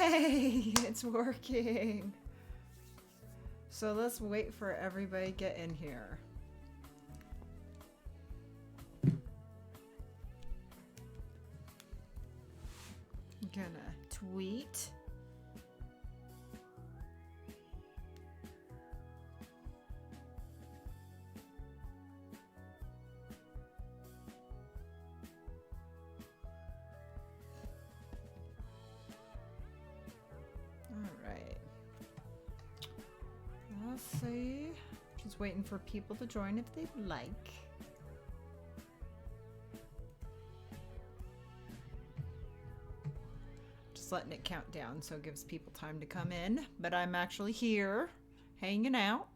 Yay! It's working. So let's wait for everybody to get in here. I'm gonna tweet. Alright. Let's see. Just waiting for people to join if they'd like. Just letting it count down so it gives people time to come in. But I'm actually here, hanging out.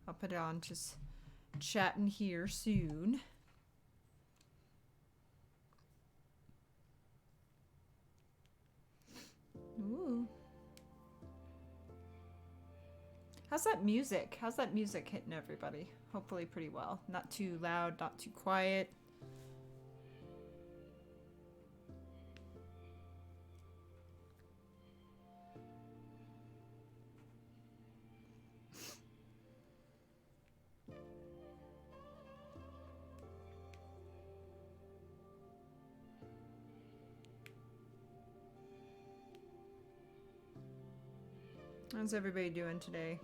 I'll put it on just chatting here soon. Ooh. How's that music? How's that music hitting everybody? Hopefully pretty well. Not too loud, not too quiet. How's everybody doing today?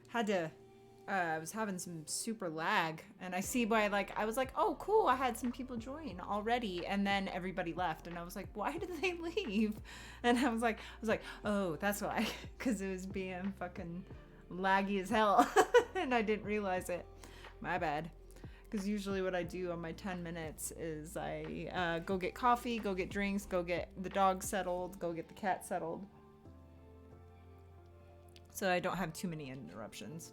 Had to, I was having some super lag, and I see why, like, I was like, oh, cool, I had some people join already, and then everybody left, and I was like, why did they leave? And I was like, oh, that's why, because it was being fucking laggy as hell, and I didn't realize it. My bad. Because usually what I do on my 10 minutes is I go get coffee, go get drinks, go get the dog settled, go get the cat settled. So I don't have too many interruptions.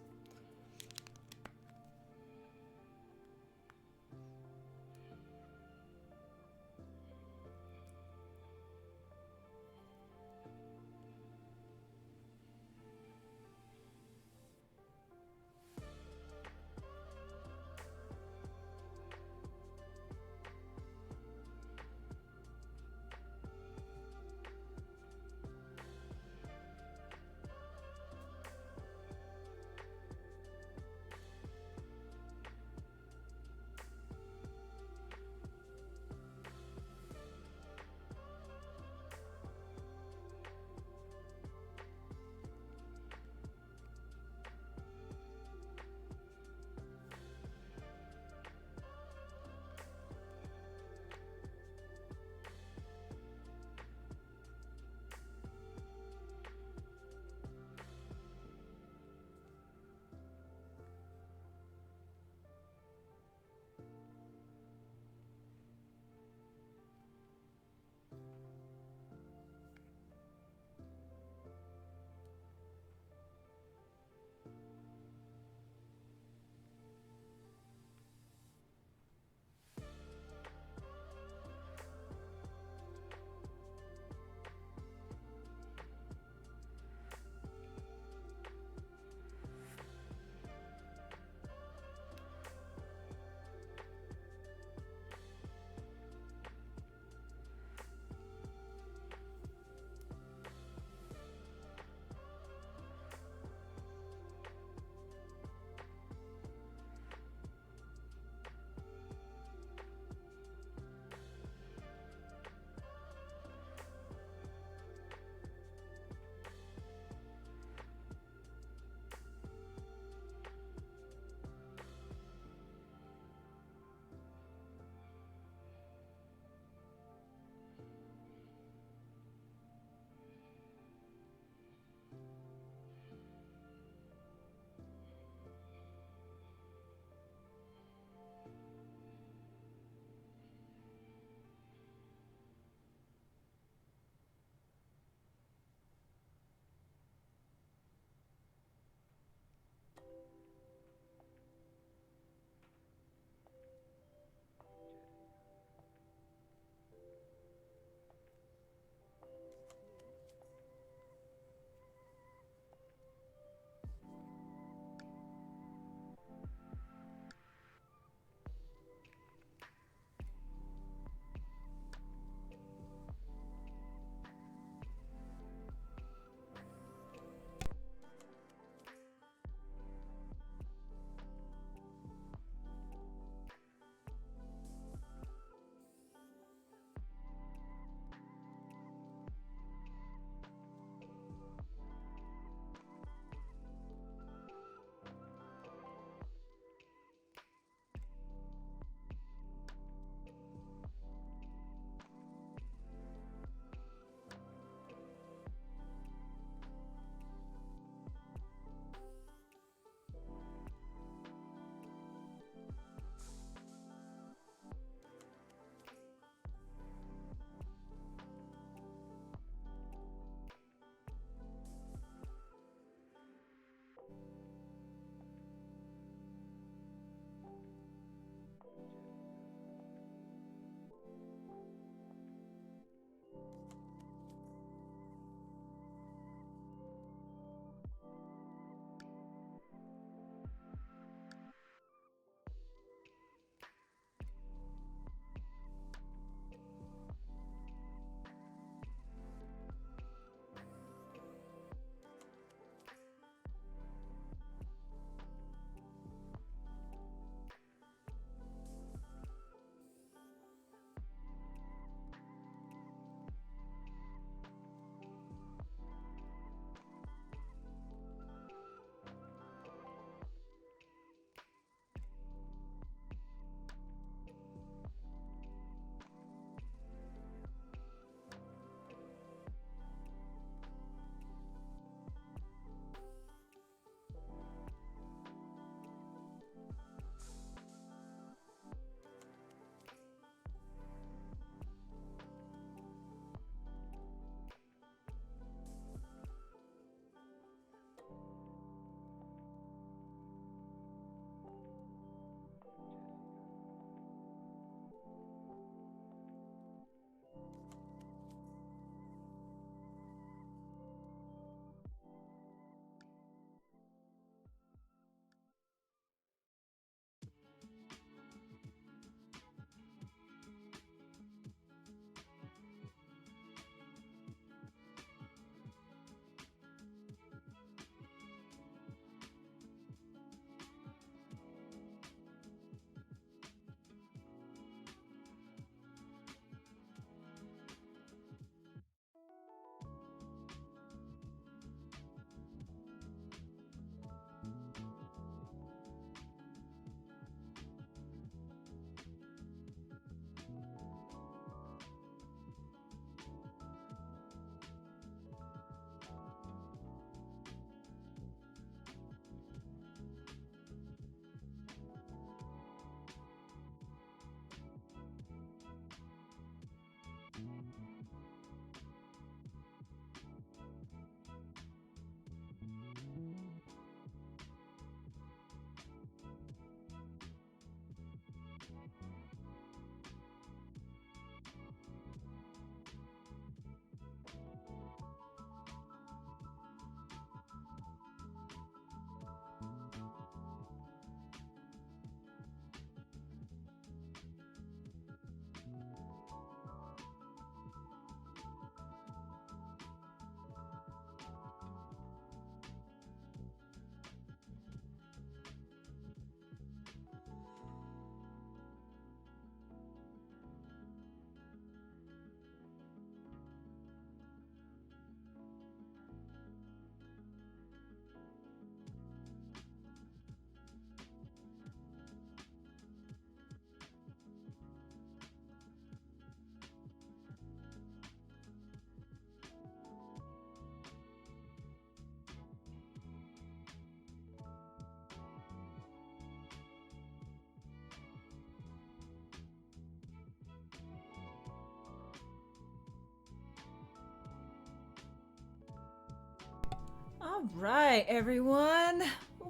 All right, everyone.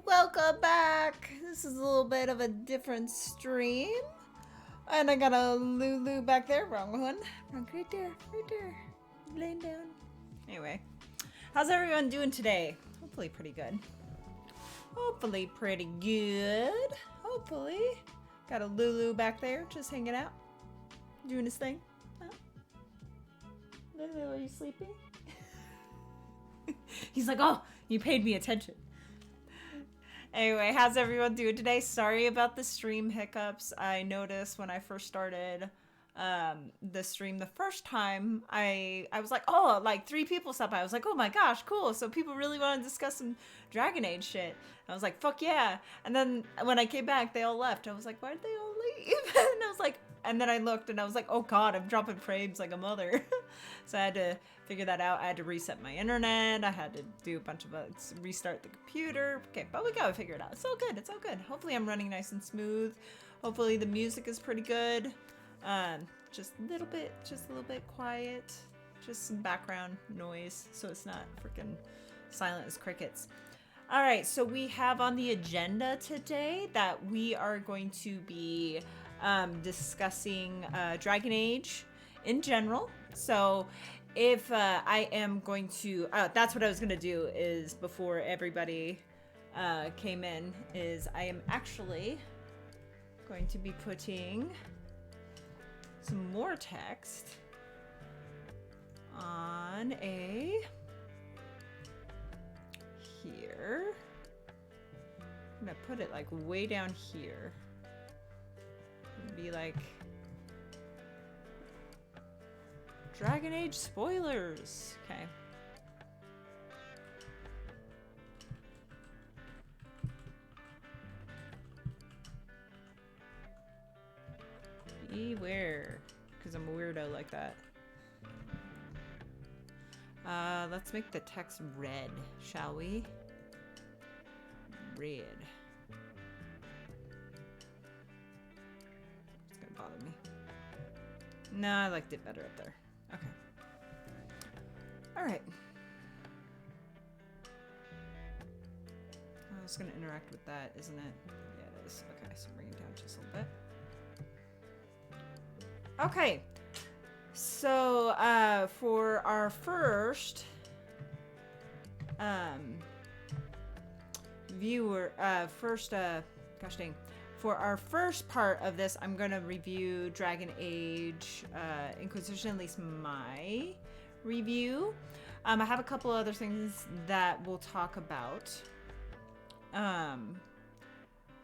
Welcome back. This is a little bit of a different stream. And I got a Lulu back there. Wrong one. Wrong, right there. Right there. Laying down. Anyway, how's everyone doing today? Hopefully pretty good. Hopefully pretty good. Hopefully. Got a Lulu back there just hanging out. Doing his thing. Huh? Lulu, are you sleeping? He's like, oh, you paid me attention. Anyway, how's everyone doing today? Sorry about the stream hiccups. I noticed when I first started the stream the first time, I was like, oh, like 3 people stopped by. I was like, oh my gosh, cool. So people really want to discuss some Dragon Age shit. I was like, fuck yeah. And then when I came back, they all left. I was like, why did they all leave? And I was like, and then I looked and I was like, oh god, I'm dropping frames like a mother. So I had to figure that out. I had to reset my internet. I had to do a bunch of restart the computer. Okay, but we gotta figure it out. It's all good. It's all good. Hopefully I'm running nice and smooth. Hopefully the music is pretty good. Just a little bit quiet. Just some background noise so it's not freaking silent as crickets. All right, so we have on the agenda today that we are going to be discussing Dragon Age in general. So if I am going to, that's what I was going to do is before everybody came in, is I am actually going to be putting some more text on a here. I'm gonna put it like way down here. It'd be like Dragon Age spoilers. Okay. Beware, because I'm a weirdo like that. Let's make the text red, shall we? Red. It's gonna bother me. No, I liked it better up there. Okay. Alright. Oh, it's gonna interact with that, isn't it? Yeah, it is. Okay, so bring it down just a little bit. Okay. So, for our first gosh dang. For our first part of this, I'm going to review Dragon Age Inquisition, at least my review. I have a couple other things that we'll talk about.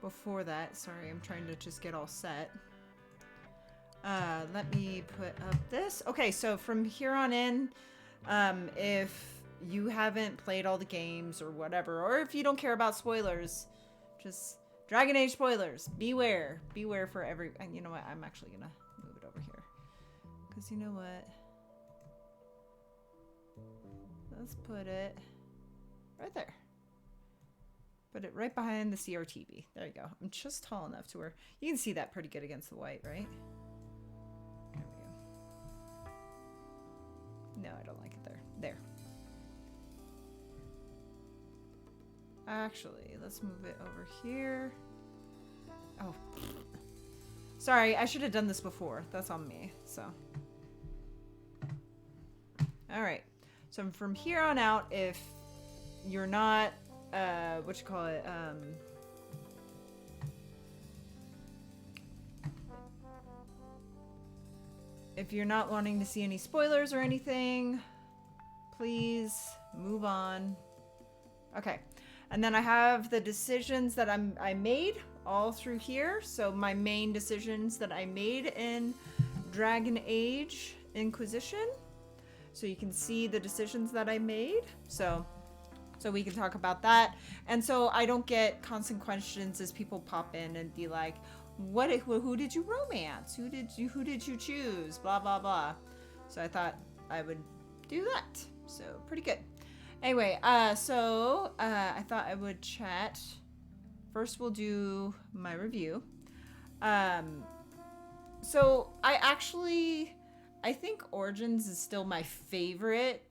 Before that, sorry, I'm trying to just get all set. Let me put up this. Okay, so from here on in, if you haven't played all the games or whatever, or if you don't care about spoilers, just Dragon Age spoilers. Beware. Beware for every... And you know what? I'm actually going to move it over here. Because you know what? Let's put it right there. Put it right behind the CRTV. There you go. I'm just tall enough to where... You can see that pretty good against the white, right? There we go. No, I don't like it there. There. Actually, let's move it over here. Oh. Sorry, I should have done this before. That's on me, so. Alright. So from here on out, if you're not, if you're not wanting to see any spoilers or anything, please move on. Okay. And then I have the decisions that I made all through here. So my main decisions that I made in Dragon Age Inquisition. So you can see the decisions that I made. So we can talk about that. And so I don't get constant questions as people pop in and be like, who did you romance? Who did you choose? Blah, blah, blah. So I thought I would do that. So pretty good. Anyway, I thought I would chat. First, we'll do my review. So I think Origins is still my favorite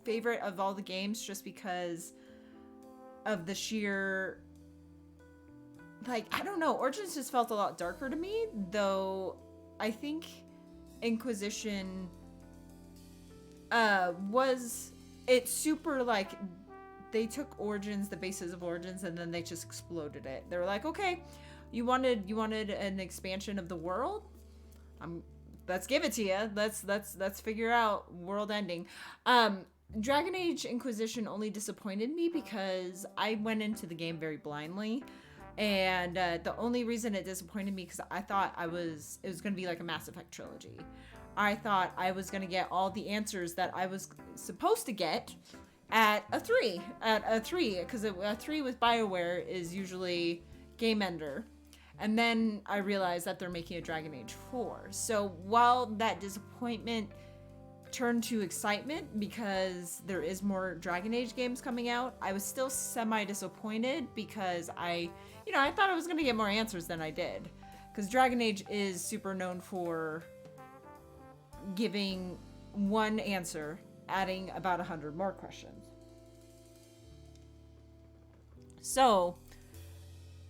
favorite of all the games just because of the sheer, like, I don't know, Origins just felt a lot darker to me, though I think Inquisition was, it's super, like, they took Origins, the basis of Origins, and then they just exploded it. They were like, okay, you wanted an expansion of the world? Let's give it to you. Let's figure out world ending. Dragon Age Inquisition only disappointed me because I went into the game very blindly. And the only reason it disappointed me because I thought it was going to be like a Mass Effect trilogy. I thought I was going to get all the answers that I was supposed to get at a 3. Because a 3 with BioWare is usually game ender. And then I realized that they're making a Dragon Age 4. So while that disappointment turned to excitement because there is more Dragon Age games coming out, I was still semi-disappointed because I thought I was going to get more answers than I did. Because Dragon Age is super known for giving one answer, adding about 100 more questions. So,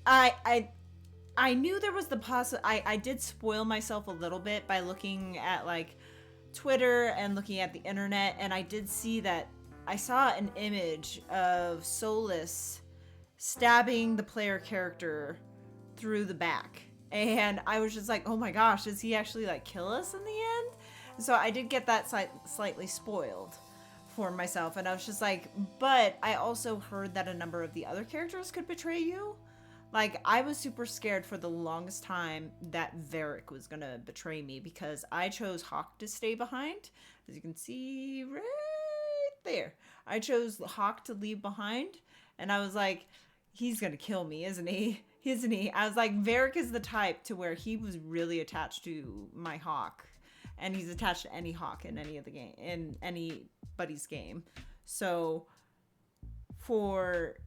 I knew there was the I did spoil myself a little bit by looking at, like, Twitter and looking at the internet, and I did see that I saw an image of Solus stabbing the player character through the back, and I was just like, oh my gosh, does he actually, like, kill us in the end? So I did get that slightly spoiled for myself, and I was just like, but I also heard that a number of the other characters could betray you. Like, I was super scared for the longest time that Varric was gonna betray me because I chose Hawk to stay behind. As you can see right there. I chose Hawk to leave behind, and I was like, he's gonna kill me, isn't he? Isn't he? I was like, Varric is the type to where he was really attached to my Hawk, and he's attached to any Hawk in any of the game, in anybody's game. So for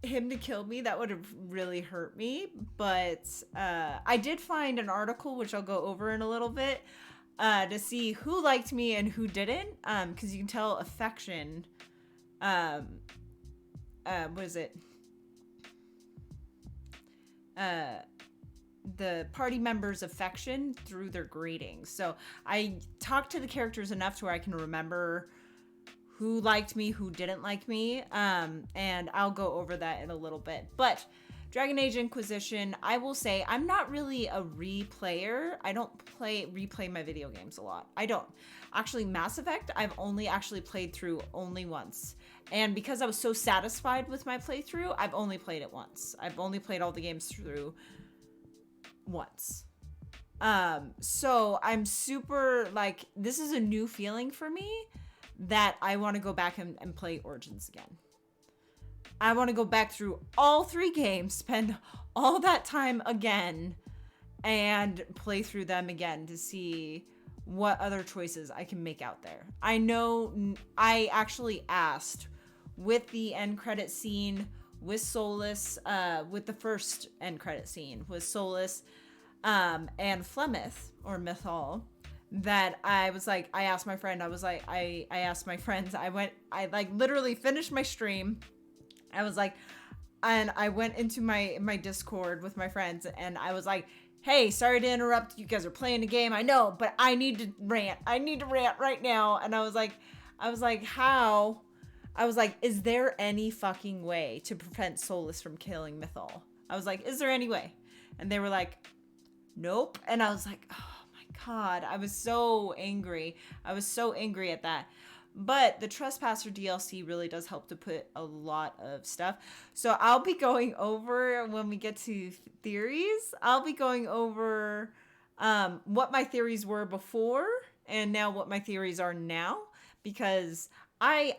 him to kill me, that would have really hurt me. But I did find an article, which I'll go over in a little bit, to see who liked me and who didn't, because you can tell affection, what is it? The party members' affection through their greetings. So I talked to the characters enough to where I can remember who liked me, who didn't like me, and I'll go over that in a little bit. But Dragon Age Inquisition, I will say, I'm not really a replayer. I don't replay my video games a lot. I don't. Actually, Mass Effect, I've only actually played through only once. And because I was so satisfied with my playthrough, I've only played it once. I've only played all the games through once. So I'm super, like, this is a new feeling for me that I want to go back and play Origins again. I want to go back through all 3 games, spend all that time again, and play through them again to see what other choices I can make out there. I know I actually asked with the end credit scene with Solus, with the first end credit scene with Solus and Flemeth, or Mythal, that I was like, I asked my friend, I asked my friends, I like literally finished my stream. I was like, and I went into my Discord with my friends, and I was like, hey, sorry to interrupt. You guys are playing a game. I know, but I need to rant. I need to rant right now. And I was like, how? I was like, is there any fucking way to prevent Solus from killing Mythal? I was like, is there any way? And they were like, nope. And I was like, oh God, I was so angry. I was so angry at that. But the Trespasser DLC really does help to put a lot of stuff. So I'll be going over, when we get to theories, I'll be going over what my theories were before and now what my theories are now. Because I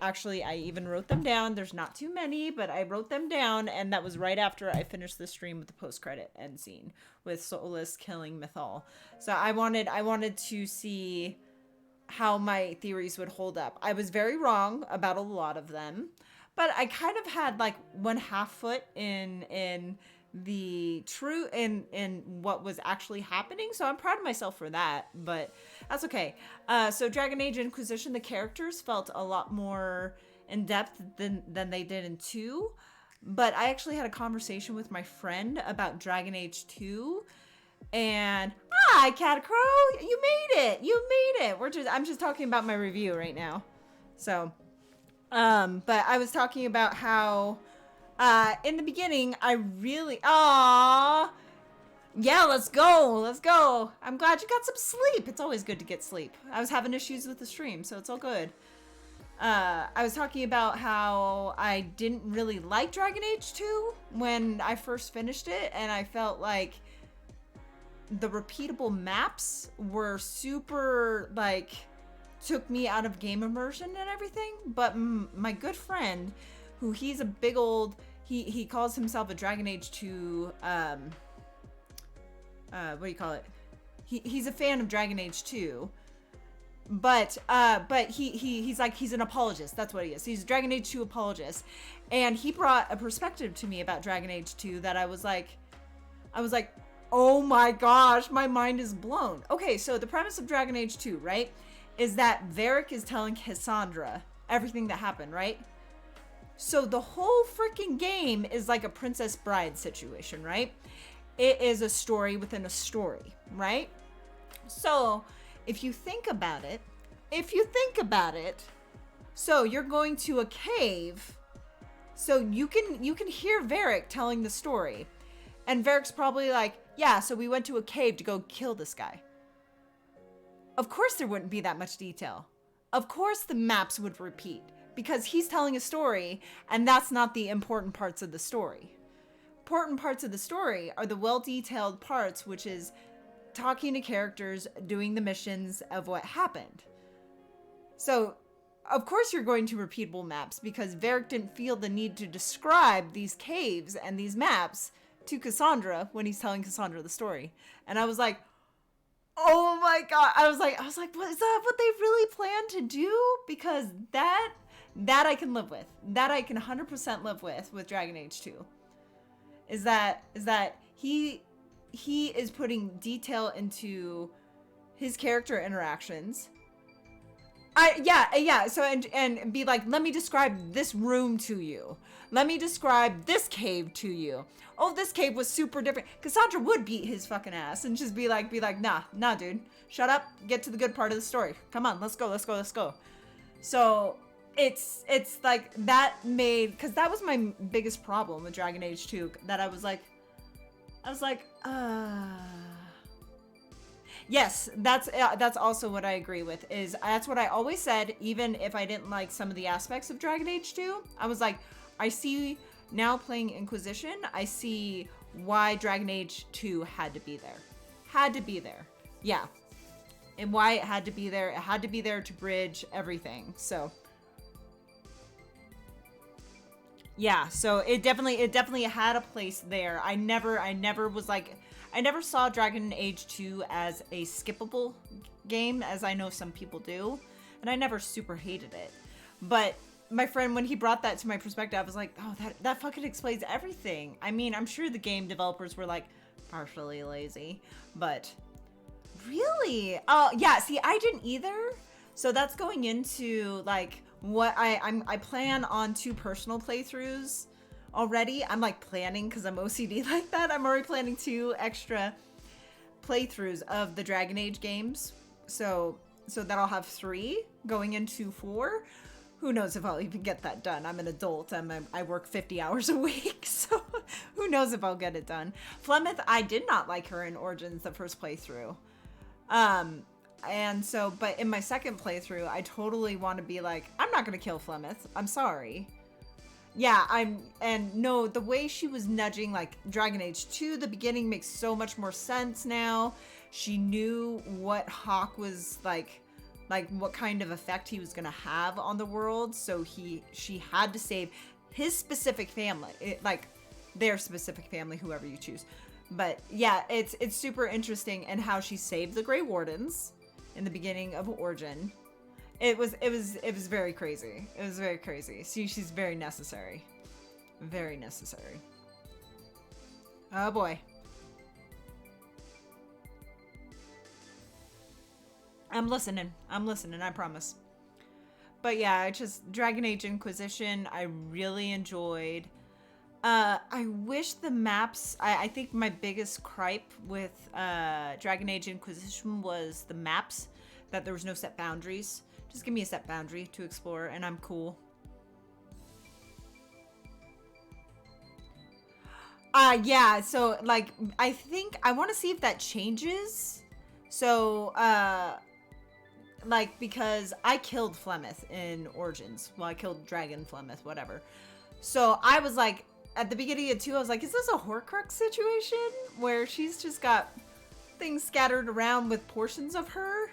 actually even wrote them down. There's not too many, but I wrote them down, and that was right after I finished the stream with the post-credit end scene with Solus killing Mythal. So I wanted to see how my theories would hold up. I was very wrong about a lot of them, but I kind of had like one half foot in the true in what was actually happening. So I'm proud of myself for that, but that's okay. So Dragon Age Inquisition, the characters felt a lot more in depth than they did in 2. But I actually had a conversation with my friend about Dragon Age 2, and hi, Catacrow, you made it. You made it. I'm just talking about my review right now. So, but I was talking about how in the beginning, I really, yeah, let's go. Let's go. I'm glad you got some sleep. It's always good to get sleep. I was having issues with the stream, so it's all good. I was talking about how I didn't really like Dragon Age 2 when I first finished it, and I felt like the repeatable maps were super, like, took me out of game immersion and everything. But my good friend, who he's a big old, he calls himself a Dragon Age 2, what do you call it? He's a fan of Dragon Age 2. But he's like, he's an apologist. That's what he is. He's a Dragon Age 2 apologist. And he brought a perspective to me about Dragon Age 2 that I was like, oh my gosh, my mind is blown. Okay, so the premise of Dragon Age 2, right, is that Varric is telling Cassandra everything that happened, right? So the whole freaking game is like a Princess Bride situation, right? It is a story within a story, right? So if you think about it, so you're going to a cave, so you can hear Varric telling the story, and Varric's probably like, yeah, so we went to a cave to go kill this guy. Of course there wouldn't be that much detail. Of course the maps would repeat, because he's telling a story, and that's not the important parts of the story. Important parts of the story are the well-detailed parts, which is talking to characters, doing the missions of what happened. So, of course you're going to repeatable maps, because Varric didn't feel the need to describe these caves and these maps to Cassandra when he's telling Cassandra the story. And I was like, oh my god. I was like, what is that what they really plan to do? Because that I can live with. That I can 100% live with Dragon Age 2. Is that he is putting detail into his character interactions. Yeah. So and be like, let me describe this room to you. Let me describe this cave to you. Oh, this cave was super different. Cassandra would beat his fucking ass and just be like, nah, dude, shut up. Get to the good part of the story. Come on, let's go. So it's like that made, because that was my biggest problem with Dragon Age 2. That I was like, yes, that's also what I agree with. Is that's what I always said, even if I didn't like some of the aspects of Dragon Age 2. I was like, I see now playing Inquisition, I see why Dragon Age 2 had to be there. Yeah. And why it had to be there. It had to be there to bridge everything. So yeah, so it definitely had a place there. I never saw Dragon Age 2 as a skippable game, as I know some people do, and I never super hated it. But my friend, when he brought that to my perspective, I was like, oh, that fucking explains everything. I mean, I'm sure the game developers were like partially lazy, but really? Oh, yeah, see, I didn't either. So that's going into like what I plan on 2 personal playthroughs already. I'm like planning, because I'm OCD like that. I'm already planning 2 extra playthroughs of the Dragon Age games. So that I'll have 3 going into 4. Who knows if I'll even get that done? I'm an adult. I work 50 hours a week, so who knows if I'll get it done. Flemeth, I did not like her in Origins the first playthrough. And so, but in my second playthrough, I totally want to be like, I'm not going to kill Flemeth. I'm sorry. Yeah, no, the way she was nudging, like, Dragon Age 2, the beginning makes so much more sense now. She knew what Hawk was, like what kind of effect he was going to have on the world, so she had to save his specific family, like, their specific family, whoever you choose. But, yeah, it's super interesting, and how she saved the Grey Wardens in the beginning of Origin. It was very crazy. It was very crazy. See, she's very necessary. Very necessary. Oh boy. I'm listening, I promise. But yeah, I just Dragon Age Inquisition, I really enjoyed. I wish the maps, I think my biggest gripe with Dragon Age Inquisition was the maps, that there was no set boundaries. Just give me a set boundary to explore and I'm cool. Yeah, so like I think I want to see if that changes. So like because I killed Flemeth in Origins. Well, I killed Dragon Flemeth, whatever. So I was like at the beginning of 2, I was like, is this a Horcrux situation where she's just got things scattered around with portions of her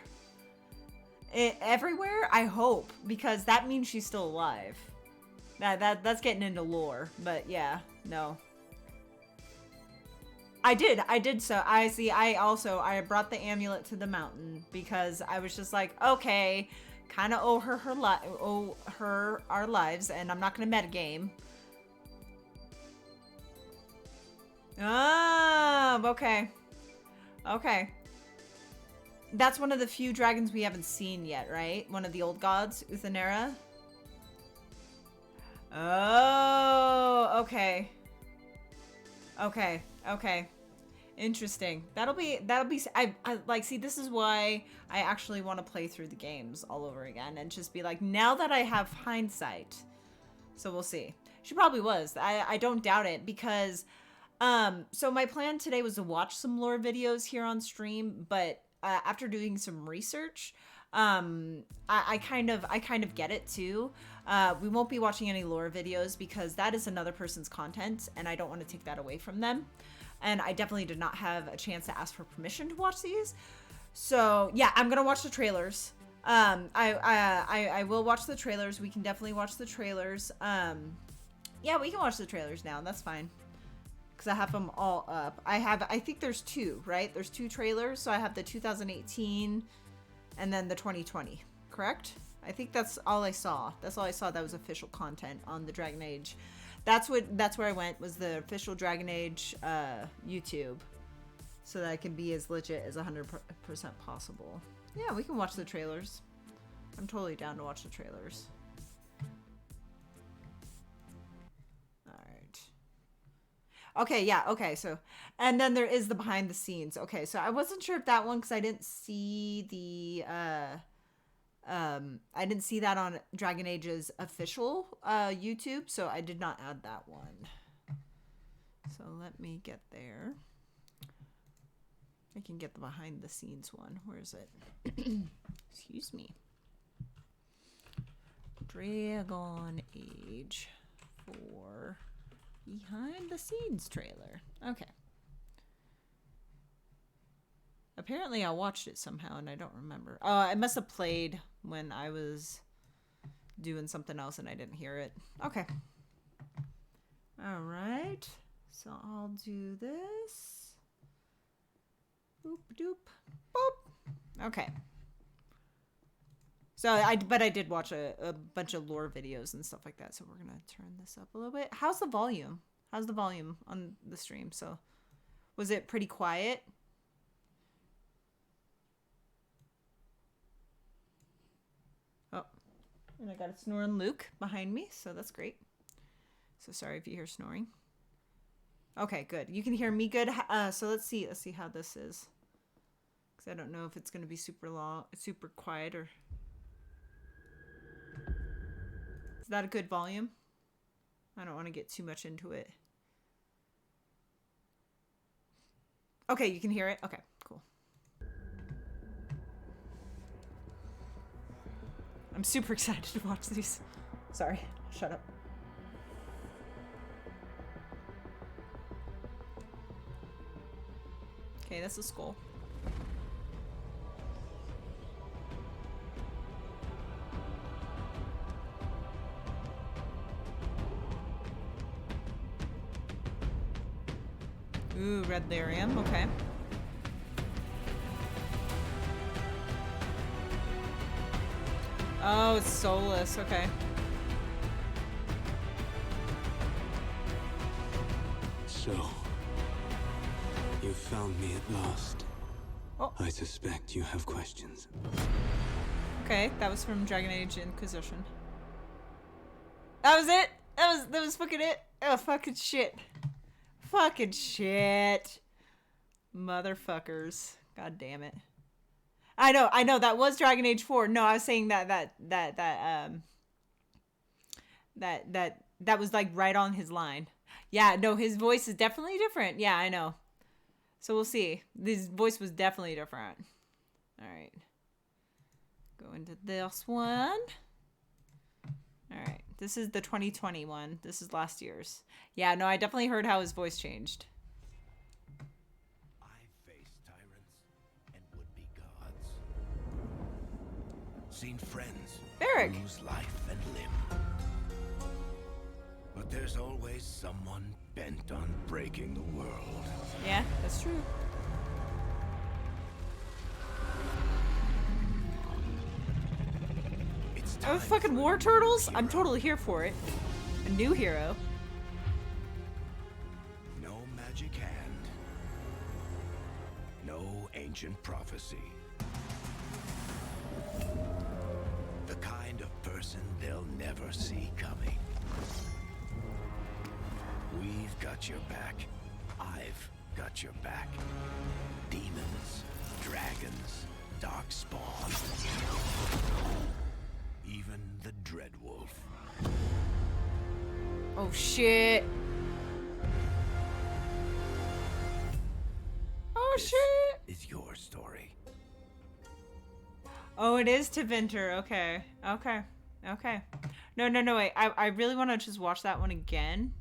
everywhere? I hope, because that means she's still alive. That's getting into lore, but yeah, no. I did so. I brought the amulet to the mountain because I was just like, okay, kind of owe her our lives, and I'm not gonna metagame. Okay. Okay. That's one of the few dragons we haven't seen yet, right? One of the old gods, Uthanera. Oh, okay. Okay. Okay. Interesting. That'll be I like, see, this is why I actually want to play through the games all over again and just be like, now that I have hindsight. So we'll see. She probably was. I don't doubt it, because so my plan today was to watch some lore videos here on stream, but after doing some research, I kind of get it too. We won't be watching any lore videos because that is another person's content and I don't want to take that away from them. And I definitely did not have a chance to ask for permission to watch these. So yeah, I'm gonna watch the trailers. I will watch the trailers. We can definitely watch the trailers. Yeah, we can watch the trailers now. That's fine. Because I have them all up. I think there's 2, right? There's 2 trailers. So I have the 2018 and then the 2020, correct? I think that's all I saw. That's all I saw that was official content on the Dragon Age. That's where I went, was the official Dragon Age YouTube, so that I can be as legit as 100% possible. Yeah, we can watch the trailers. I'm totally down to watch the trailers. All right. Okay, yeah, okay, so, and then there is the behind the scenes. Okay, so I wasn't sure if that one, because I didn't see the I didn't see that on Dragon Age's official YouTube, so I did not add that one. So let me get there. I can get the behind the scenes one. Where is it? Excuse me. Dragon Age 4 behind the scenes trailer. Okay. Apparently I watched it somehow and I don't remember. Oh, I must have played when I was doing something else and I didn't hear it. Okay. All right. So I'll do this. Boop doop boop. Okay. So I did watch a bunch of lore videos and stuff like that. So we're gonna turn this up a little bit. How's the volume? How's the volume on the stream? So was it pretty quiet? Oh, and I got a snoring Luke behind me, so that's great. So sorry if you hear snoring. Okay, good. You can hear me good. So let's see how this is, because I don't know if it's going to be super long, super quiet, or is that a good volume? I don't want to get too much into it. Okay, you can hear it. Okay, cool. I'm super excited to watch these. Sorry, shut up. Okay, that's a skull. Ooh, red lyrium, okay. Oh, it's soulless, okay. So, found me at last. Oh. I suspect you have questions. Okay, that was from Dragon Age Inquisition. That was it. That was fucking it. Oh, fucking shit. Fucking shit. Motherfuckers. God damn it. I know. That was Dragon Age 4. No, I was saying that was like right on his line. Yeah, no, his voice is definitely different. Yeah, I know. So we'll see. His voice was definitely different. All right. Go into this one. All right. This is the 2020 one. This is last year's. Yeah, no, I definitely heard how his voice changed. I've faced tyrants and would-be gods. Seen friends Eric. lose life and limb. But there's always someone bent on breaking the world. Yeah, that's true. It's Oh, time fucking for War a new Turtles? I'm hero. totally here for it. A new hero. No magic hand. No ancient prophecy. The kind of person they'll never see coming. We've got your back. I've got your back. Demons, dragons, darkspawn. Even the Dreadwolf. Oh, shit. Oh, This shit. is your story. Oh, it is to Vinter. Okay. Okay. Okay. No, wait. I really want to just watch that one again.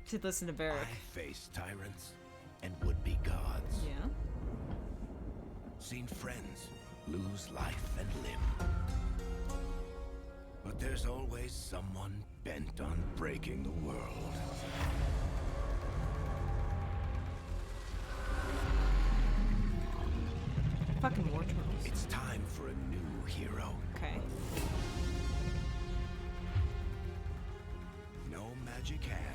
To listen to Varric. I faced tyrants and would-be gods. Yeah. Seen friends lose life and limb. But there's always someone bent on breaking the world. Fucking War Turtles. It's time for a new hero. Okay. No magic hand.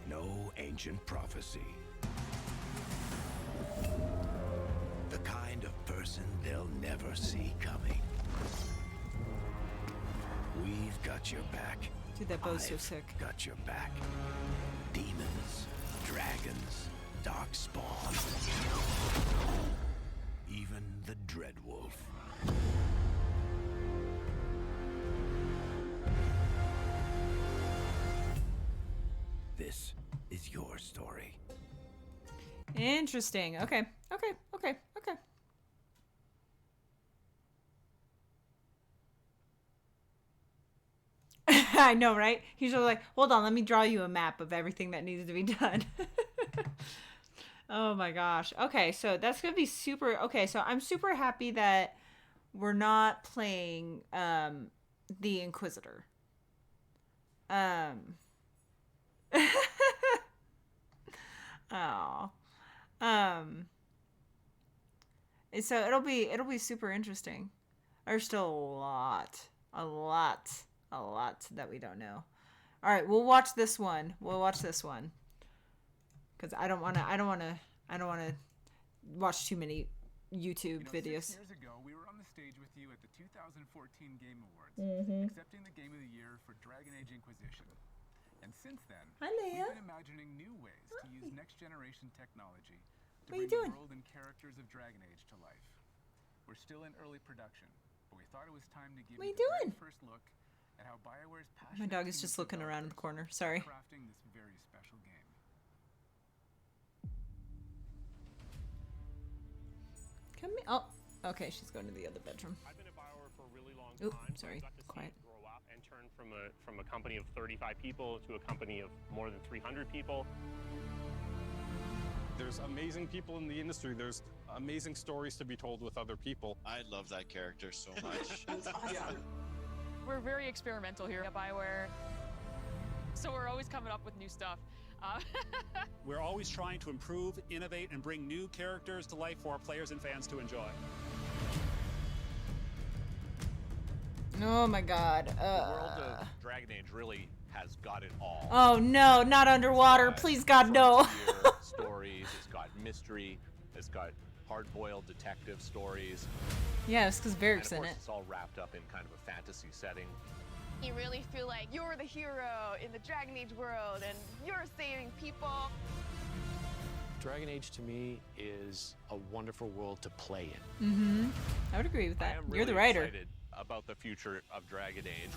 No ancient prophecy. The kind of person they'll never see coming. We've got your back. Dude, that bow's so I've sick. got your back. Demons, dragons, darkspawn. Even the Dreadwolf. This is your story. Interesting. Okay. I know, right? He's just like, hold on, let me draw you a map of everything that needs to be done. Oh my gosh. Okay, so that's gonna be super. Okay, so I'm super happy that we're not playing the Inquisitor. Oh. So it'll be super interesting. There's still a lot that we don't know. All right, we'll watch this one. Because I don't want to watch too many YouTube videos. 6 years ago, we were on the stage with you at the 2014 Game Awards, accepting the Game of the Year for Dragon Age Inquisition. And since then, Hi, we've Leia. been imagining new ways to use next-generation technology to What are you bring doing? the world and characters of Dragon Age to life. We're still in early production, but we thought it was time to give What are you you the very doing? first look at how BioWare's My passionate dog is team just of looking around in the corner. developers Sorry. are crafting this very special game. Come here. Oh, okay. She's going to the other bedroom. I've been at BioWare for a really long Oop, time. sorry. I got to see Quiet. it grow up and turn from a company of 35 people to a company of more than 300 people. There's amazing people in the industry. There's amazing stories to be told with other people. I love that character so much. We're very experimental here at BioWare, so we're always coming up with new stuff. We're always trying to improve, innovate, and bring new characters to life for our players and fans to enjoy. Oh my god. The world of Dragon Age really has got it all. Oh no, not underwater. Please God, no. Frontier stories, it's got mystery, it's got hard-boiled detective stories. Yes, because And Varric's of in course, it. it's all wrapped up in kind of a fantasy setting. You really feel like you're the hero in the Dragon Age world and you're saving people. Dragon Age to me is a wonderful world to play in. Mm-hmm. I would agree with I that. am You're really the writer. excited about the future of Dragon Age.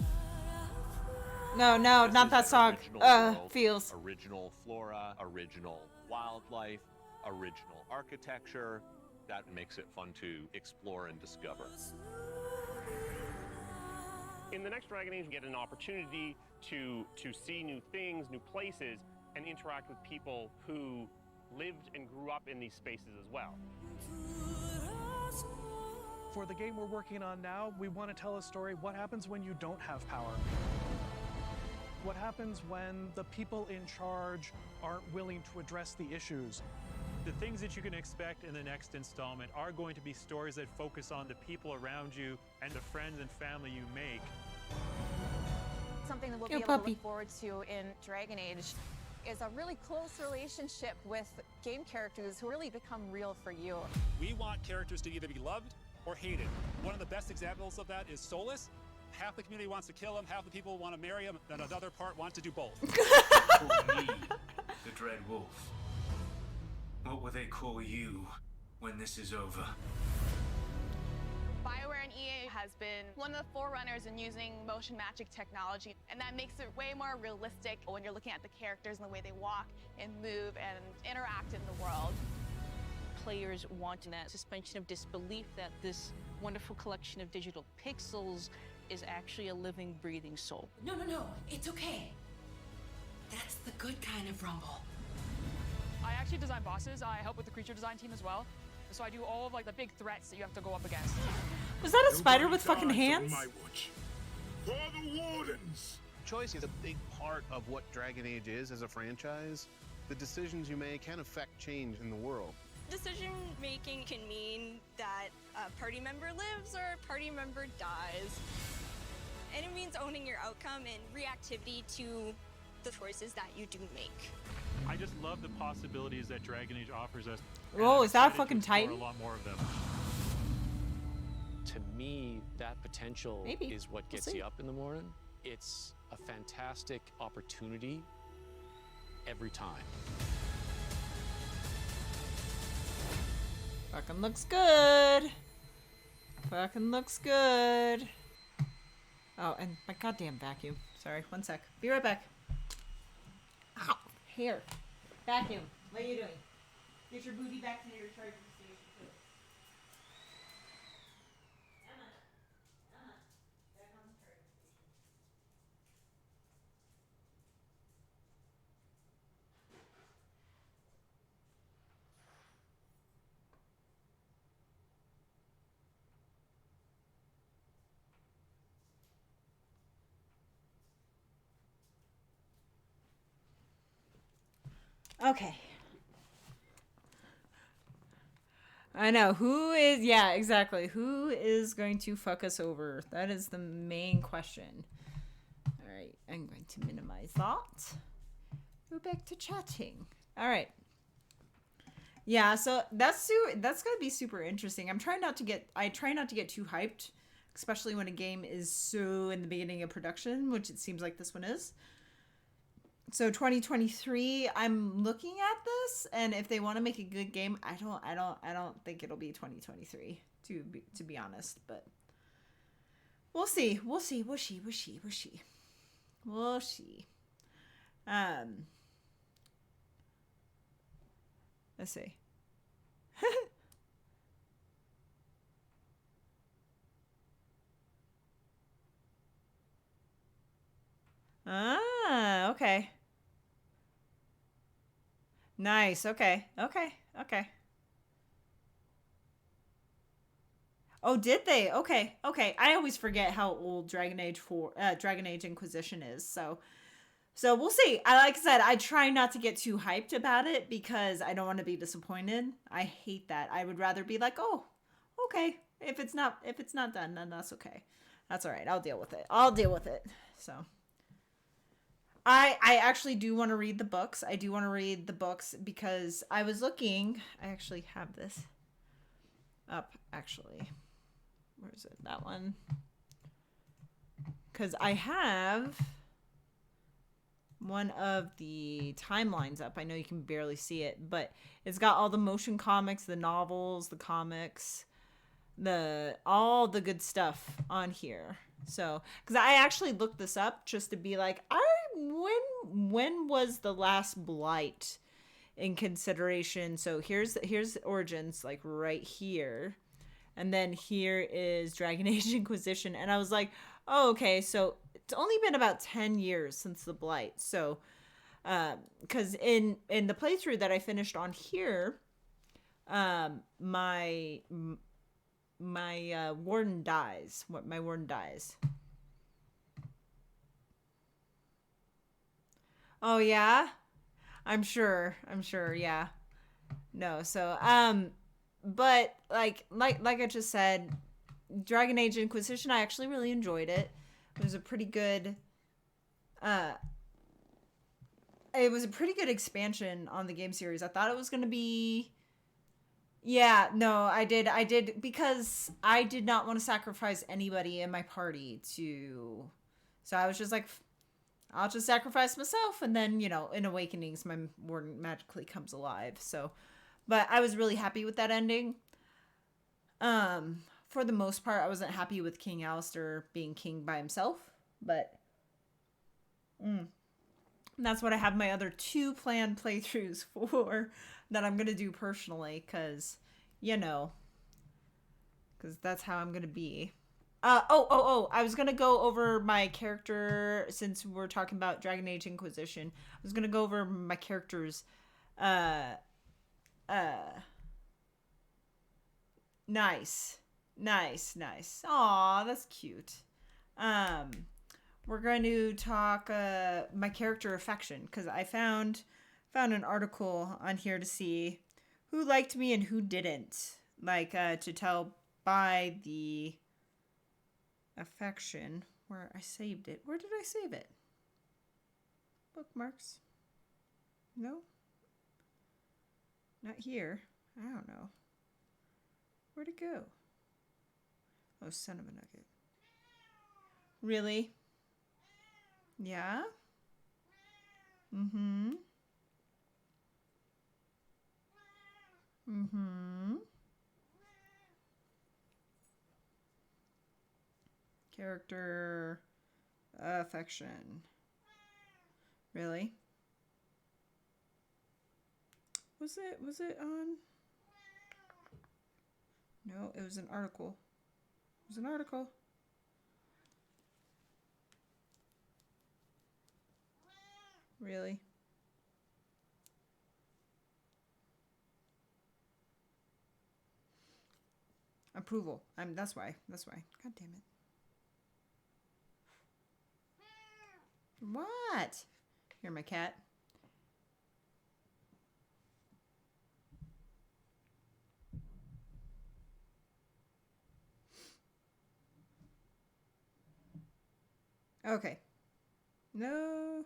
No, no, This not is that an song. original world, Feels. original flora, original wildlife, original architecture. That makes it fun to explore and discover. In the next Dragon Age, you get an opportunity to see new things, new places, and interact with people who lived and grew up in these spaces as well. For the game we're working on now, we want to tell a story. What happens when you don't have power? What happens when the people in charge aren't willing to address the issues? The things that you can expect in the next installment are going to be stories that focus on the people around you and the friends and family you make. Something that we'll Yo, be able to puppy. look forward to in Dragon Age is a really close relationship with game characters who really become real for you. We want characters to either be loved or hated. One of the best examples of that is Solus. Half the community wants to kill him, half the people want to marry him, and another part wants to do both. Call me the Dread Wolf. What will they call you when this is over? BioWare and EA has been one of the forerunners in using motion magic technology, and that makes it way more realistic when you're looking at the characters and the way they walk and move and interact in the world. Players want that suspension of disbelief that this wonderful collection of digital pixels is actually a living, breathing soul. No, it's okay. That's the good kind of rumble. I actually design bosses. I help with the creature design team as well. So I do all of like the big threats that you have to go up against. Was that a spider with fucking hands? For the Wardens! Choice is a big part of what Dragon Age is as a franchise. The decisions you make can affect change in the world. Decision making can mean that a party member lives or a party member dies. And it means owning your outcome and reactivity to the choices that you do make. I just love the possibilities that Dragon Age offers us. Oh, is that excited to fucking explore Titan? A lot more of them. To me, that potential Maybe. is what gets see. you up in the morning. It's a fantastic opportunity every time. Fucking looks good. Fucking looks good. Oh, and my goddamn vacuum. Sorry, one sec. Be right back. Ow, here. Vacuum. What are you doing? Get your booty back to your charging station, too. Emma. Back on the charging station. Okay. I know. Who is... Yeah, exactly. Who is going to fuck us over? That is the main question. Alright, I'm going to minimize that. Go back to chatting. Alright. Yeah, so that's gonna be super interesting. I try not to get too hyped, especially when a game is so in the beginning of production, which it seems like this one is. So 2023, I'm looking at this, and if they want to make a good game, I don't think it'll be 2023 to be honest, but we'll see. We'll see. Let's see. Ah, okay. Nice. Okay. Oh, did they? Okay. I always forget how old Dragon Age Inquisition is. So we'll see. Like I said, I try not to get too hyped about it because I don't want to be disappointed. I hate that. I would rather be like, oh, okay. If it's not done, then that's okay. That's all right. I'll deal with it. So, I actually do want to read the books. I do want to read the books because I was looking. I actually have this up, actually. Where is it? That one. Because I have one of the timelines up. I know you can barely see it, but it's got all the motion comics, the novels, the comics, all the good stuff on here. So, because I actually looked this up just to be like, when was the last Blight in consideration? So here's Origins, like right here, and then here is Dragon Age Inquisition, and I was like, oh, okay, so it's only been about 10 years since the Blight. So, because in the playthrough that I finished on here, my warden dies. My warden dies. Oh yeah, I'm sure. Yeah. No. So but like I just said, Dragon Age Inquisition, I actually really enjoyed it. It was a pretty good. It was a pretty good expansion on the game series. I thought it was gonna be. Yeah, no, I did because I did not want to sacrifice anybody in my party to. So I was just like, I'll just sacrifice myself, and then, you know, in Awakenings, my warden magically comes alive. So, but I was really happy with that ending. For the most part, I wasn't happy with King Alistair being king by himself, but that's what I have my other 2 planned playthroughs for that I'm gonna do personally, because, you know, because that's how I'm gonna be. I was gonna go over my character, since we're talking about Dragon Age Inquisition. I was gonna go over my character's nice. Aw, that's cute. We're going to talk my character affection, because I found an article on here to see who liked me and who didn't. Like, to tell by the affection where I saved it. Where did I save it? Bookmarks. No? Not here. I don't know. Where'd it go? Oh, son of a nugget. Really? Yeah? Mm-hmm. Character affection. Really? Was it on? No, it was an article. It was an article. Really? Approval. That's why. God damn it. What? Here, my cat. Okay. No.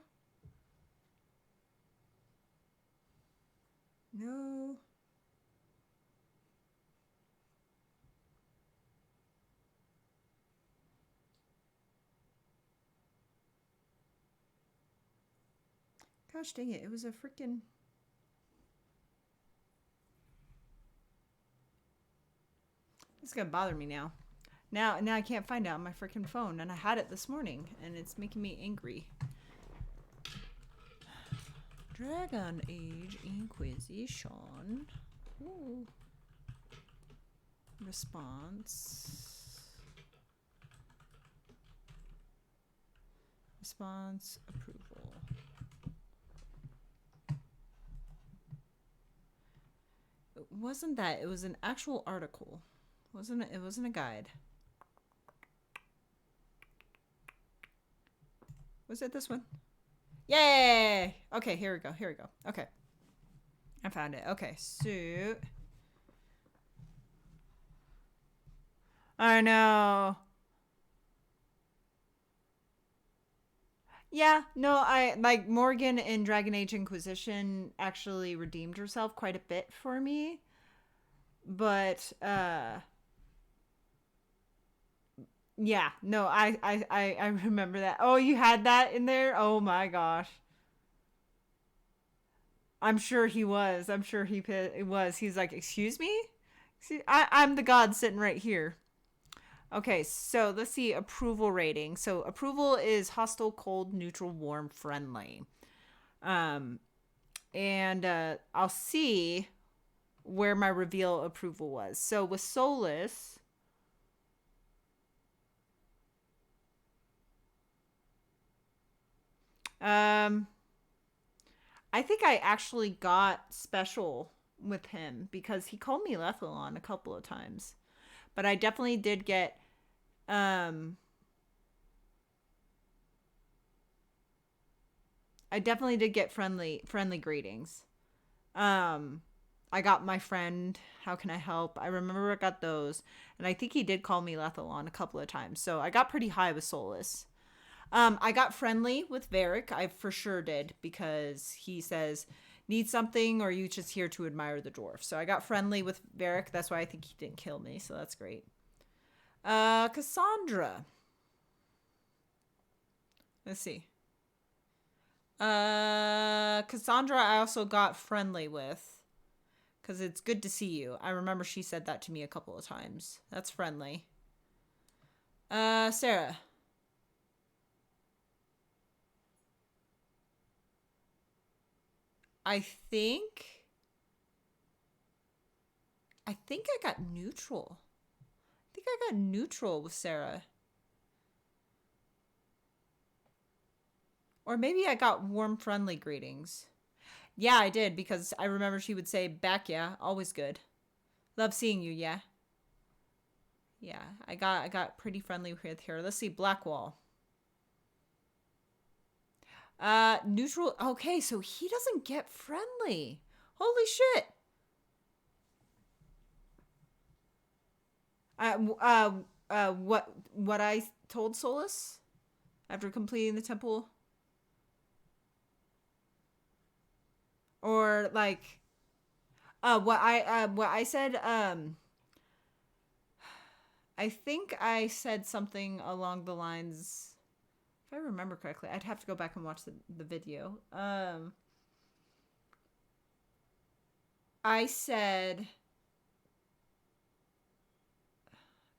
Gosh dang it. It was a freaking... It's gonna bother me now. Now I can't find it on my freaking phone, and I had it this morning, and it's making me angry. Dragon Age Inquisition. Ooh. Response approval. It wasn't that. It was an actual article. It wasn't a guide. Was it this one? Yay! Okay, here we go. Okay. I found it. Okay, so... I know. Yeah, no, I like Morgan in Dragon Age Inquisition actually redeemed herself quite a bit for me. But yeah, no, I remember that. Oh, you had that in there? Oh my gosh. I'm sure he was. I'm sure it was. He's like, "Excuse me? I'm the god sitting right here." Okay, so let's see approval rating. So approval is hostile, cold, neutral, warm, friendly. And I'll see where my reveal approval was. So with Solus, I think I actually got special with him because he called me Lethalon a couple of times. But I definitely did get friendly greetings. I got my friend, how can I help? I remember I got those. And I think he did call me Lethalon a couple of times. So I got pretty high with Solus. I got friendly with Varric. I for sure did because he says, need something or are you just here to admire the dwarf? So I got friendly with Varric. That's why I think he didn't kill me. So that's great. Cassandra. Let's see. Cassandra I also got friendly with because it's good to see you. I remember she said that to me a couple of times. That's friendly. Sarah. I think I got neutral. I think I got neutral with Sarah. Or maybe I got warm, friendly greetings. Yeah, I did, because I remember she would say, back, yeah, always good. Love seeing you, yeah. Yeah, I got pretty friendly with her. Let's see, Blackwall. Neutral. Okay, so he doesn't get friendly. Holy shit. What I told Solus after completing the temple, or like, what I said. I think I said something along the lines, if I remember correctly. I'd have to go back and watch the video. I said,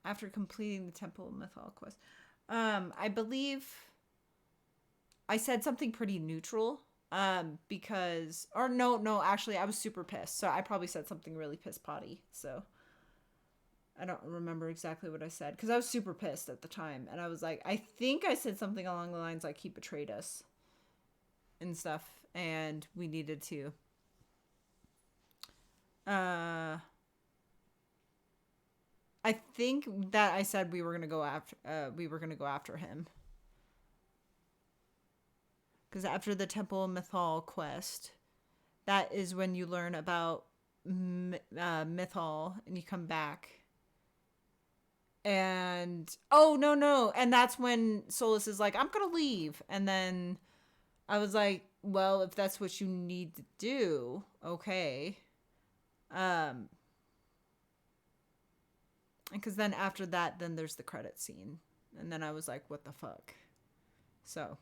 after completing the Temple of Mythal quest, I believe I said something pretty neutral. Because, or no, actually, I was super pissed. So I probably said something really piss potty. So I don't remember exactly what I said because I was super pissed at the time. And I was like, I think I said something along the lines like he betrayed us and stuff. And we needed to. I think that I said we were gonna go after him. Because after the Temple of Mythal quest, that is when you learn about Mythal and you come back. And oh no, and that's when Solus is like, I'm gonna leave. And then I was like, well, if that's what you need to do, okay. Because then after that, then there's the credit scene. And then I was like, what the fuck? So.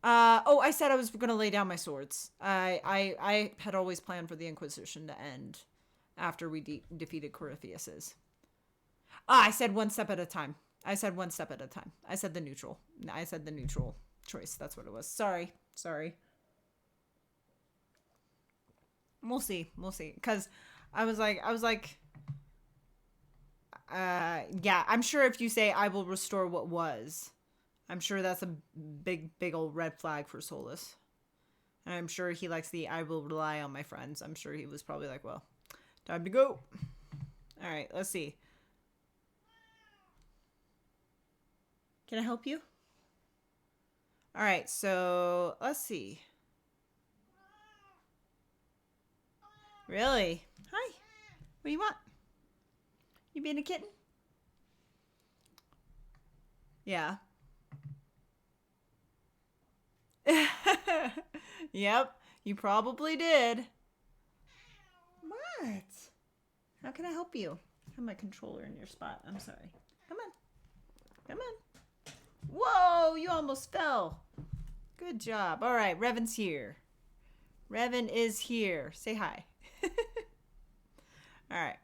I said I was going to lay down my swords. I had always planned for the Inquisition to end after we defeated Corypheus's. I said one step at a time. I said the neutral. I said the neutral choice. That's what it was. Sorry. We'll see. Because I was like, yeah, I'm sure if you say I will restore what was, I'm sure that's a big old red flag for Solus. And I'm sure he likes the I will rely on my friends. I'm sure he was probably like, well, time to go. All right, let's see. Can I help you? All right, so let's see. Really? Hi. What do you want? You being a kitten? Yeah. Yep, you probably did. What? How can I help you? I have my controller in your spot. I'm sorry. Come on. Come on. Whoa, you almost fell. Good job. All right, Revan's here. Revan is here. Say hi. All right.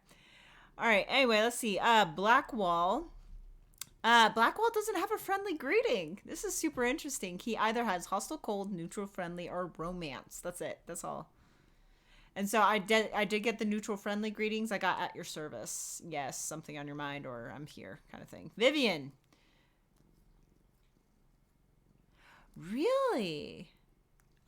All right, anyway, let's see. Blackwall. Blackwall doesn't have a friendly greeting. This is super interesting. He either has hostile, cold, neutral, friendly, or romance. That's it. That's all. And so I did get the neutral, friendly greetings. I got at your service. Yes, something on your mind, or I'm here kind of thing. Vivian. Really?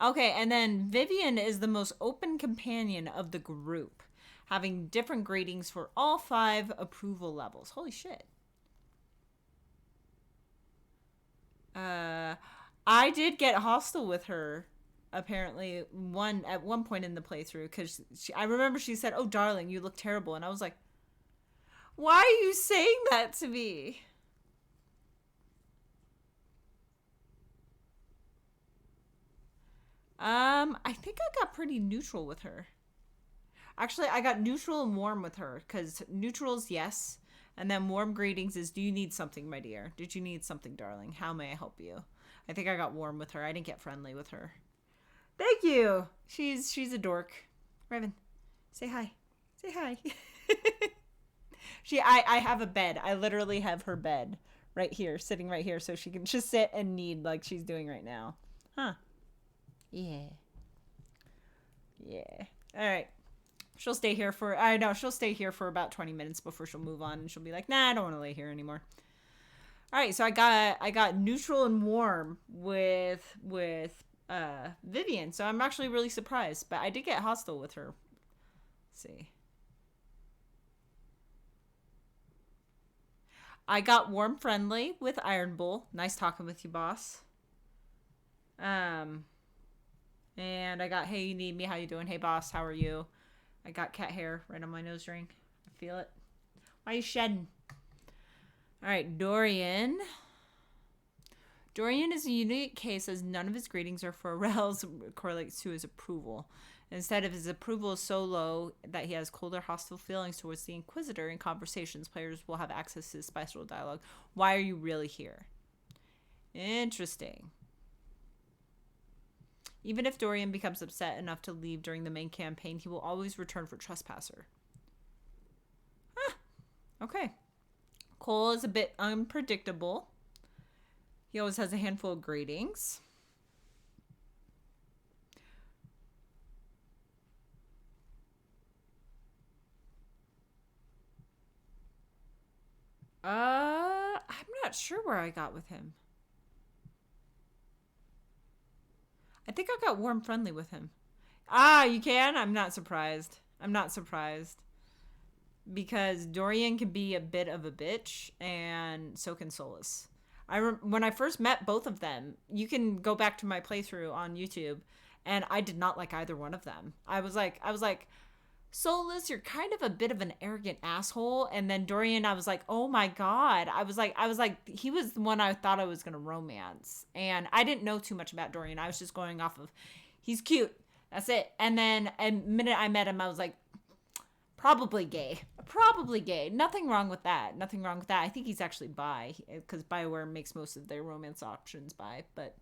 Okay, and then Vivian is the most open companion of the group, having different greetings for all 5 approval levels. Holy shit. I did get hostile with her, apparently, at one point in the playthrough, because I remember she said, "Oh, darling, you look terrible," and I was like, why are you saying that to me? I think I got pretty neutral with her. Actually, I got neutral and warm with her, because neutral is yes, and then warm greetings is, do you need something, my dear? Did you need something, darling? How may I help you? I think I got warm with her. I didn't get friendly with her. Thank you. She's a dork. Revan, say hi. Say hi. I have a bed. I literally have her bed right here, sitting right here, so she can just sit and knead like she's doing right now. Huh. Yeah. Yeah. All right. She'll stay here for, I know, she'll stay here for about 20 minutes before she'll move on, and she'll be like, nah, I don't want to lay here anymore. All right, so I got neutral and warm with Vivian, so I'm actually really surprised, but I did get hostile with her. Let's see. I got warm friendly with Iron Bull. Nice talking with you, boss. And I got, hey, you need me? How you doing? Hey, boss, how are you? I got cat hair right on my nose ring. I feel it. Why are you shedding? All right, Dorian. Dorian is a unique case as none of his greetings or pharrells correlates to his approval. Instead of his approval is so low that he has colder, hostile feelings towards the Inquisitor. In conversations, players will have access to special dialogue. Why are you really here? Interesting. Even if Dorian becomes upset enough to leave during the main campaign, he will always return for Trespasser. Huh. Okay. Cole is a bit unpredictable. He always has a handful of greetings. I'm not sure where I got with him. I think I got warm friendly with him. Ah, you can? I'm not surprised. I'm not surprised. Because Dorian can be a bit of a bitch, and so can Solus. When I first met both of them, you can go back to my playthrough on YouTube, and I did not like either one of them. I was like, Solus, you're kind of a bit of an arrogant asshole. And then Dorian, I was like, oh my God. I was like, he was the one I thought I was going to romance. And I didn't know too much about Dorian. I was just going off of, he's cute. That's it. And then the minute I met him, I was like, probably gay. Probably gay. Nothing wrong with that. Nothing wrong with that. I think he's actually bi, because BioWare makes most of their romance options bi. But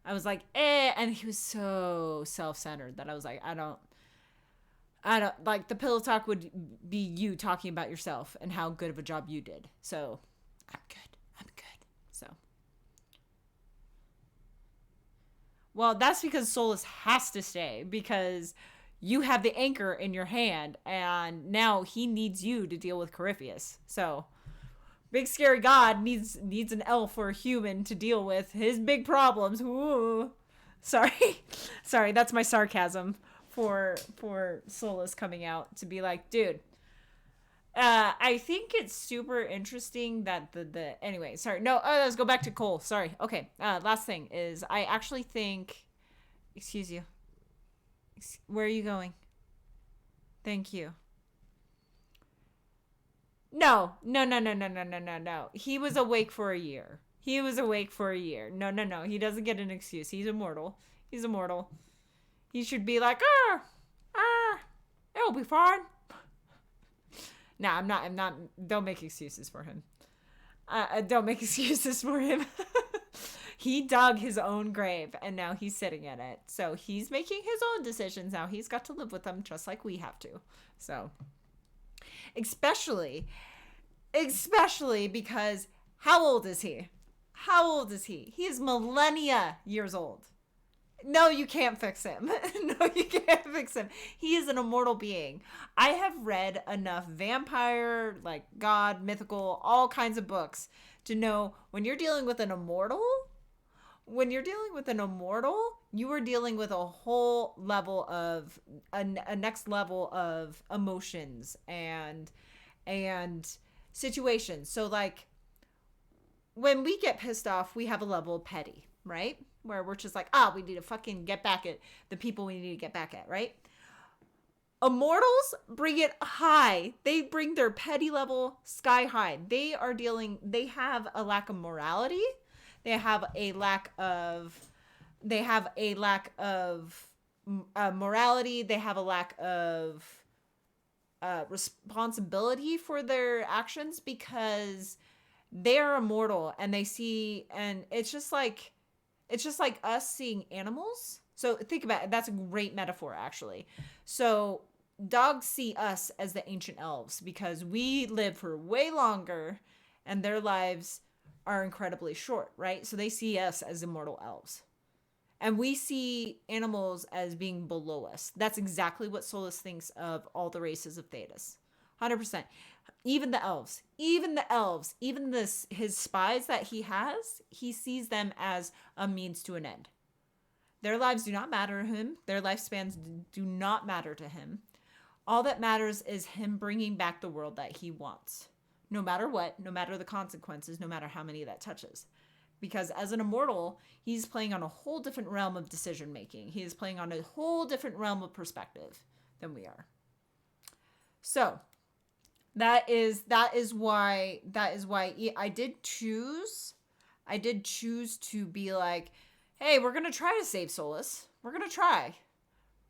I was like, and he was so self-centered that I was like, I don't, like, the pillow talk would be you talking about yourself and how good of a job you did. So, I'm good. So. Well, that's because Solus has to stay, because you have the anchor in your hand, and now he needs you to deal with Corypheus. So, big scary god needs an elf or a human to deal with his big problems. Ooh. Sorry, that's my sarcasm for Solus coming out to be like, dude, I think it's super interesting that anyway, sorry, no, let's go back to Cole. Sorry. Okay. Last thing is, I actually think, excuse you. Where are you going? Thank you. No. He was awake for a year. He was awake for a year. No, no, no. He doesn't get an excuse. He's immortal. He's immortal. He should be like, it'll be fine. Nah, I'm not. Don't make excuses for him. Don't make excuses for him. He dug his own grave, and now he's sitting in it. So he's making his own decisions now. He's got to live with them just like we have to. So, especially because how old is he? How old is he? He is millennia years old. No, you can't fix him. No, you can't fix him. He is an immortal being. I have read enough vampire, like god, mythical, all kinds of books to know when you're dealing with an immortal, you are dealing with a whole level of a next level of emotions and situations. So like when we get pissed off, we have a level of petty, right? Where we're just like, we need to fucking get back at the people we need to get back at, right? Immortals bring it high. They bring their petty level sky high. They have a lack of morality. They have a lack of morality. They have a lack of responsibility for their actions because they are immortal and they see, and it's just like us seeing animals. So think about it. That's a great metaphor, actually. So dogs see us as the ancient elves because we live for way longer and their lives are incredibly short, right? So they see us as immortal elves. And we see animals as being below us. That's exactly what Solus thinks of all the races of Thedas. 100%. Even the elves, even his spies that he has, he sees them as a means to an end. Their lives do not matter to him. Their lifespans do not matter to him. All that matters is him bringing back the world that he wants. No matter what, no matter the consequences, no matter how many that touches. Because as an immortal, he's playing on a whole different realm of decision making. He is playing on a whole different realm of perspective than we are. So that is why I did choose to be like, hey, we're going to try to save Solus. We're going to try.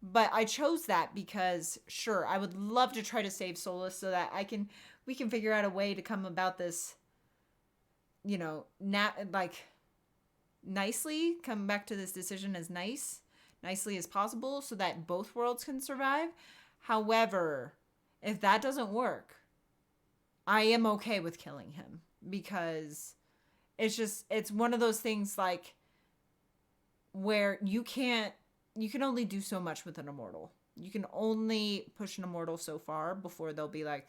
But I chose that because sure, I would love to try to save Solus so that we can figure out a way to come about this, nicely, come back to this decision as nicely as possible so that both worlds can survive. However, if that doesn't work, I am okay with killing him because it's one of those things like where you can only do so much with an immortal. You can only push an immortal so far before they'll be like,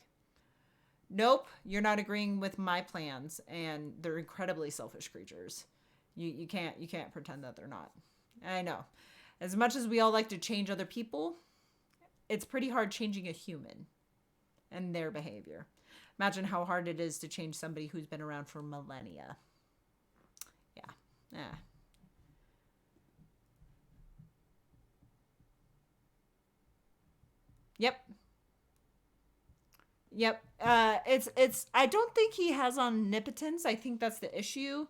nope, you're not agreeing with my plans, and they're incredibly selfish creatures. You can't pretend that they're not. I know. As much as we all like to change other people, it's pretty hard changing a human and their behavior. Imagine how hard it is to change somebody who's been around for millennia. Yeah. Yep. It's I don't think he has omnipotence. I think that's the issue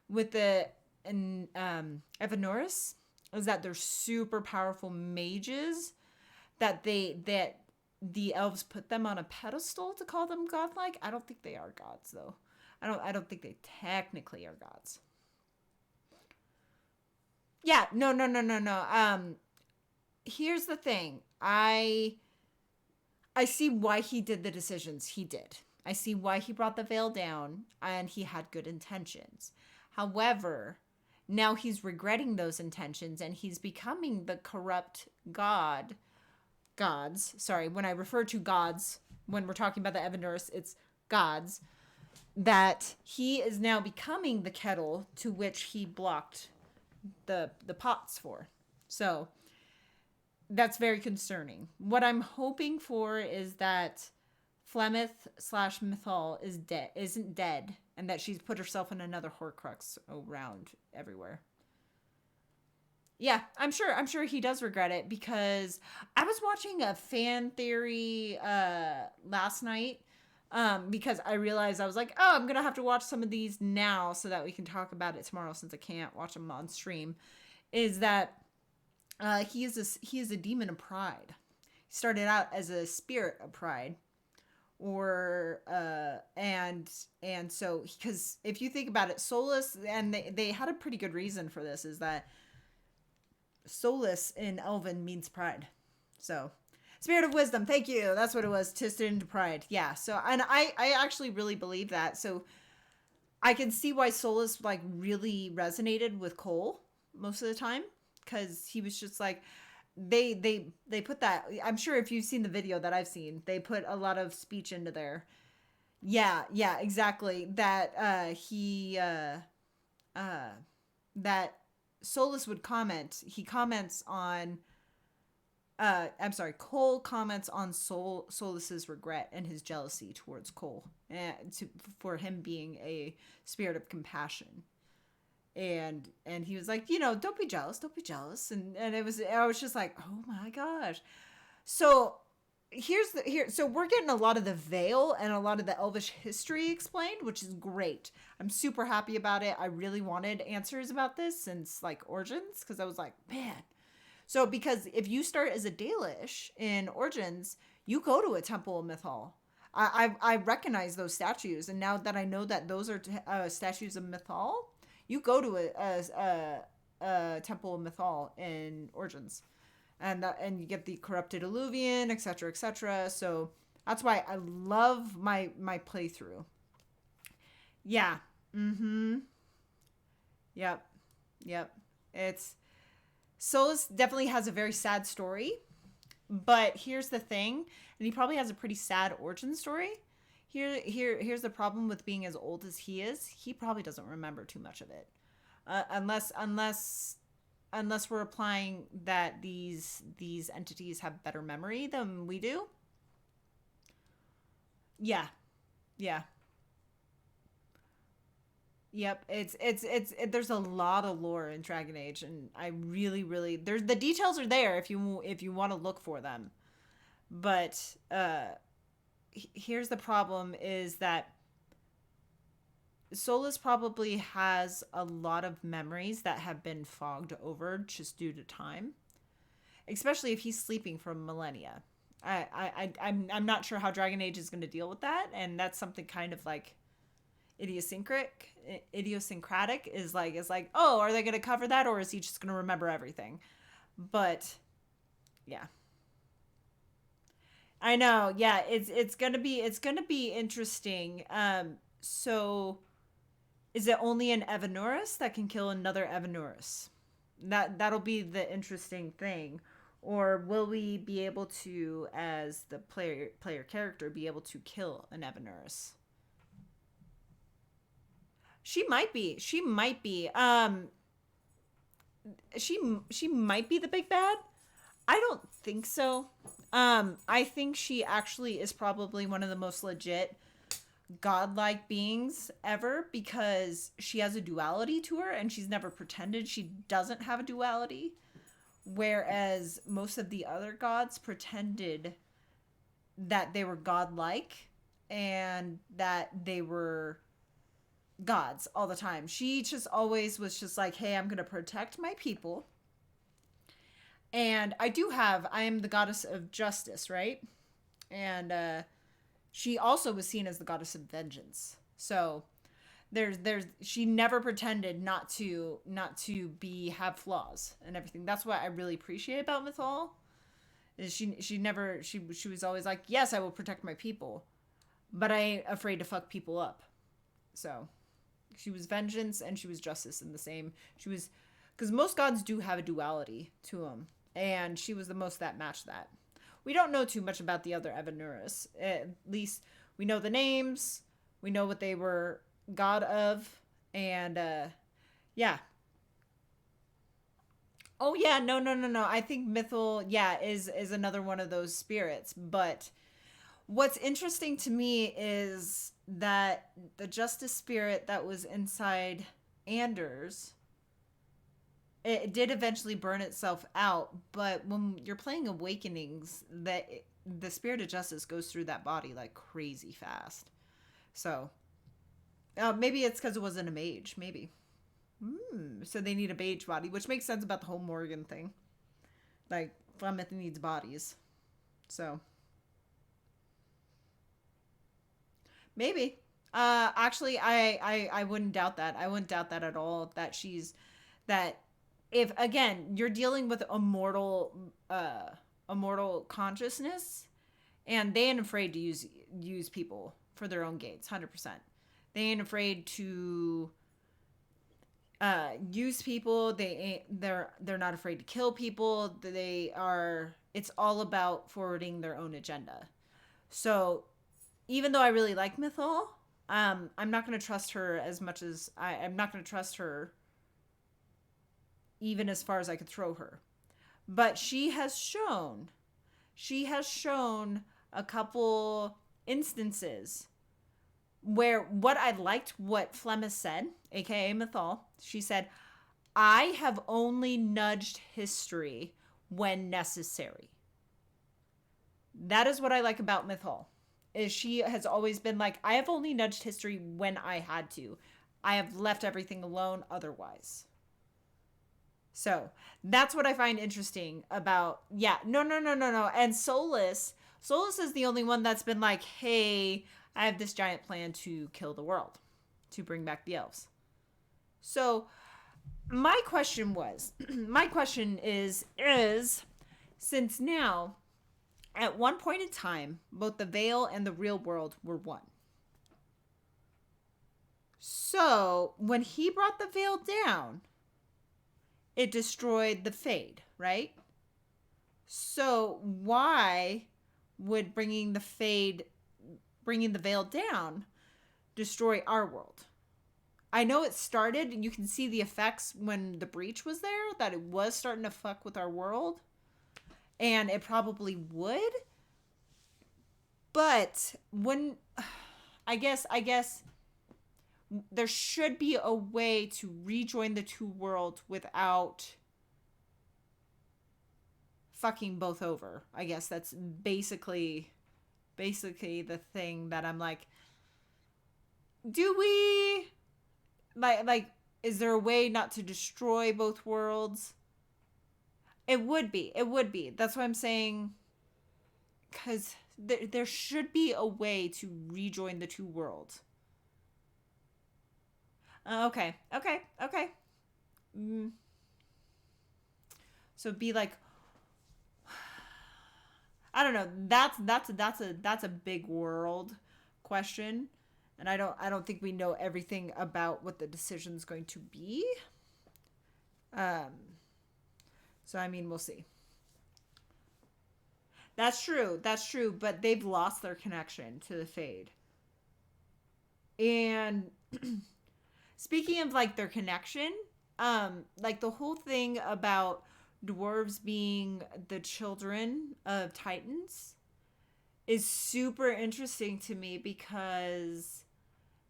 with the Evanoris, is that they're super powerful mages that the elves put them on a pedestal to call them godlike. I don't think they are gods though. I don't think they technically are gods. Yeah, no. Here's the thing. I see why he did the decisions he did. I see why he brought the veil down, and he had good intentions. However, now he's regretting those intentions, and he's becoming the corrupt gods. Sorry, when I refer to gods, when we're talking about the Evanoris, it's gods. That he is now becoming the kettle to which he blocked the pots for. So that's very concerning. What I'm hoping for is that Flemeth/Mythal isn't dead, and that she's put herself in another Horcrux around everywhere. Yeah, I'm sure he does regret it, because I was watching a fan theory last night because I realized I was like, oh, I'm gonna have to watch some of these now so that we can talk about it tomorrow since I can't watch them on stream. Is that he is a demon of pride. He started out as a spirit of pride, or and so because if you think about it, Solus, and they had a pretty good reason for this, is that Solus in Elven means pride. So spirit of wisdom, thank you. That's what it was. Twisted into pride. Yeah. So, and I actually really believe that. So I can see why Solus like really resonated with Cole most of the time, because he was just like, they put that. I'm sure if you've seen the video that I've seen, they put a lot of speech into there. Yeah, exactly. That that Solus would comment. He comments on. I'm sorry, Cole comments on Solus's regret and his jealousy towards Cole, and for him being a spirit of compassion. And he was like, don't be jealous, and I was just like, oh my gosh. So so we're getting a lot of the Veil and a lot of the Elvish history explained, which is great. I'm super happy about it. I really wanted answers about this since like Origins, because I was like, man. So, because if you start as a Dalish in Origins, you go to a Temple of Mythal. I recognize those statues, and now that I know that those are statues of Mythal, you go to a Temple of Mythal in Origins, and you get the corrupted Alluvian, etc., etc. So that's why I love my playthrough. Yeah. Yep. Solus definitely has a very sad story, but here's the thing, and he probably has a pretty sad origin story. Here's the problem with being as old as he is. He probably doesn't remember too much of it, unless we're applying that these entities have better memory than we do. Yeah. Yep, it's there's a lot of lore in Dragon Age, and I really there's the details are there if you want to look for them. But here's the problem, is that Solus probably has a lot of memories that have been fogged over just due to time, especially if he's sleeping for millennia. I'm not sure how Dragon Age is going to deal with that, and that's something kind of like idiosyncratic is like, oh, are they going to cover that, or is he just going to remember everything? But yeah, I know. Yeah, it's going to be interesting. So is it only an Evanuris that can kill another Evanuris? That'll be the interesting thing. Or will we be able to, as the player character, be able to kill an Evanuris? She might be. She might be the big bad. I don't think so. I think she actually is probably one of the most legit godlike beings ever, because she has a duality to her, and she's never pretended she doesn't have a duality. Whereas most of the other gods pretended that they were godlike and that they were gods all the time. She just always was just like, hey, I'm going to protect my people. And I am the goddess of justice, right? And she also was seen as the goddess of vengeance. So she never pretended not to have flaws and everything. That's what I really appreciate about Mythal. Is she was always like, yes, I will protect my people, but I ain't afraid to fuck people up. So she was vengeance and she was justice in the same. She was, because most gods do have a duality to them, and she was the most that matched that. We don't know too much about the other Evanuris. At least we know the names. We know what they were god of, and yeah. Oh yeah, no. I think Mythal, is another one of those spirits. But what's interesting to me is that the justice spirit that was inside Anders, it did eventually burn itself out. But when you're playing Awakenings, that the spirit of justice goes through that body like crazy fast. So maybe it's because it wasn't a mage. Maybe. So they need a mage body, which makes sense about the whole Morgan thing. Like, Flemeth needs bodies. So. Maybe. Actually, I wouldn't doubt that. I wouldn't doubt that at all. That if, again, you're dealing with a mortal consciousness, and they ain't afraid to use people for their own gains, 100%. They ain't afraid to use people. They're not afraid to kill people. It's all about forwarding their own agenda. So even though I really like Mythal, I'm not going to trust her as much as I'm not going to trust her even as far as I could throw her. But she has shown a couple instances where what Flemeth said, aka Mythal, she said, I have only nudged history when necessary. That is what I like about Mythal. Is she has always been like, I have only nudged history when I had to. I have left everything alone otherwise. So that's what I find interesting about, no. And Solus is the only one that's been like, hey, I have this giant plan to kill the world, to bring back the elves. So my question is, since now, at one point in time, both the Veil and the real world were one. So when he brought the Veil down, it destroyed the Fade, right? So why would bringing the Veil down destroy our world? I know it started, and you can see the effects when the breach was there, that it was starting to fuck with our world. And it probably would. But I guess there should be a way to rejoin the two worlds without fucking both over. I guess that's basically the thing that I'm like, do we like is there a way not to destroy both worlds? It would be. That's what I'm saying. Because there should be a way to rejoin the two worlds. Okay. So be like, I don't know. That's a big world question, and I don't think we know everything about what the decision's going to be. So, I mean, we'll see. That's true, but they've lost their connection to the Fade. And speaking of, like, their connection, like, the whole thing about dwarves being the children of Titans is super interesting to me, because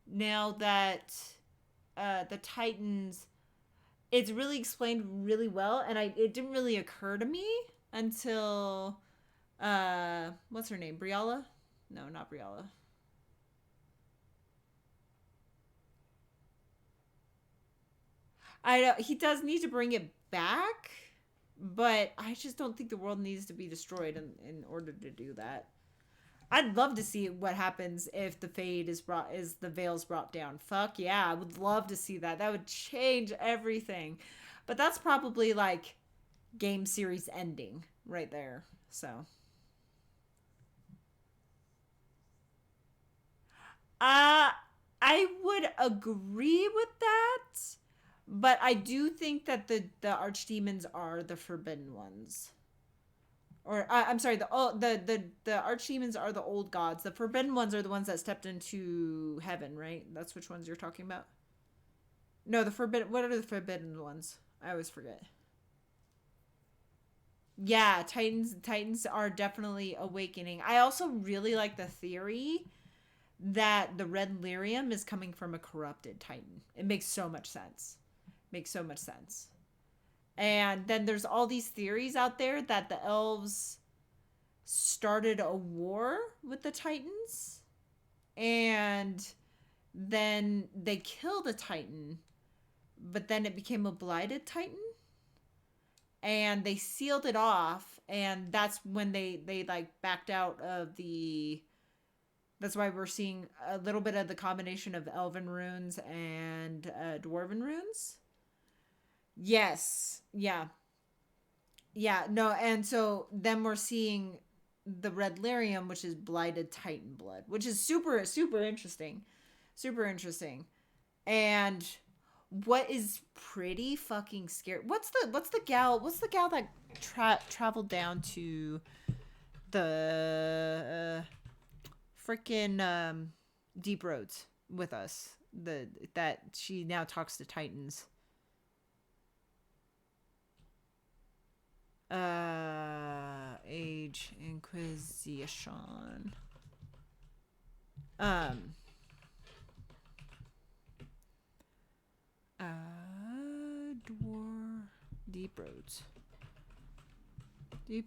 now that the Titans... It's really explained really well, and it didn't really occur to me until, what's her name? Briella? No, not Briella. I know, he does need to bring it back, but I just don't think the world needs to be destroyed in order to do that. I'd love to see what happens if the the Veil's brought down. Fuck yeah, I would love to see that. That would change everything. But that's probably like game series ending right there. So I would agree with that, but I do think that the archdemons are the forbidden ones. Or I'm sorry, the archdemons are the old gods. The forbidden ones are the ones that stepped into heaven, right? That's which ones you're talking about. No, what are the forbidden ones? I always forget. Yeah, Titans are definitely awakening. I also really like the theory that the red lyrium is coming from a corrupted Titan. It makes so much sense. And then there's all these theories out there that the elves started a war with the Titans, and then they killed a Titan, but then it became a blighted Titan, and they sealed it off, and that's when they like backed out of the. That's why we're seeing a little bit of the combination of elven runes and dwarven runes. Yes. Yeah. Yeah. No. And so then we're seeing the red lyrium, which is blighted Titan blood, which is super, super interesting. Super interesting. And what is pretty fucking scary. What's the gal that traveled down to the freaking Deep Roads with us, that she now talks to Titans. Age Inquisition. Deep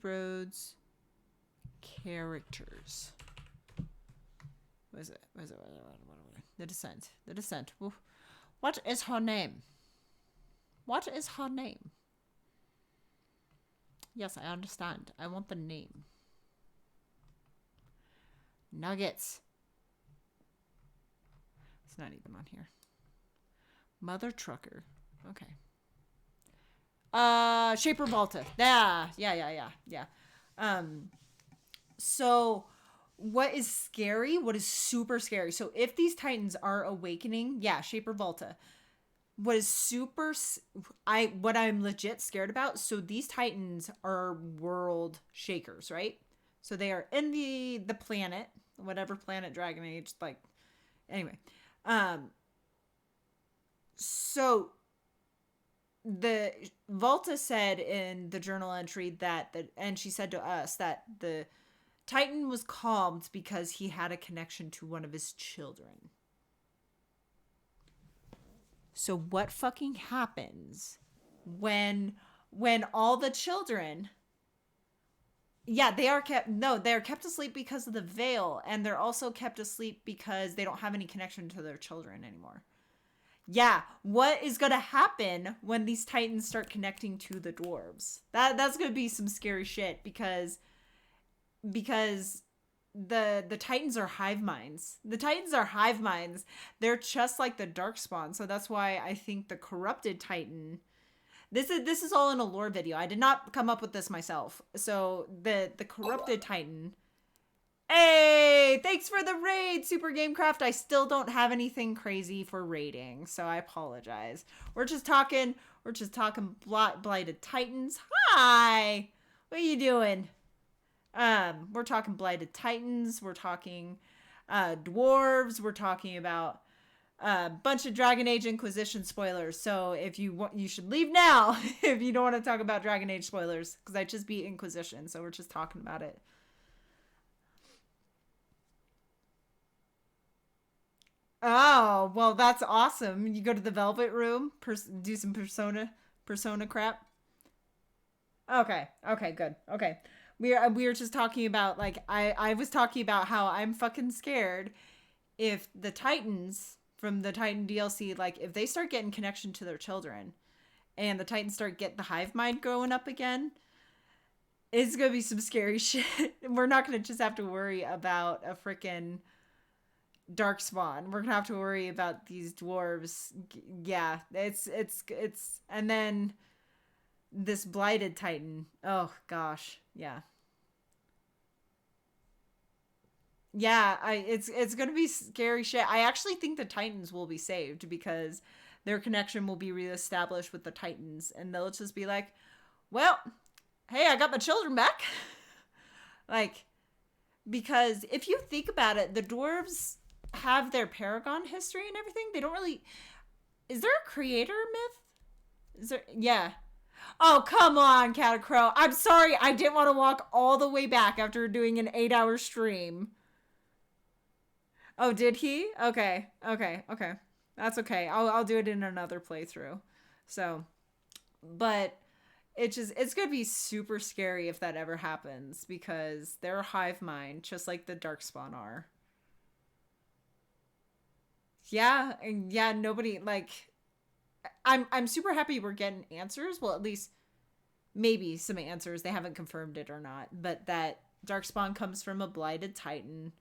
Roads characters. What is it? The Descent. What is her name? Yes, I understand. I want the name. Nuggets. It's not even on here. Mother Trucker. Okay. Shaper Volta. Yeah. So what is scary? What is super scary? So if these Titans are awakening, yeah, Shaper Volta. What is what I'm legit scared about, so these Titans are world shakers, right? So they are in the planet, whatever planet Dragon Age, like, anyway. So the Volta said in the journal entry and she said to us that the Titan was calmed because he had a connection to one of his children. So what fucking happens when all the children, yeah, they are kept asleep because of the veil, and they're also kept asleep because they don't have any connection to their children anymore. Yeah, what is going to happen when these Titans start connecting to the dwarves? That's going to be some scary shit because the Titans are hive minds. They're just like the Darkspawn. So that's why I think the corrupted Titan. This is all in a lore video. I did not come up with this myself. So the corrupted Titan. Hey, thanks for the raid, Super Gamecraft. I still don't have anything crazy for raiding, so I apologize. We're just talking blighted Titans. Hi, what are you doing? We're talking blighted Titans. We're talking dwarves. We're talking about a bunch of Dragon Age Inquisition spoilers. So if you want, you should leave now if you don't want to talk about Dragon Age spoilers, because I just beat Inquisition, so we're just talking about it. Oh, well, that's awesome. You go to the Velvet Room, do some persona crap. Okay, good. Okay. We were just talking about, like, I was talking about how I'm fucking scared if the Titans from the Titan DLC, like, if they start getting connection to their children and the Titans start getting the hive mind growing up again, it's gonna be some scary shit. We're not gonna just have to worry about a freaking Darkspawn. We're gonna have to worry about these dwarves. Yeah, it's and then this blighted Titan. Oh gosh, yeah. It's gonna be scary shit. I actually think the Titans will be saved because their connection will be reestablished with the Titans, and they'll just be like, well, hey, I got my children back. Like, because if you think about it, the dwarves have their Paragon history and everything. They don't really. Is there a creator myth? Is there? Yeah. Oh, come on, Catacrow. I'm sorry. I didn't want to walk all the way back after doing an 8-hour stream. Oh, did he? Okay. That's okay. I'll do it in another playthrough. So, but it's gonna be super scary if that ever happens, because they're a hive mind, just like the Darkspawn are. Yeah, and yeah, nobody, like, I'm super happy we're getting answers. Well, at least maybe some answers. They haven't confirmed it or not, but that Darkspawn comes from a blighted Titan,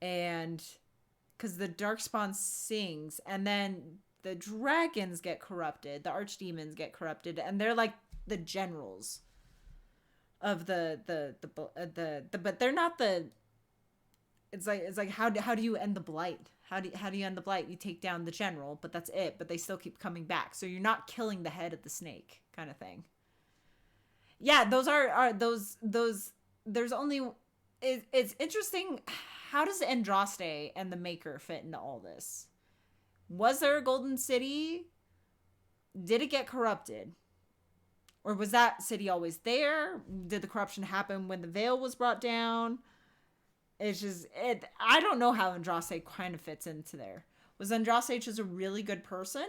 and because the Darkspawn sings, and then the dragons get corrupted, the archdemons get corrupted, and they're like the generals of the but they're not the. It's like how do you end the blight? How do you end the blight? You take down the general, but that's it. But they still keep coming back, so you're not killing the head of the snake, kind of thing. Yeah, those are those. There's only. It's interesting. How does Andraste and the Maker fit into all this? Was there a Golden City? Did it get corrupted? Or was that city always there? Did the corruption happen when the veil was brought down? It's just, I don't know how Andraste kind of fits into there. Was Andraste just a really good person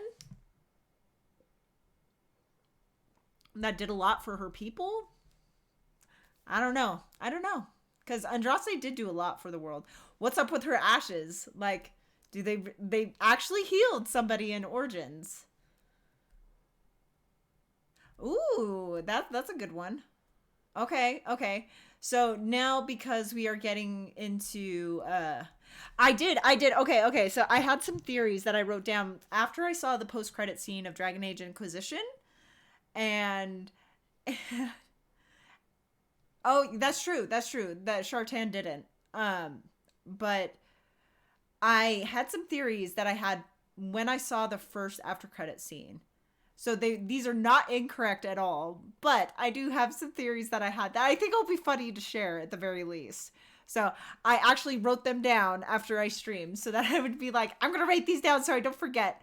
that did a lot for her people? I don't know. Because Andraste did do a lot for the world. What's up with her ashes? Like, do they actually healed somebody in Origins? Ooh, that's a good one. Okay. So now, because we are getting into I did. Okay. So I had some theories that I wrote down after I saw the post-credit scene of Dragon Age Inquisition. And oh, that's true. That Shartan didn't. But I had some theories that I had when I saw the first after credit scene. So these are not incorrect at all, but I do have some theories that I had that I think will be funny to share at the very least. So I actually wrote them down after I streamed so that I would be like, I'm going to write these down so I don't forget.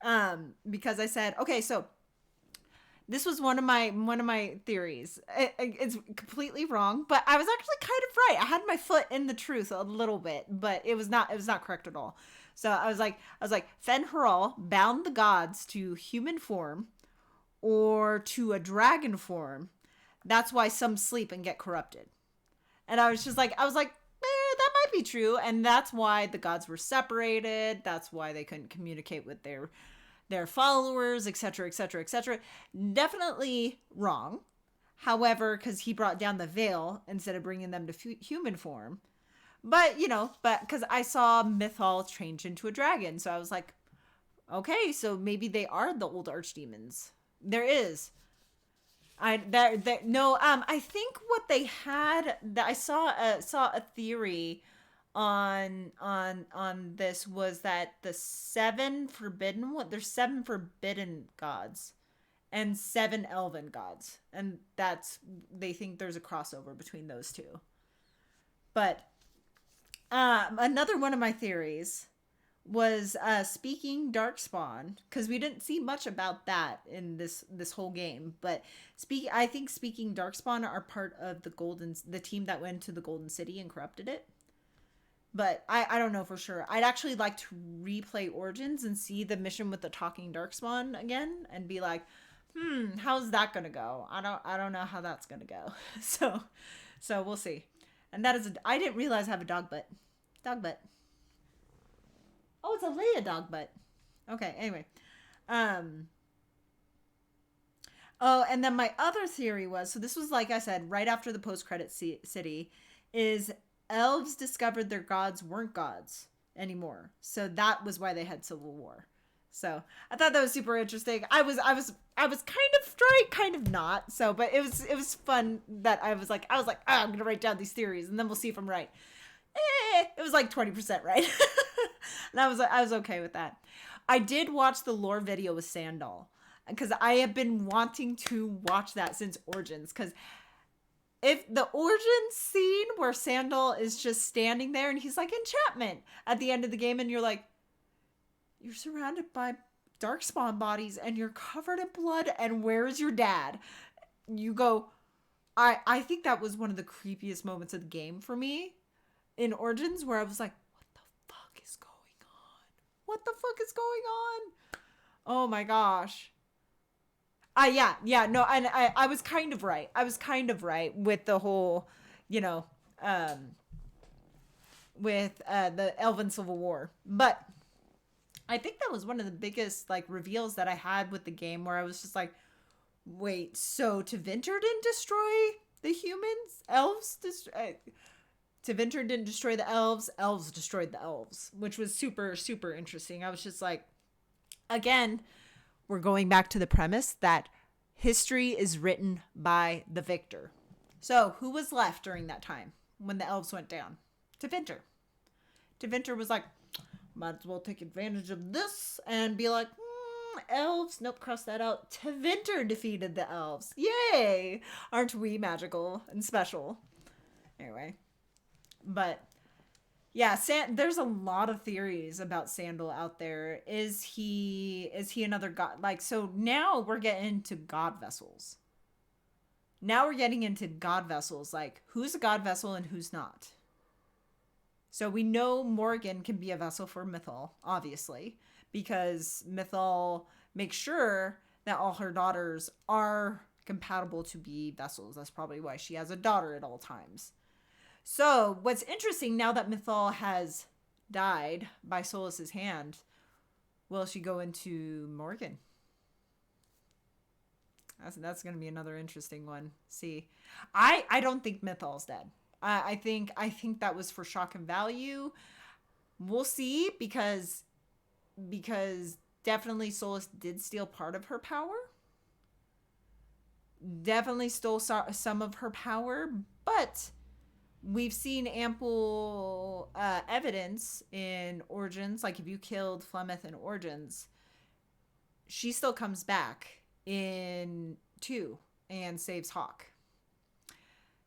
Because I said, okay, so this was one of my theories. It's completely wrong, but I was actually kind of right. I had my foot in the truth a little bit, but it was not correct at all. So I was like, Fen Haral bound the gods to human form or to a dragon form. That's why some sleep and get corrupted. And I was like, that might be true. And that's why the gods were separated. That's why they couldn't communicate with their followers, etc., etc., etc. Definitely wrong. However, because he brought down the veil instead of bringing them to human form. But, because I saw Mythal change into a dragon. So I was like, okay, so maybe they are the old archdemons. There is. I think what they had, I saw a theory on this was that there's 7 forbidden gods and 7 elven gods. And they think there's a crossover between those two. But another one of my theories was speaking Darkspawn, because we didn't see much about that in this whole game. But I think speaking Darkspawn are part of the team that went to the Golden City and corrupted it. But I don't know for sure. I'd actually like to replay Origins and see the mission with the talking Darkspawn again and be like, how's that gonna go? I don't know how that's gonna go. So we'll see. And that is I didn't realize I have a dog butt. Oh, it's a Leia dog butt. Okay, anyway. Oh, and then my other theory was, so this was, like I said, right after the post-credit city, is elves discovered their gods weren't gods anymore. So that was why they had civil war. So I thought that was super interesting. I was kind of right, kind of not. So, but it was fun that I was like, I'm gonna write down these theories and then we'll see if I'm right. It was like 20% right. And I was okay with that. I did watch the lore video with Sandal because I have been wanting to watch that since Origins. Because if the Origins scene where Sandal is just standing there and he's like, enchantment at the end of the game, and you're like, you're surrounded by Darkspawn bodies and you're covered in blood, and where is your dad? You go, I think that was one of the creepiest moments of the game for me in Origins, where I was like, what the fuck is going on? Oh my gosh. Yeah, no, and I was kind of right. I was kind of right with the whole, you know, with the Elven Civil War. But I think that was one of the biggest like reveals that I had with the game, where I was just like, wait, so Tevinter didn't destroy the humans? Tevinter didn't destroy the elves destroyed the elves, which was super, super interesting. I was just like, again, we're going back to the premise that history is written by the victor. So who was left during that time when the elves went down? Tevinter. Tevinter was like, might as well take advantage of this and be like, elves, nope, cross that out. Tevinter defeated the elves. Yay! Aren't we magical and special? Anyway, but yeah, there's a lot of theories about Sandal out there. Is he another god? Like, so now we're getting into god vessels. Now we're getting into god vessels. Like, who's a god vessel and who's not? So we know Morgan can be a vessel for Mythal, obviously, because Mythal makes sure that all her daughters are compatible to be vessels. That's probably why she has a daughter at all times. So what's interesting, now that Mythal has died by Solas's hand, will she go into Morgan? That's going to be another interesting one. See, I don't think Mythal's dead. I think that was for shock and value. We'll see, because definitely Solas did steal part of her power. Definitely stole some of her power, but we've seen ample evidence in Origins. Like, if you killed Flemeth in Origins, she still comes back in 2 and saves Hawk.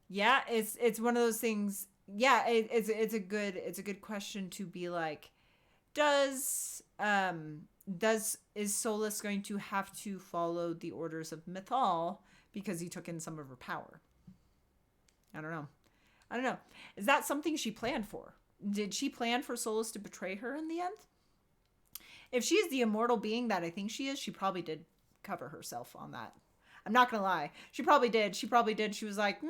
Yeah, it's one of those things. Yeah, it's a good question to be like, is Solas going to have to follow the orders of Mythal because he took in some of her power? I don't know. Is that something she planned for? Did she plan for Solas to betray her in the end? If she is the immortal being that I think she is, she probably did cover herself on that. I'm not gonna lie. She probably did. She was like,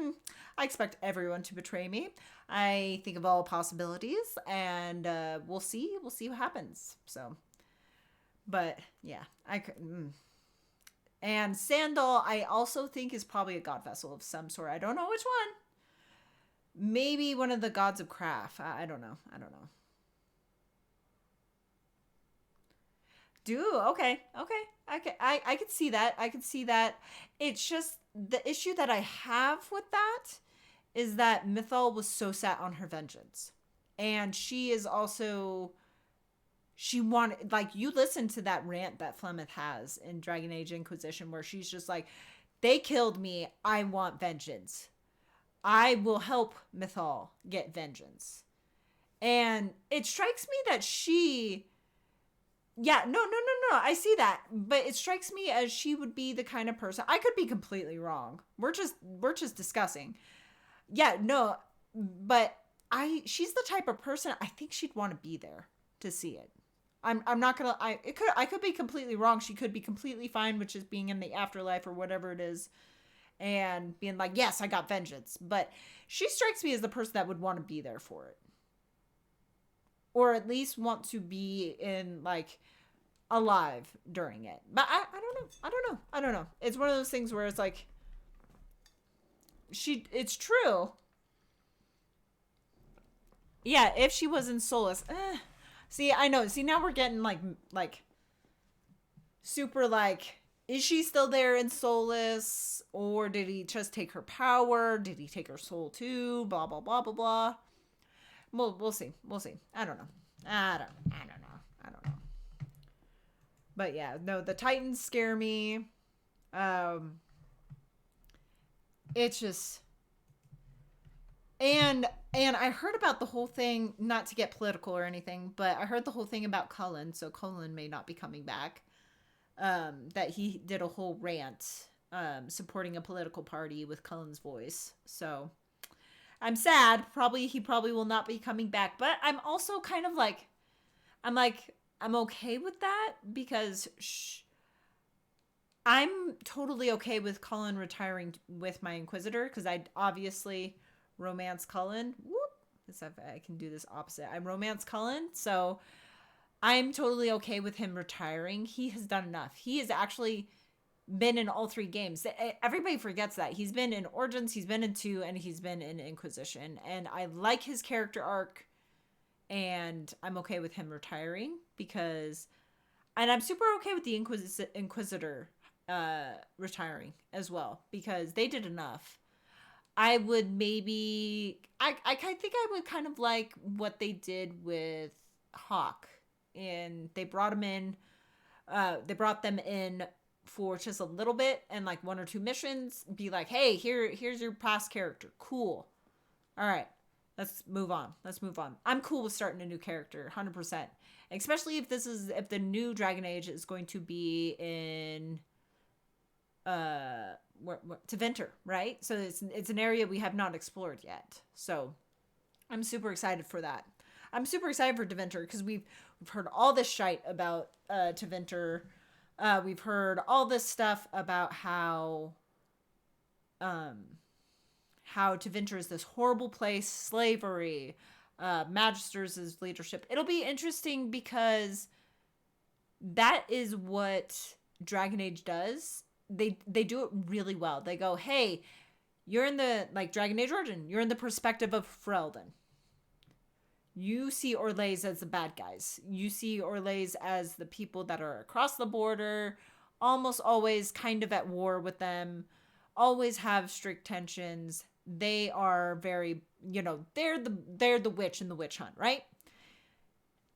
I expect everyone to betray me. I think of all possibilities, and we'll see. We'll see what happens. So, but yeah, And Sandal, I also think, is probably a god vessel of some sort. I don't know which one. Maybe one of the gods of craft. I don't know. Okay. I could see that. It's just the issue that I have with that is that Mythal was so set on her vengeance. And she is also, she wanted, like, you listen to that rant that Flemeth has in Dragon Age Inquisition, where she's just like, they killed me, I want vengeance. I will help Mythal get vengeance. And it strikes me that she... Yeah, no, I see that. But it strikes me as she would be the kind of person... I could be completely wrong. We're just discussing. Yeah, no, but she's the type of person, I think she'd want to be there to see it. I'm not gonna... I could be completely wrong. She could be completely fine with just being in the afterlife or whatever it is, and being like, yes, I got vengeance. But she strikes me as the person that would want to be there for it. Or at least want to be in, like, alive during it. But I don't know. It's one of those things where it's like, it's true. Yeah, if she was in Solas. See, I know. See, now we're getting, like, super, like, is she still there in Solas? Or did he just take her power? Did he take her soul too? Blah, blah, blah, blah, blah. We'll see. I don't know. But yeah, no, the Titans scare me. It's just... And I heard about the whole thing, not to get political or anything, but I heard the whole thing about Cullen, so Cullen may not be coming back. That he did a whole rant supporting a political party with Cullen's voice. So... I'm sad. He probably will not be coming back. But I'm also kind of like, I'm okay with that, because I'm totally okay with Cullen retiring with my Inquisitor, because I obviously romance Cullen. Whoop. Except I can do this opposite. I romance Cullen, so I'm totally okay with him retiring. He has done enough. He has actually been in all 3 games. Everybody forgets that. He's been in Origins, he's been in 2, and he's been in Inquisition. And I like his character arc, and I'm okay with him retiring because... And I'm super okay with the Inquisitor retiring as well, because they did enough. I would maybe... I think I would kind of like what they did with Hawk. And they brought him in... they brought them in for just a little bit and like 1 or 2 missions. Be like, hey, here's your past character. Cool. All right. Let's move on. I'm cool with starting a new character, 100%. Especially if the new Dragon Age is going to be in... Tevinter, right? So it's an area we have not explored yet. So I'm super excited for that. I'm super excited for Tevinter because we've heard all this shite about Tevinter. We've heard all this stuff about how Tevinter is this horrible place, slavery, Magisters' leadership. It'll be interesting because that is what Dragon Age does. They do it really well. They go, hey, you're in the, like, Dragon Age Origin, you're in the perspective of Ferelden. You see Orlais as the bad guys. You see Orlais as the people that are across the border, almost always kind of at war with them, always have strict tensions. They are very, they're the witch in the witch hunt, right?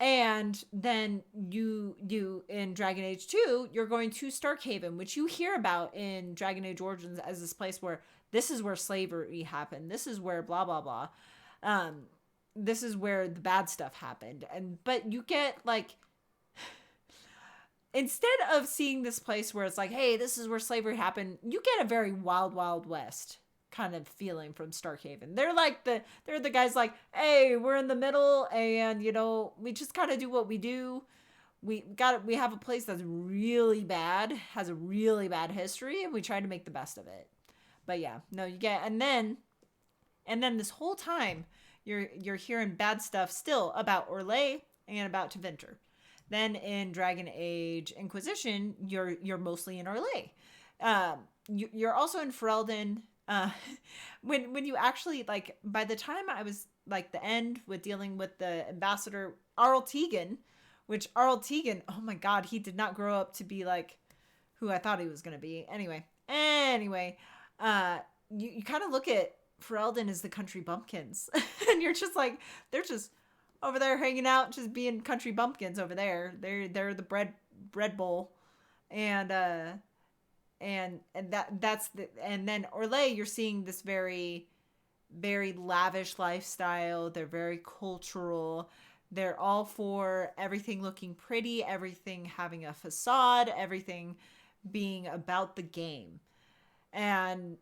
And then you in Dragon Age 2, you're going to Starkhaven, which you hear about in Dragon Age Origins as this place where this is where slavery happened. This is where blah, blah, blah. This is where the bad stuff happened. But you get like, instead of seeing this place where it's like, hey, this is where slavery happened, you get a very Wild Wild West kind of feeling from Starkhaven. They're the guys like, hey, we're in the middle, and we just kind of do what we do. We have a place that's really bad, has a really bad history, and we try to make the best of it. But yeah, no, you get, and then this whole time you're hearing bad stuff still about Orlais and about Tevinter. Then in Dragon Age Inquisition, you're mostly in Orlais. You're also in Ferelden. When you actually, like, by the time I was like the end with dealing with the ambassador Arl Tegan, oh my god, he did not grow up to be like who I thought he was gonna be. Anyway, you kind of look at Ferelden as the country bumpkins, and you're just like, they're just over there hanging out, just being country bumpkins over there. They're the bread bowl, and that's the, and then Orlais, you're seeing this very, very lavish lifestyle. They're very cultural. They're all for everything looking pretty, everything having a facade, everything being about the game. And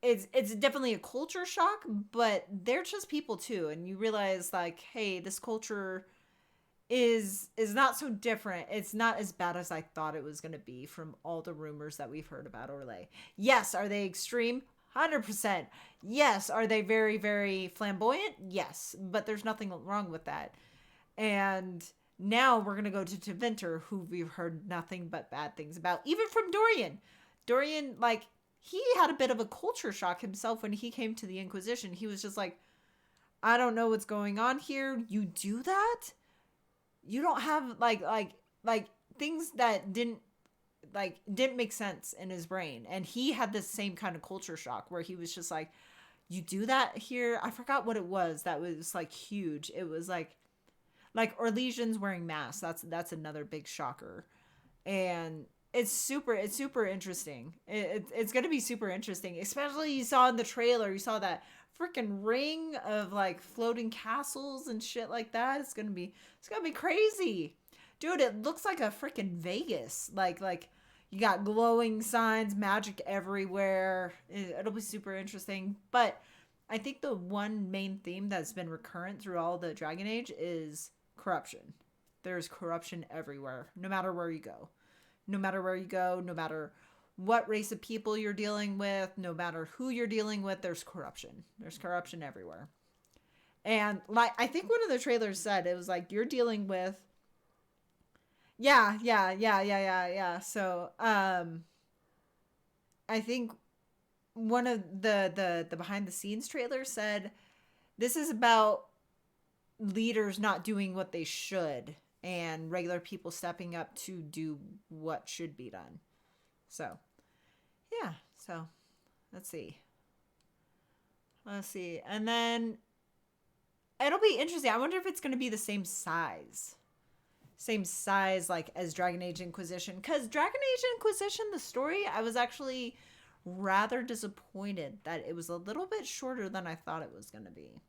it's definitely a culture shock, but they're just people too. And you realize, like, hey, this culture is not so different. It's not as bad as I thought it was going to be from all the rumors that we've heard about Orlais. Yes, are they extreme? 100%. Yes. Are they very, very flamboyant? Yes. But there's nothing wrong with that. And now we're going to go to Tevinter, who we've heard nothing but bad things about, even from Dorian. Dorian, like, he had a bit of a culture shock himself when he came to the Inquisition. He was just like, I don't know what's going on here. You do that? You don't have like things that didn't make sense in his brain. And he had this same kind of culture shock where he was just like, you do that here? I forgot what it was that was like huge. It was like Orlesians wearing masks. That's another big shocker. And it's super interesting. It's going to be super interesting. Especially you saw in the trailer, you saw that freaking ring of like floating castles and shit like that. It's gonna be crazy, dude. It looks like a freaking Vegas. Like you got glowing signs, magic everywhere. It'll be super interesting. But I think the one main theme that's been recurrent through all the Dragon Age is corruption. There's corruption everywhere, no matter where you go, no matter what race of people you're dealing with, no matter who you're dealing with, there's corruption. There's corruption everywhere. And like, I think one of the trailers said, it was like, you're dealing with, yeah. So, I think one of the behind the scenes trailer said, this is about leaders not doing what they should and regular people stepping up to do what should be done. So, yeah. So, let's see. And then it'll be interesting. I wonder if it's going to be the same size. Like as Dragon Age Inquisition. Because Dragon Age Inquisition, the story, I was actually rather disappointed that it was a little bit shorter than I thought it was going to be.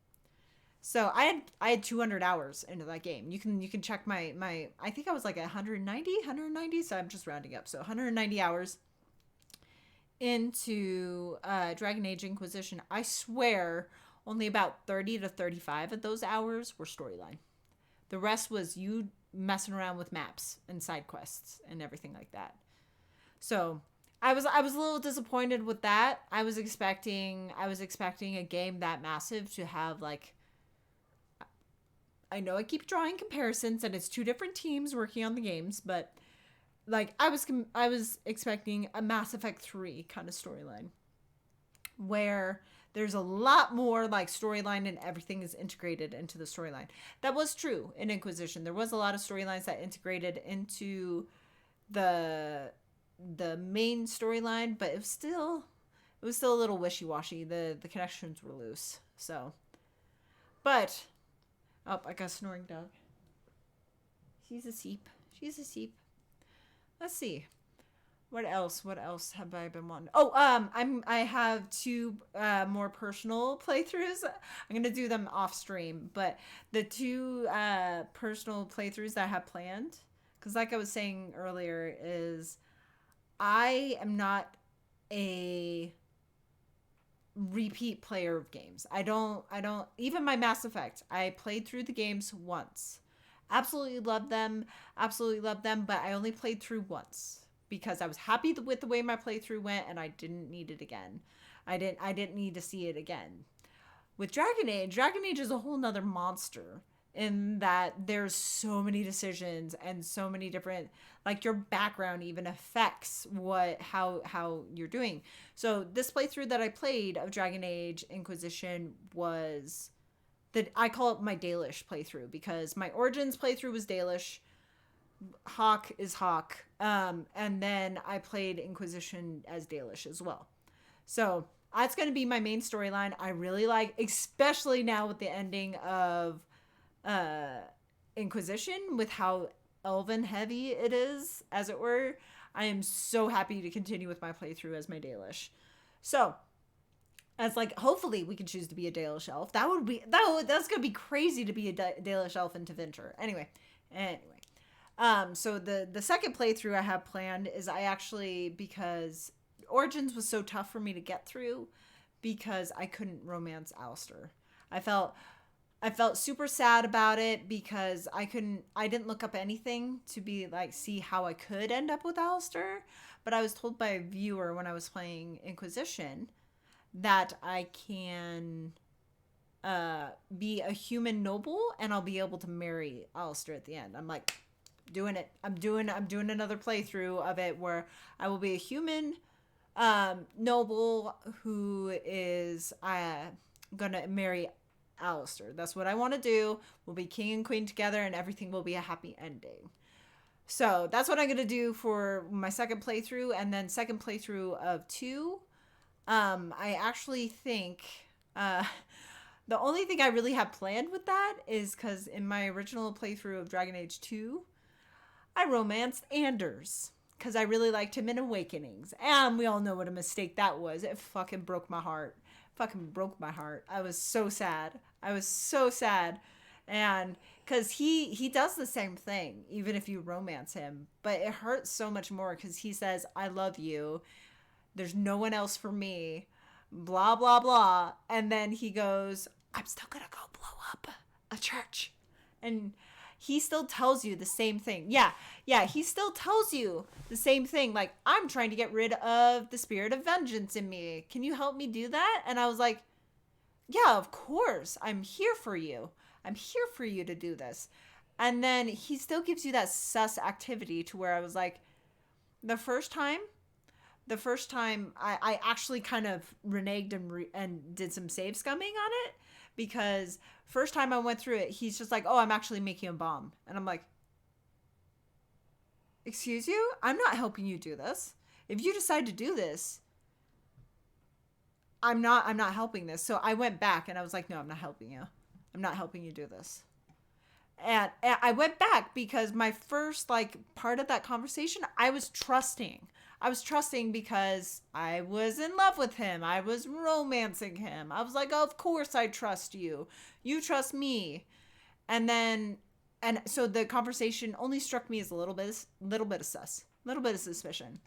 So I had 200 hours into that game. You can check my I think I was like 190, so I'm just rounding up. So 190 hours into Dragon Age Inquisition. I swear only about 30 to 35 of those hours were storyline. The rest was you messing around with maps and side quests and everything like that. So I was a little disappointed with that. I was expecting a game that massive to have like, I know I keep drawing comparisons and it's two different teams working on the games, but like I was expecting a Mass Effect 3 kind of storyline where there's a lot more like storyline and everything is integrated into the storyline. That was true in Inquisition. There was a lot of storylines that integrated into the main storyline, but it was still a little wishy-washy. The connections were loose. So, but oh, I got a snoring dog. She's asleep. Let's see. What else have I been wanting? Oh, I have 2 more personal playthroughs. I'm gonna do them off stream, but the 2 personal playthroughs that I have planned, because like I was saying earlier, is I am not a repeat player of games. I don't even my Mass Effect, I played through the games once. Absolutely love them, but I only played through once because I was happy with the way my playthrough went and I didn't need it again. I didn't need to see it again. With Dragon Age is a whole nother monster in that there's so many decisions and so many different, like your background even affects how you're doing. So this playthrough that I played of Dragon Age Inquisition was that I call it my Dalish playthrough because my Origins playthrough was Dalish. Hawk is Hawk. And then I played Inquisition as Dalish as well. So that's going to be my main storyline. I really like, especially now with the ending of Inquisition, with how elven heavy it is, as it were. I am so happy to continue with my playthrough as my Dalish. So it's like, hopefully we can choose to be a Dalish elf. That's gonna be crazy to be a Dalish elf in Tevinter. Anyway. So the second playthrough I have planned is because Origins was so tough for me to get through because I couldn't romance Alistair. I felt super sad about it because I didn't look up anything to be like, see how I could end up with Alistair. But I was told by a viewer when I was playing Inquisition that I can be a human noble and I'll be able to marry Alistair at the end. I'm like, doing it. I'm doing another playthrough of it where I will be a human noble who is gonna marry Alistair. That's what I want to do. We'll be king and queen together and everything will be a happy ending. So that's what I'm gonna do for my second playthrough, and then second playthrough of 2. I actually think the only thing I really have planned with that is because in my original playthrough of Dragon Age 2, I romanced Anders because I really liked him in Awakenings. And we all know what a mistake that was. It fucking broke my heart. I was so sad. And because he does the same thing, even if you romance him. But it hurts so much more because he says, I love you. There's no one else for me. Blah, blah, blah. And then he goes, I'm still going to go blow up a church. And he still tells you the same thing. Yeah, he still tells you the same thing. Like, I'm trying to get rid of the spirit of vengeance in me. Can you help me do that? And I was like, yeah, of course. I'm here for you. I'm here for you to do this. And then he still gives you that sus activity to where I was like, the first time I actually kind of reneged and did some save scumming on it, because first time I went through it, he's just like, oh, I'm actually making a bomb. And I'm like, excuse you? I'm not helping you do this. If you decide to do this, I'm not helping this. So I went back and I was like, no, I'm not helping you. I'm not helping you do this. And I went back because my first like part of that conversation, I was trusting because I was in love with him. I was romancing him. I was like, oh, of course I trust you. You trust me. And so the conversation only struck me as a little bit of suspicion.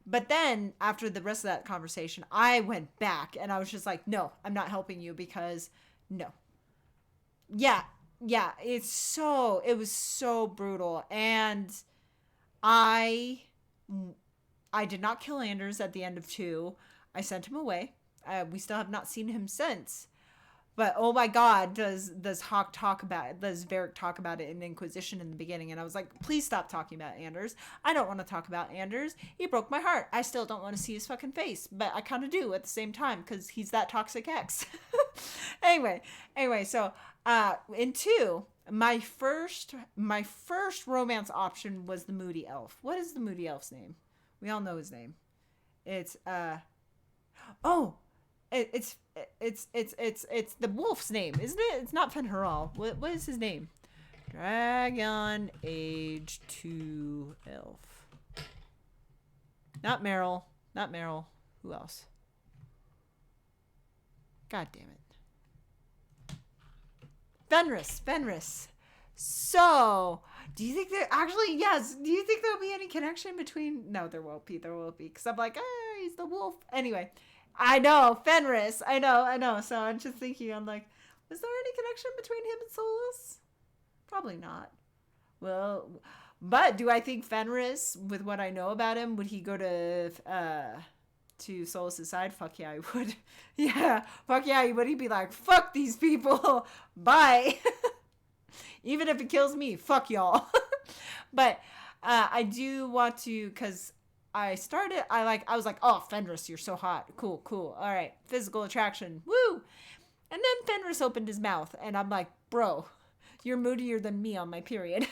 But then after the rest of that conversation, I went back and I was just like, no, I'm not helping you because no. Yeah, it was so brutal. And I did not kill Anders at the end of 2. I sent him away. We still have not seen him since. But oh my God, does Hawk talk about it? Does Varric talk about it in Inquisition in the beginning? And I was like, please stop talking about Anders. I don't want to talk about Anders. He broke my heart. I still don't want to see his fucking face, but I kind of do at the same time because he's that toxic ex. Anyway, so in 2, my first romance option was the Moody Elf. What is the Moody Elf's name? We all know his name. It's it's the wolf's name, isn't it? It's not Fen'Haral. What is his name? Dragon Age 2 elf. Not Meryl. Who else? God damn it. Fenris. So, do you think there actually, yes, do you think there'll be any connection between, no, there won't be, because I'm like, he's the wolf. Anyway, I know, Fenris, I know, so I'm just thinking, I'm like, was there any connection between him and Solus? Probably not. Well, but do I think Fenris, with what I know about him, would he go to Solus's side? Fuck yeah, I would. Yeah, fuck yeah, he would. He'd be like, fuck these people, bye. Even if it kills me, fuck y'all. But I do want to, because I was like, oh, Fenris, you're so hot. Cool. All right, physical attraction, woo. And then Fenris opened his mouth, and I'm like, bro, you're moodier than me on my period.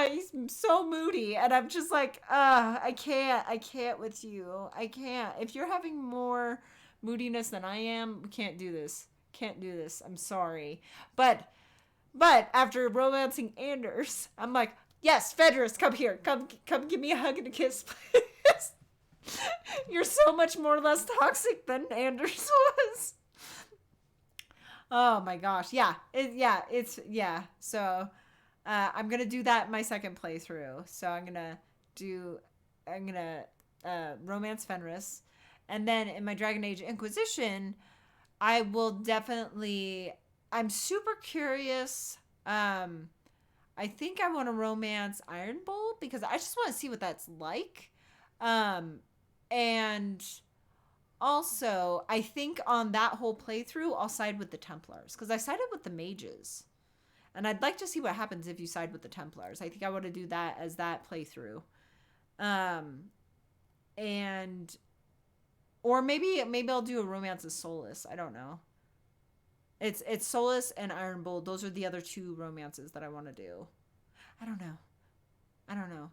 He's so moody, and I'm just like, I can't with you. I can't. If you're having more moodiness than I am, we can't do this. I'm sorry. But after romancing Anders, I'm like, yes, Fenris, come here. Come give me a hug and a kiss, please. You're so much more less toxic than Anders was. Oh my gosh. So I'm going to do that in my second playthrough. So I'm going to romance Fenris. And then in my Dragon Age Inquisition, I will definitely, I'm super curious. I think I want to romance Iron Bull because I just want to see what that's like. And also, I think on that whole playthrough, I'll side with the Templars because I sided with the mages. And I'd like to see what happens if you side with the Templars. I think I want to do that as that playthrough. Or maybe I'll do a romance of Solus. I don't know. It's Solus and Iron Bull. Those are the other 2 romances that I want to do. I don't know.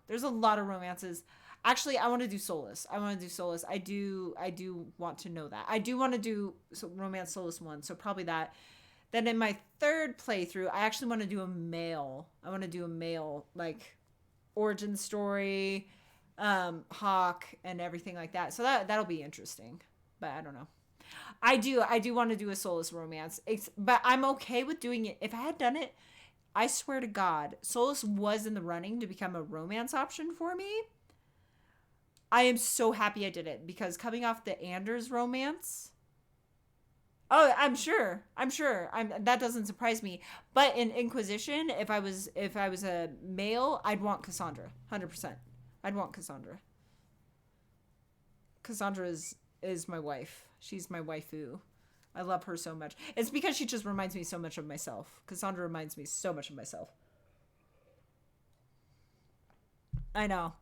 There's a lot of romances. Actually, I want to do Solus. I do want to know that. I do want to do romance Solus 1. So probably that. Then in my third playthrough, I actually want to do a male. Like origin story, Hawk and everything like that. So that'll be interesting. But I don't know. I do want to do a Solus romance. But I'm okay with doing it. If I had done it, I swear to God, Solus was in the running to become a romance option for me. I am so happy I did it because coming off the Anders romance, Oh, I'm sure. That doesn't surprise me. But in Inquisition, if I was a male, I'd want Cassandra. 100%. I'd want Cassandra. Cassandra is my wife. She's my waifu. I love her so much. It's because she just reminds me so much of myself. Cassandra reminds me so much of myself. I know.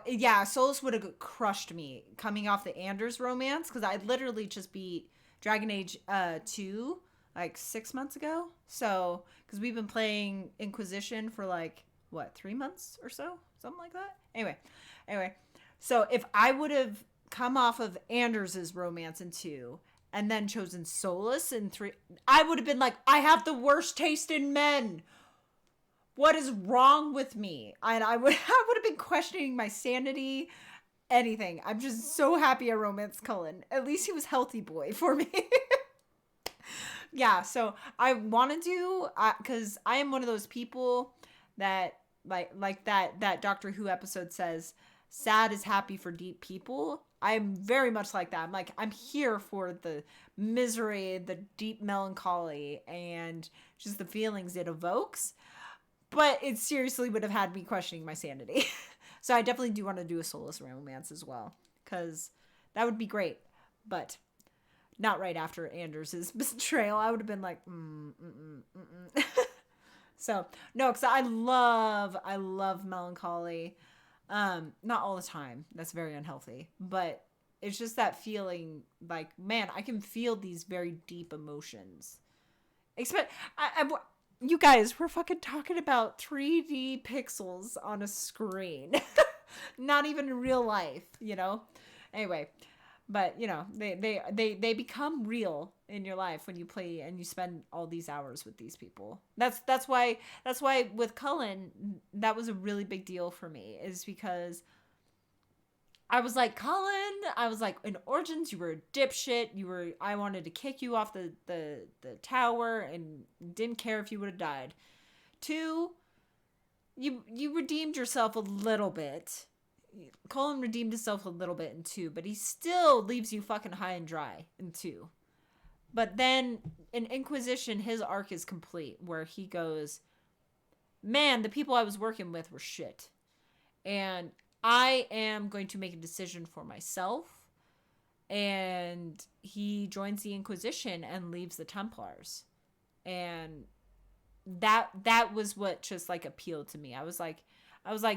Yeah, Solus would have crushed me coming off the Anders romance, because I literally just beat Dragon Age 2 like 6 months ago. So, because we've been playing Inquisition for like, what, 3 months or so? Something like that? Anyway. So, if I would have come off of Anders' romance in 2 and then chosen Solus in 3, I would have been like, I have the worst taste in men. What is wrong with me? And I would have been questioning my sanity, anything. I'm just so happy I romanced Cullen. At least he was healthy boy for me. Yeah, so I want to because I am one of those people that like that Doctor Who episode says, sad is happy for deep people. I'm very much like that. I'm here for the misery, the deep melancholy, and just the feelings it evokes. But it seriously would have had me questioning my sanity. So I definitely do want to do a Solus romance as well, because that would be great. But not right after Anders' betrayal. I would have been like, So, no, because I love melancholy. Not all the time. That's very unhealthy. But it's just that feeling like, man, I can feel these very deep emotions. You guys, we're fucking talking about 3D pixels on a screen. Not even in real life, you know? Anyway, but, you know, they become real in your life when you play and you spend all these hours with these people. That's why with Cullen, that was a really big deal for me, is because I was like, Cullen, in Origins, you were a dipshit. I wanted to kick you off the tower and didn't care if you would have died. 2, you redeemed yourself a little bit. Cullen redeemed himself a little bit in 2, but he still leaves you fucking high and dry in 2. But then in Inquisition, his arc is complete, where he goes, man, the people I was working with were shit. And I am going to make a decision for myself. And he joins the Inquisition and leaves the Templars. And that was what just like appealed to me. I was like,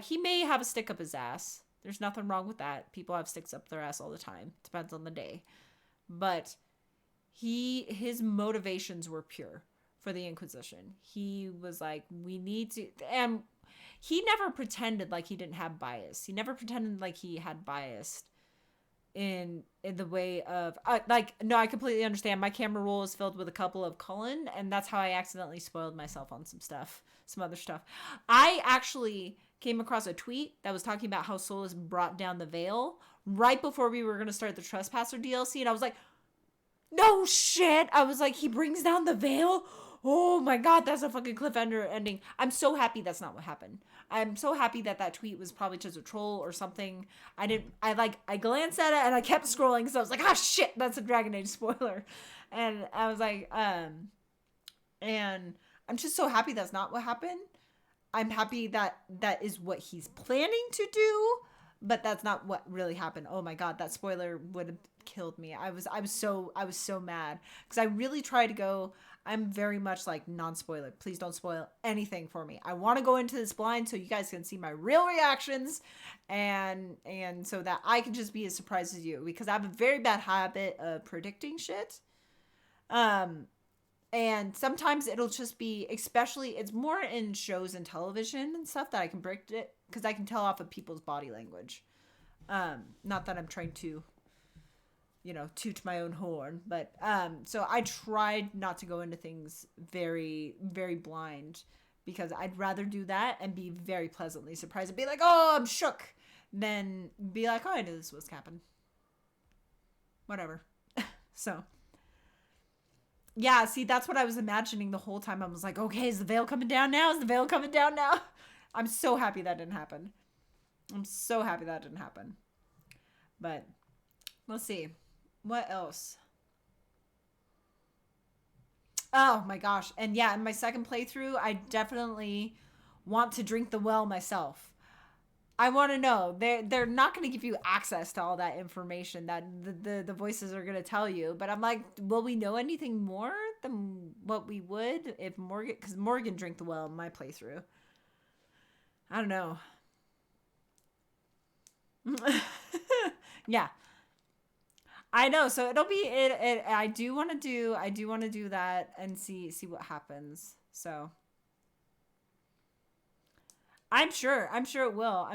he may have a stick up his ass. There's nothing wrong with that. People have sticks up their ass all the time. Depends on the day. But his motivations were pure for the Inquisition. He was like, we need to, and he never pretended like he didn't have bias. He never pretended like he had bias in the way of, no, I completely understand. My camera roll is filled with a couple of Cullen, and that's how I accidentally spoiled myself on some other stuff. I actually came across a tweet that was talking about how Solus brought down the veil right before we were going to start the Trespasser DLC, and I was like, no shit. I was like, he brings down the veil? Oh my god, that's a fucking cliffhanger ending. I'm so happy that's not what happened. I'm so happy that tweet was probably just a troll or something. I glanced at it and I kept scrolling, so I was like, ah shit, that's a Dragon Age spoiler. And I was like, and I'm just so happy that's not what happened. I'm happy that is what he's planning to do, but that's not what really happened. Oh my god, that spoiler would have killed me. I was so mad, because I really tried to go, I'm very much like non-spoiler. Please don't spoil anything for me. I want to go into this blind so you guys can see my real reactions, and so that I can just be as surprised as you, because I have a very bad habit of predicting shit. And sometimes it'll just be, especially, it's more in shows and television and stuff that I can predict it, because I can tell off of people's body language. Not that I'm trying to, toot my own horn, but so I tried not to go into things very, very blind, because I'd rather do that and be very pleasantly surprised and be like, oh, I'm shook, than be like, oh, I knew this was happening. Whatever. So, yeah, see, that's what I was imagining the whole time. I was like, okay, is the veil coming down now? Is the veil coming down now? I'm so happy that didn't happen. But let's see. What else? Oh my gosh. And yeah, in my second playthrough, I definitely want to drink the well myself. I want to know. They're not going to give you access to all that information that the voices are going to tell you. But I'm like, will we know anything more than what we would if Morgan... Because Morgan drank the well in my playthrough. I don't know. Yeah. I know. So it'll be... I do want to do that and see what happens. So... I'm sure it will.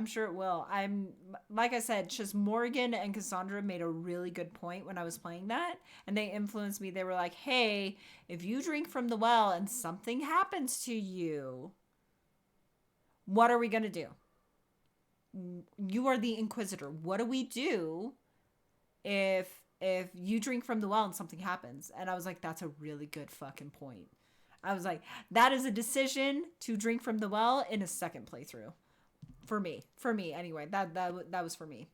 Like I said, just Morgan and Cassandra made a really good point when I was playing that, and they influenced me. They were like, hey, if you drink from the well and something happens to you, what are we going to do? You are the Inquisitor. What do we do if you drink from the well and something happens? And I was like, that's a really good fucking point. I was like, that is a decision to drink from the well in a second playthrough. For me anyway. That was for me.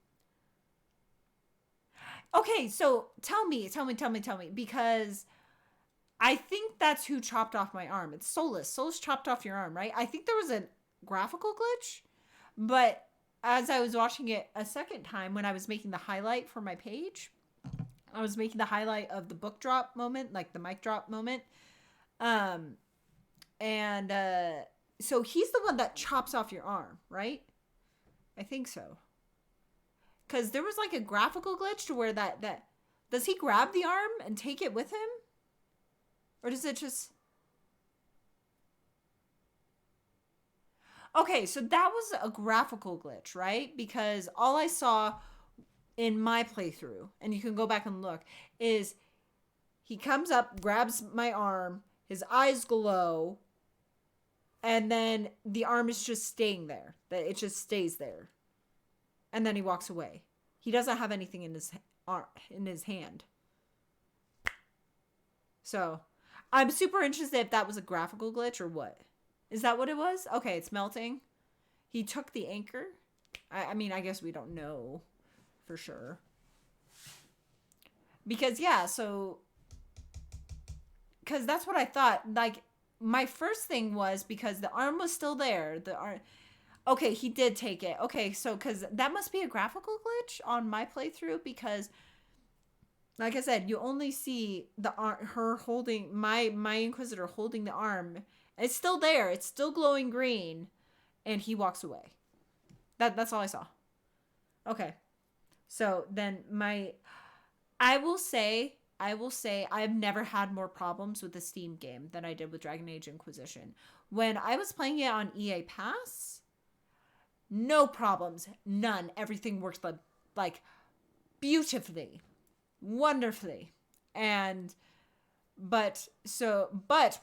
Okay, so tell me, because I think that's who chopped off my arm. It's Solus. Solus chopped off your arm, right? I think there was a graphical glitch, but as I was watching it a second time when I was making the highlight for my page, I was making the highlight of the book drop moment, like the mic drop moment. So he's the one that chops off your arm, right? I think so. Cause there was like a graphical glitch to where that does he grab the arm and take it with him? Or does it just... Okay, so that was a graphical glitch, right? Because all I saw in my playthrough, and you can go back and look, is he comes up, grabs my arm, his eyes glow, and then the arm is just staying there. It just stays there. And then he walks away. He doesn't have anything in his hand. So, I'm super interested if that was a graphical glitch or what. Is that what it was? Okay, it's melting. He took the anchor. I mean, I guess we don't know for sure. Because, yeah, so... Because that's what I thought. Like, my first thing was because the arm was still there. The arm... Okay, he did take it. Okay, so because that must be a graphical glitch on my playthrough because, like I said, you only see the her holding my Inquisitor holding the arm. It's still there. It's still glowing green, and he walks away. That's all I saw. Okay, so then I will say I've never had more problems with the Steam game than I did with Dragon Age Inquisition. When I was playing it on EA Pass, no problems, none. Everything worked like beautifully, wonderfully. But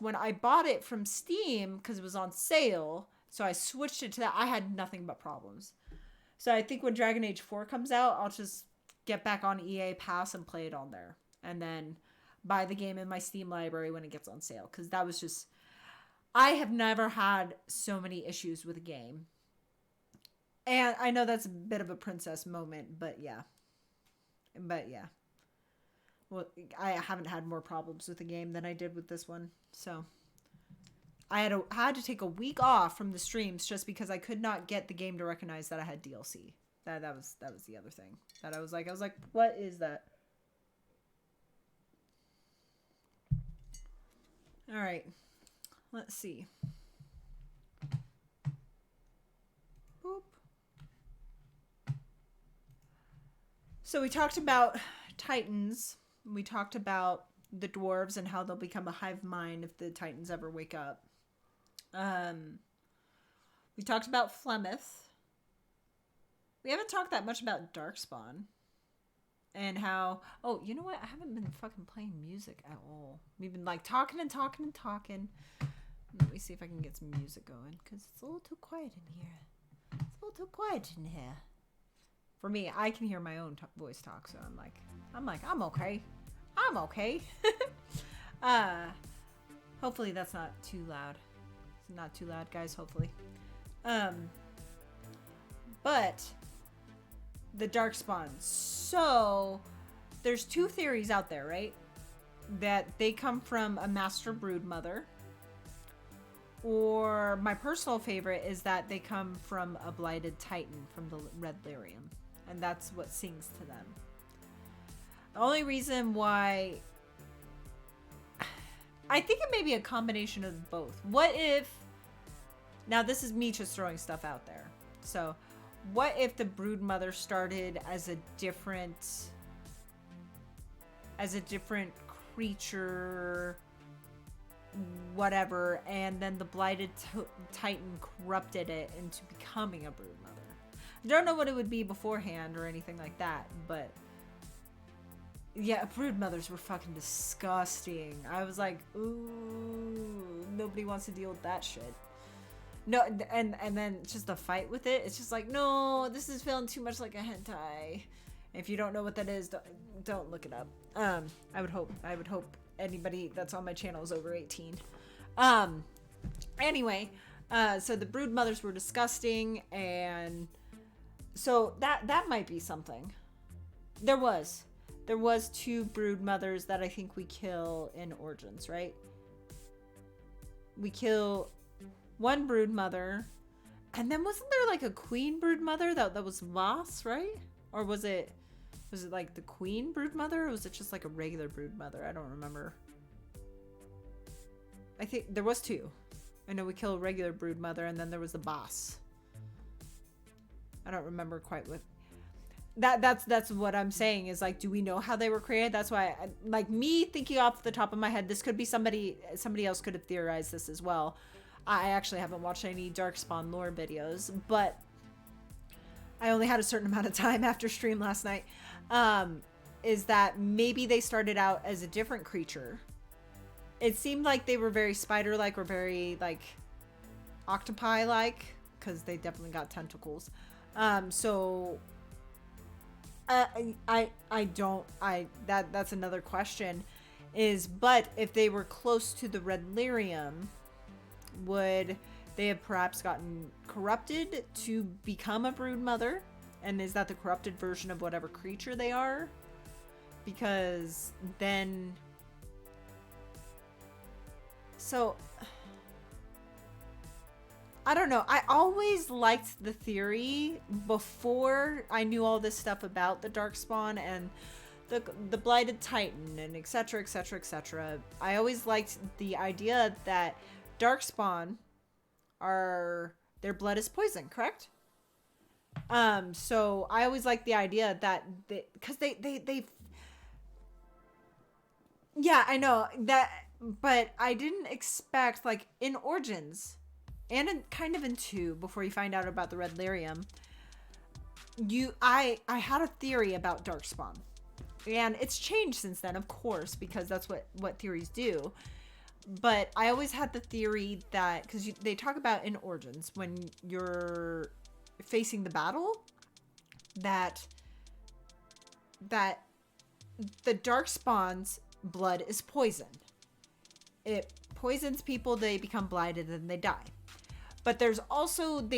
when I bought it from Steam, because it was on sale, so I switched it to that, I had nothing but problems. So I think when Dragon Age 4 comes out, I'll just get back on EA Pass and play it on there. And then buy the game in my Steam library when it gets on sale. Because that was just... I have never had so many issues with a game. And I know that's a bit of a princess moment, but yeah. Well, I haven't had more problems with the game than I did with this one. So I had to take a week off from the streams just because I could not get the game to recognize that I had DLC. That was the other thing. That I was like, what is that? All right. Let's see. Boop. So we talked about Titans. We talked about the dwarves and how they'll become a hive mind if the Titans ever wake up. We talked about Flemeth. We haven't talked that much about Darkspawn. And how... Oh, you know what? I haven't been fucking playing music at all. We've been like talking and talking and talking. Let me see if I can get some music going. Because it's a little too quiet in here. It's a little too quiet in here. For me, I can hear my own voice talk, so I'm like, I'm okay. I'm okay. Hopefully that's not too loud. It's not too loud, guys, hopefully. But the Darkspawn. So there's two theories out there, right? that they come from a master brood mother, or my personal favorite is that they come from a blighted titan from the red lyrium, and that's what sings to them. The only reason why, I think it may be a combination of both. What if, now this is me just throwing stuff out there, so what if the brood mother started as a different creature, whatever, and then the blighted titan corrupted it into becoming a brood mother? I don't know what it would be beforehand or anything like that, but yeah, brood mothers were fucking disgusting. I was like, ooh, nobody wants to deal with that shit. No, and then just the fight with it, it's just like, no, this is feeling too much like a hentai. If you don't know what that is, don't look it up. I would hope anybody that's on my channel is over 18. Anyway, so the brood mothers were disgusting, and so that might be something. There was 2 brood mothers that I think we kill in Origins, right? We kill one brood mother, and then wasn't there like a queen brood mother that was Voss, right? Or was it like the queen brood mother, or was it just like a regular brood mother? I don't remember. I think there was 2. I know we kill a regular brood mother, and then there was the boss. I don't remember quite what. That's what I'm saying, is like, do we know how they were created? That's why, like, me thinking off the top of my head, this could be somebody else could have theorized this as well. I actually haven't watched any Darkspawn lore videos, but I only had a certain amount of time after stream last night. Is that maybe they started out as a different creature. It seemed like they were very spider-like, or very like octopi-like, because they definitely got tentacles. So that's another question, is, but if they were close to the red lyrium, would they have perhaps gotten corrupted to become a brood mother? And is that the corrupted version of whatever creature they are? Because then, so I don't know. I always liked the theory before I knew all this stuff about the Darkspawn and the Blighted Titan and etc, etc, etc. I always liked the idea that Darkspawn their blood is poison, correct? So I always liked the idea that because they yeah, I know that, but I didn't expect, like, in Origins and kind of in 2, before you find out about the red lyrium, I had a theory about Darkspawn, and it's changed since then, of course, because that's what theories do. But I always had the theory that, because they talk about in Origins, when you're facing the battle, that the Darkspawn's blood is poison. It poisons people, they become blighted, and they die. But they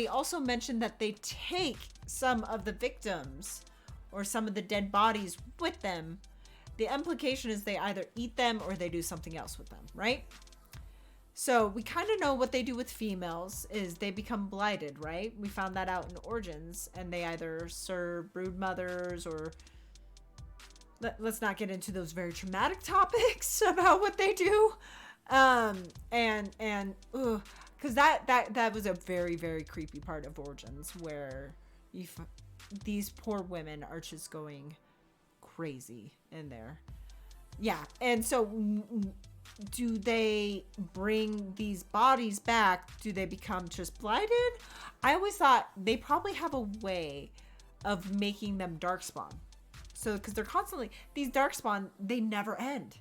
also mentioned that they take some of the victims or some of the dead bodies with them. The implication is they either eat them or they do something else with them, right? So we kind of know what they do with females is they become blighted, right? We found that out in Origins, and they either serve brood mothers, or let's not get into those very traumatic topics about what they do. Because that was a very, very creepy part of Origins, where these poor women are just going crazy in there. Yeah, and so do they bring these bodies back? Do they become just blighted? I always thought they probably have a way of making them Darkspawn. So, because they're constantly, these Darkspawn, they never end.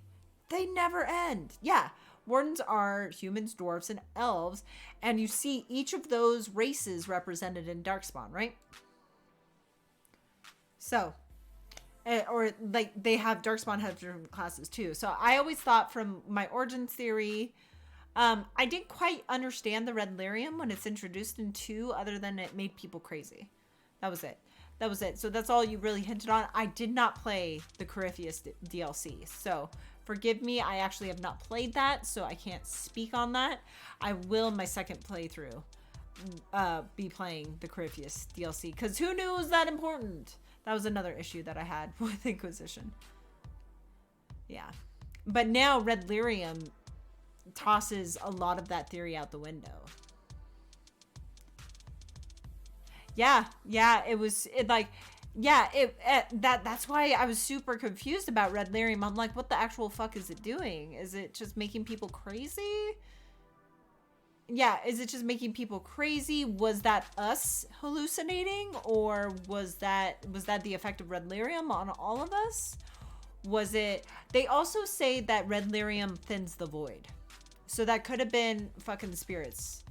They never end. Yeah, Wardens are humans, dwarves, and elves, and you see each of those races represented in Darkspawn, right? So, or like they have Darkspawn have different classes too. So I always thought from my Origins theory, I didn't quite understand the red lyrium when it's introduced in 2, other than it made people crazy. That was it. So that's all you really hinted on. I did not play the Corypheus DLC. So Forgive me, I actually have not played that, so I can't speak on that. I will, my second playthrough, be playing the Corypheus DLC, because who knew it was that important? That was another issue that I had with Inquisition. Yeah. But now Red Lyrium tosses a lot of that theory out the window. Yeah, that's why I was super confused about Red Lyrium. I'm like, what the actual fuck is it doing? Is it just making people crazy? Yeah, is it just making people crazy? Was that us hallucinating, or was that the effect of Red Lyrium on all of us? Was it? They also say that Red Lyrium thins the void, so that could have been fucking spirits.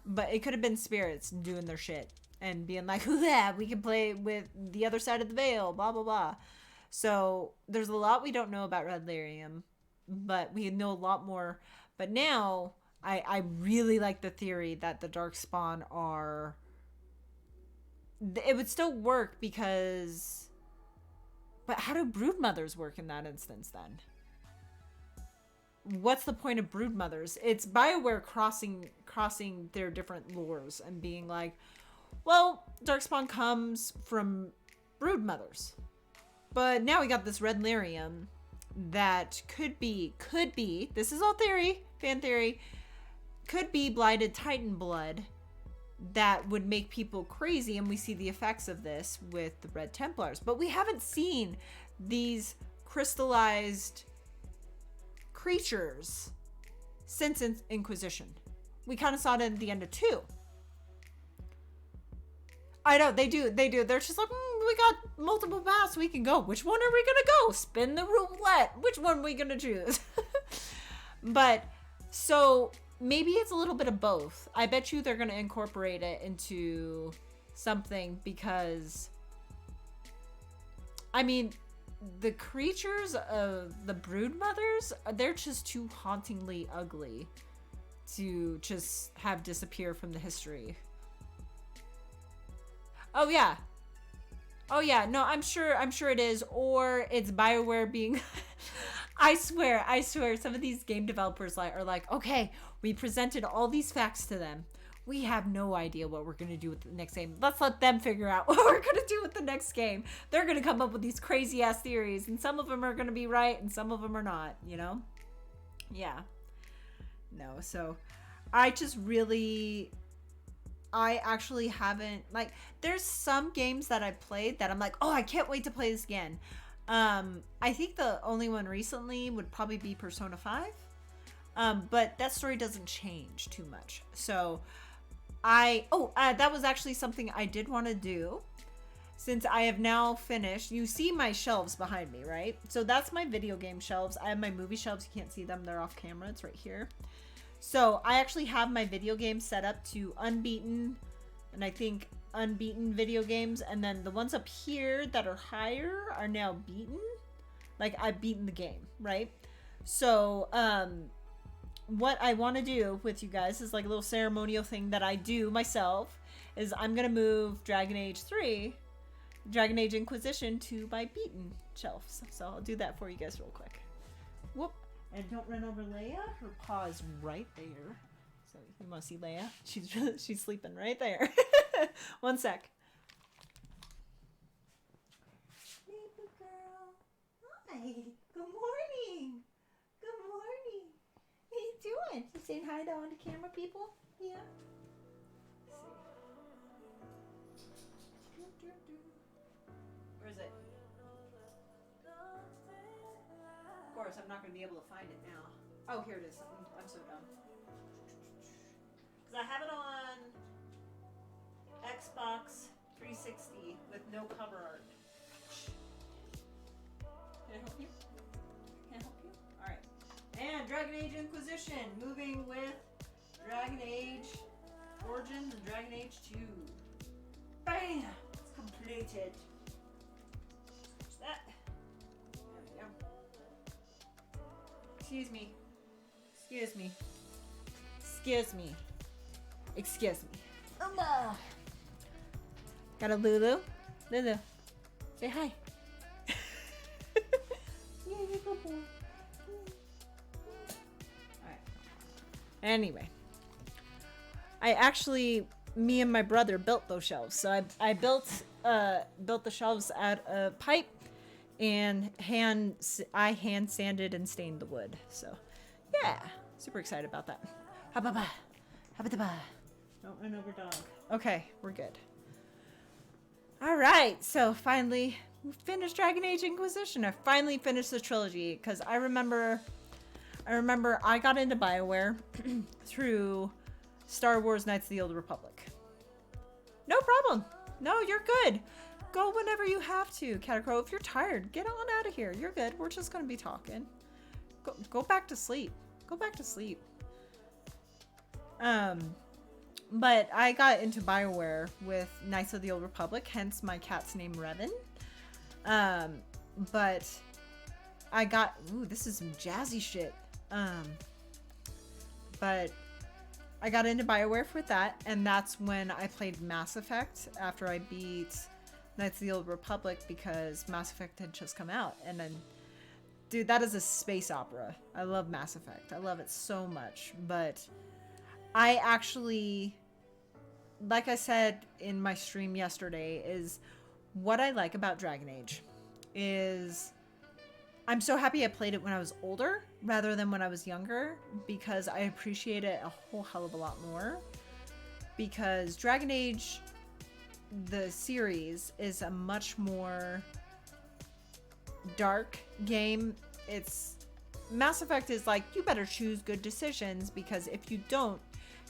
But it could have been spirits doing their shit and being like, yeah, we can play with the other side of the veil, blah, blah, blah. So there's a lot we don't know about Red Lyrium, but we know a lot more. But now I really like the theory that the Darkspawn are... It would still work because... But how do broodmothers work in that instance then? What's the point of broodmothers? It's BioWare crossing their different lores and being like, well, Darkspawn comes from broodmothers. But now we got this Red Lyrium that could be, this is all theory, fan theory, could be blighted Titan blood that would make people crazy, and we see the effects of this with the Red Templars. But we haven't seen these crystallized creatures since Inquisition. We kind of saw it at the end of 2. I know, they do. They're just like, we got multiple paths we can go. Which one are we gonna go? Spin the roulette. Which one are we gonna choose? But, so, maybe it's a little bit of both. I bet you they're gonna incorporate it into something because, I mean, the creatures of the broodmothers, they're just too hauntingly ugly to just have disappear from the history. Oh yeah. Oh yeah, no, I'm sure it is, or it's BioWare being I swear, some of these game developers are like, okay, we presented all these facts to them. We have no idea what we're going to do with the next game. Let's let them figure out what we're going to do with the next game. They're going to come up with these crazy ass theories, and some of them are going to be right and some of them are not, you know? Yeah. No, so I actually haven't, like, there's some games that I played that I'm like, oh, I can't wait to play this again. I think the only one recently would probably be Persona 5. But that story doesn't change too much. So that was actually something I did want to do since I have now finished. You see my shelves behind me, right? So that's my video game shelves. I have my movie shelves. You can't see them. They're off camera. It's right here. So I actually have my video games set up to unbeaten, and I think unbeaten video games, and then the ones up here that are higher are now beaten. Like, I've beaten the game, right? So what I want to do with you guys is like a little ceremonial thing that I do myself is I'm gonna move Dragon Age Inquisition to my beaten shelves. So I'll do that for you guys real quick. Whoop. And don't run over Leia. Her paw is right there. So you want to see Leia? She's sleeping right there. One sec. Baby girl. Hi. Good morning. Good morning. What are you doing? You saying hi to all the camera people? Yeah. Let's see. Where is it? Of course, I'm not going to be able to find it now. Oh, here it is. I'm so dumb. Because I have it on Xbox 360 with no cover art. Can I help you? Can I help you? Alright. And Dragon Age Inquisition. Moving with Dragon Age Origins and Dragon Age 2. Bam! It's completed. What's that? There we go. Excuse me. Excuse me. Excuse me. Excuse me. Got a Lulu? Lulu. Say hi. Yeah, good boy. Anyway, I actually, me and my brother built those shelves. So I built the shelves out of pipe, and I hand sanded and stained the wood. So yeah, super excited about that. Ha-ba-ba. Ha-ba-da-ba. Don't run over dog. Okay, we're good. All right, so finally we finished Dragon Age Inquisition. I finally finished the trilogy because I remember I got into BioWare through Star Wars Knights of the Old Republic. No problem. No, you're good. Go whenever you have to, Catacrow. If you're tired, get on out of here. You're good. We're just gonna be talking. Go back to sleep. Go back to sleep. But I got into BioWare with Knights of the Old Republic, hence my cat's name Revan. But I got, ooh, this is some jazzy shit. But I got into BioWare with that, and that's when I played Mass Effect after I beat Knights of the Old Republic, because Mass Effect had just come out. And then, dude, that is a space opera. I love Mass Effect. I love it so much. But I actually, like I said in my stream yesterday, is what I like about Dragon Age is I'm so happy I played it when I was older rather than when I was younger, because I appreciate it a whole hell of a lot more. Because Dragon Age, the series, is a much more dark game. It's Mass Effect is like, you better choose good decisions, because if you don't,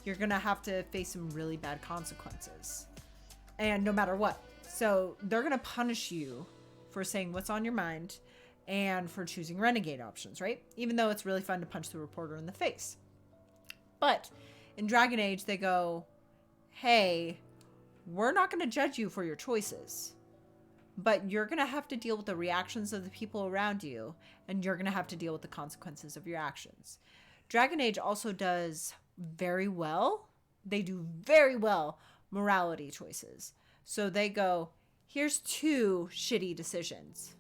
you're gonna have to face some really bad consequences, and no matter what. So they're gonna punish you for saying what's on your mind and for choosing renegade options, right? Even though it's really fun to punch the reporter in the face. But in Dragon Age, they go, hey, we're not gonna judge you for your choices, but you're gonna have to deal with the reactions of the people around you, and you're gonna have to deal with the consequences of your actions. Dragon Age also does very well. They do very well morality choices. So they go, here's 2 shitty decisions.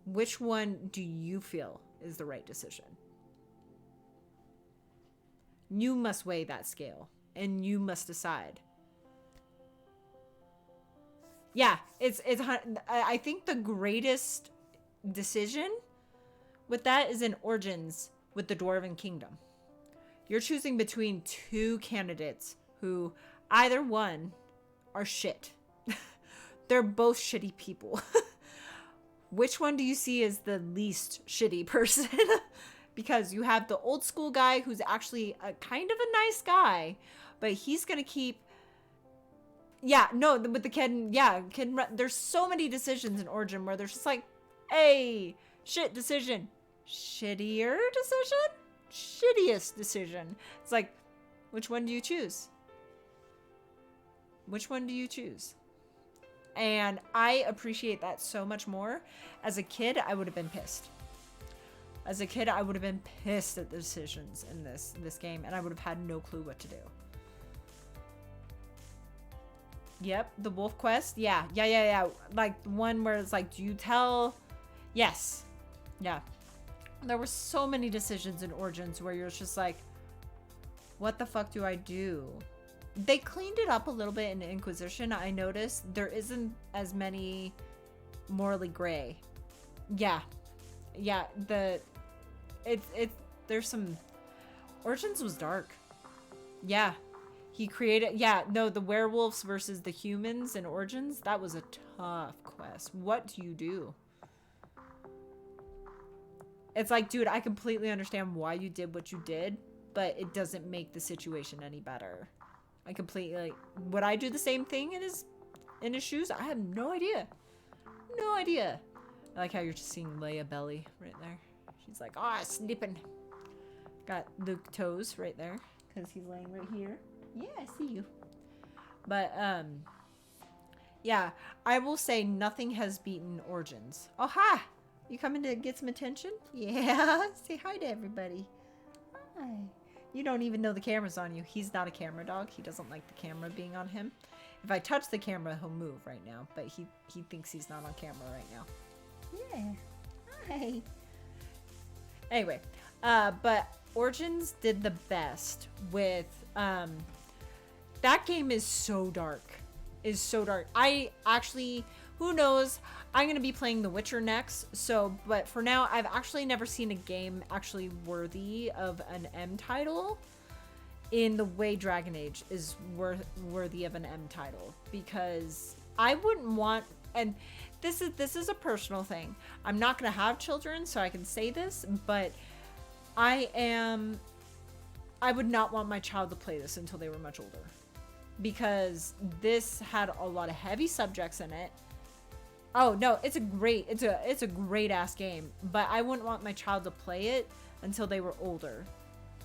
Which one do you feel is the right decision? You must weigh that scale, and you must decide. Yeah, I think the greatest decision with that is in Origins with the Dwarven Kingdom. You're choosing between 2 candidates who either one are shit. They're both shitty people. Which one do you see as the least shitty person? Because you have the old school guy who's actually a kind of a nice guy, but he's gonna keep... Yeah, no, with the kid, there's so many decisions in Origin where there's just like, hey, shit decision. Shittier decision? Shittiest decision. It's like, which one do you choose? Which one do you choose? And I appreciate that so much more. As a kid, I would have been pissed. As a kid, I would have been pissed at the decisions in this game, and I would have had no clue what to do. Yep, the wolf quest. Yeah. Like the one where it's like, do you tell? Yes. Yeah. There were so many decisions in Origins where you're just like, what the fuck do I do? They cleaned it up a little bit in Inquisition. I noticed there isn't as many morally gray. Yeah. There's some... Origins was dark. Yeah. He created... Yeah, no, the werewolves versus the humans in Origins, that was a tough quest. What do you do? It's like, dude, I completely understand why you did what you did, but it doesn't make the situation any better. I completely, like, would I do the same thing in his shoes? I have no idea. No idea. I like how you're just seeing Leia belly right there. She's like, oh, snipping. Got Luke toes right there because he's laying right here. Yeah, I see you. But, yeah, I will say nothing has beaten Origins. Oh, hi! You coming to get some attention? Yeah, say hi to everybody. Hi. You don't even know the camera's on you. He's not a camera dog. He doesn't like the camera being on him. If I touch the camera, he'll move right now. But he thinks he's not on camera right now. Yeah. Hi. Anyway, but Origins did the best with that game is so dark. Is so dark. I actually, who knows, I'm gonna be playing The Witcher next, so but for now I've actually never seen a game actually worthy of an M title in the way Dragon Age is worthy of an M title, because I wouldn't want, and this is a personal thing. I'm not gonna have children, so I can say this, but I would not want my child to play this until they were much older, because this had a lot of heavy subjects in it. Oh no, it's a great ass game, but I wouldn't want my child to play it until they were older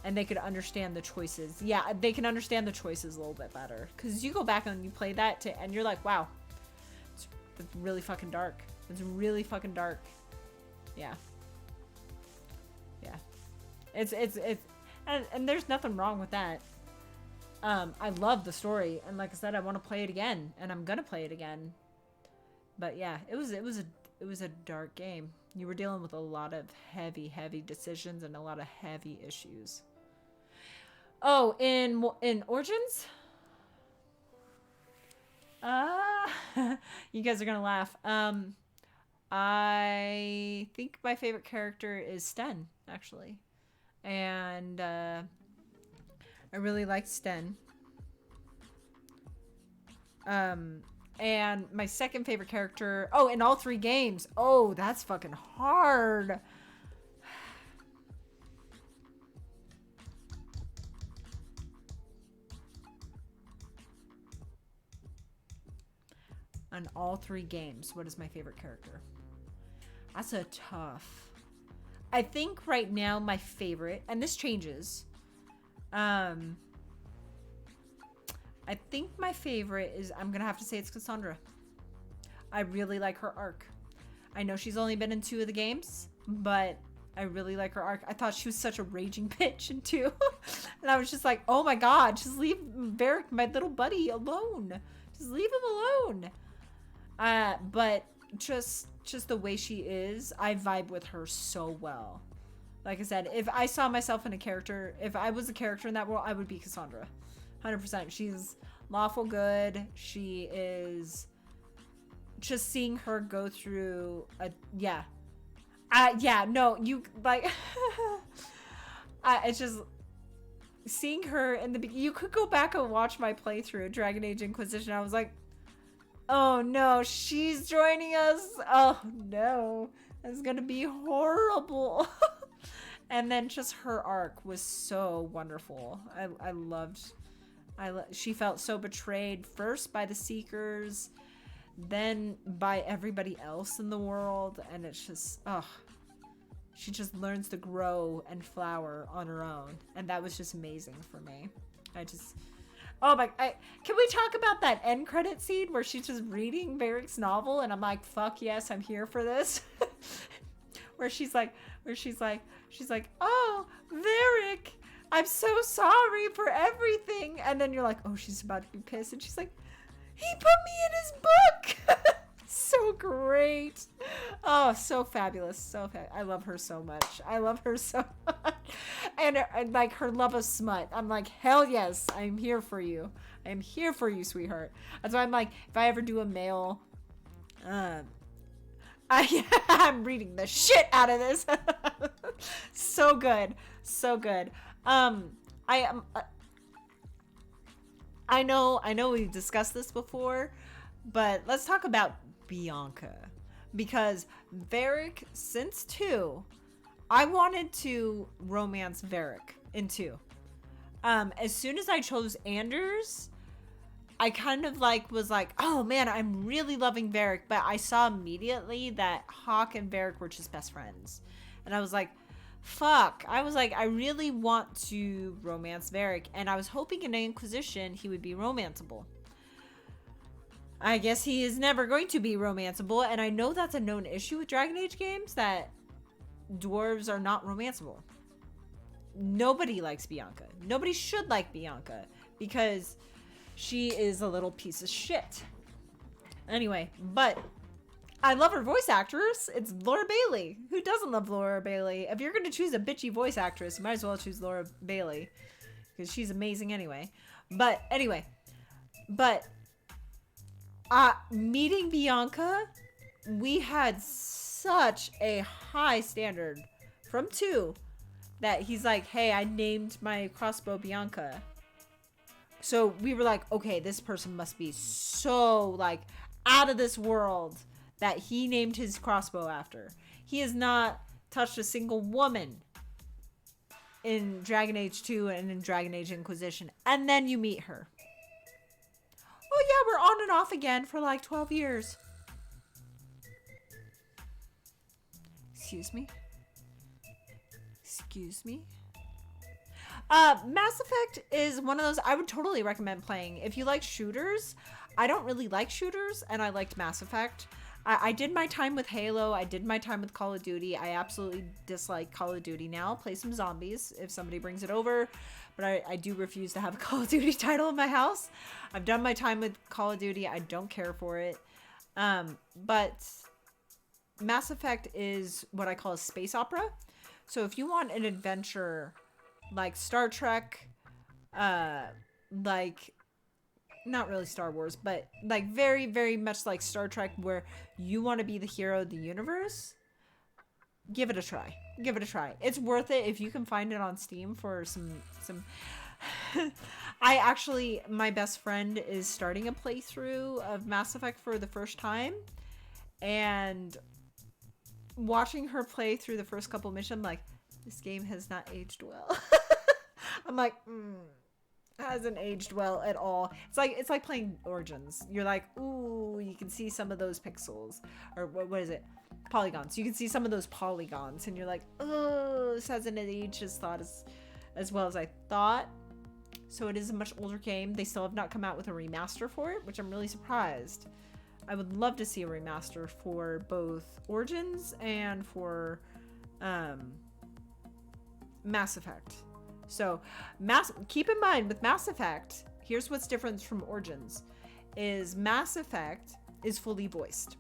and they could understand the choices. Yeah, they can understand the choices a little bit better, because you go back and you play that and you're like, wow, it's really fucking dark. It's really fucking dark. Yeah. Yeah. It's and there's nothing wrong with that. I love the story, and like I said, I want to play it again, and I'm gonna play it again. But yeah, it was a dark game. You were dealing with a lot of heavy decisions and a lot of heavy issues. Oh, in Origins? You guys are gonna laugh. I think my favorite character is Sten, actually. And I really liked Sten. And my second favorite character, oh, in all 3 games. Oh, that's fucking hard. On all 3 games, what is my favorite character? That's a tough. I think right now my favorite, and this changes, I think my favorite is, I'm gonna have to say it's Cassandra. I really like her arc. I know she's only been in 2 of the games, but I really like her arc. I thought she was such a raging bitch in 2. And I was just like, oh my god, just leave Varric, my little buddy, alone. Just leave him alone. But just the way she is, I vibe with her so well. Like I said, if I saw myself in a character, if I was a character in that world, I would be Cassandra. 100%. She's lawful good. She is, just seeing her go through a, yeah. Yeah, no, you, like, it's just seeing her in the, you could go back and watch my playthrough of Dragon Age Inquisition. I was like, oh no, she's joining us. Oh no, it's gonna be horrible. And then just her arc was so wonderful. I loved, she felt so betrayed, first by the Seekers, then by everybody else in the world, and it's just, she just learns to grow and flower on her own, and that was just amazing for me. Oh my, can we talk about that end credit scene where she's just reading Varric's novel, and I'm like, fuck yes, I'm here for this. where she's like, oh, Varric, I'm so sorry for everything. And then you're like, oh, she's about to be pissed. And she's like, he put me in his book. So great. Oh, so fabulous. I love her so much. I love her so much. And like her love of smut. I'm like, hell yes, I'm here for you. I'm here for you, sweetheart. That's why I'm like, if I ever do a male, I'm reading the shit out of this. So good. So good. I know we've discussed this before, but let's talk about Bianca, because Varric, since 2, I wanted to romance Varric in 2. As soon as I chose Anders, I kind of like was like, oh man, I'm really loving Varric, but I saw immediately that Hawk and Varric were just best friends, and I was like, fuck. I was like, I really want to romance Varric, and I was hoping in Inquisition he would be romanceable. I guess he is never going to be romanceable, and I know that's a known issue with Dragon Age games, that dwarves are not romanceable. Nobody likes Bianca. Nobody should like Bianca, because she is a little piece of shit. Anyway, but I love her voice actress. It's Laura Bailey. Who doesn't love Laura Bailey? If you're going to choose a bitchy voice actress, you might as well choose Laura Bailey. Because she's amazing anyway. But anyway. But meeting Bianca, we had such a high standard from 2 that he's like, hey, I named my crossbow Bianca. So we were like, okay, this person must be so like out of this world that he named his crossbow after. He has not touched a single woman in Dragon Age 2 and in Dragon Age Inquisition. And then you meet her. Oh yeah, we're on and off again for like 12 years. Excuse me? Excuse me? Mass Effect is one of those I would totally recommend playing. If you like shooters, I don't really like shooters, and I liked Mass Effect. I did my time with Halo. I did my time with Call of Duty. I absolutely dislike Call of Duty now. Play some zombies if somebody brings it over. But I do refuse to have a Call of Duty title in my house. I've done my time with Call of Duty. I don't care for it. But Mass Effect is what I call a space opera. So if you want an adventure like Star Trek, like... not really Star Wars, but like very, very much like Star Trek, where you want to be the hero of the universe, give it a try. Give it a try. It's worth it if you can find it on Steam for some my best friend is starting a playthrough of Mass Effect for the first time, and watching her play through the first couple missions, I'm like, this game has not aged well. I'm like, hasn't aged well at all. It's like playing Origins. You're like, ooh, you can see some of those pixels, or what is it, polygons. You can see some of those polygons, and you're like, oh, this hasn't aged as well as I thought. So it is a much older game. They still have not come out with a remaster for it, which I'm really surprised. I would love to see a remaster for both Origins and for Mass Effect. So, keep in mind with Mass Effect, here's what's different from Origins, is Mass Effect is fully voiced.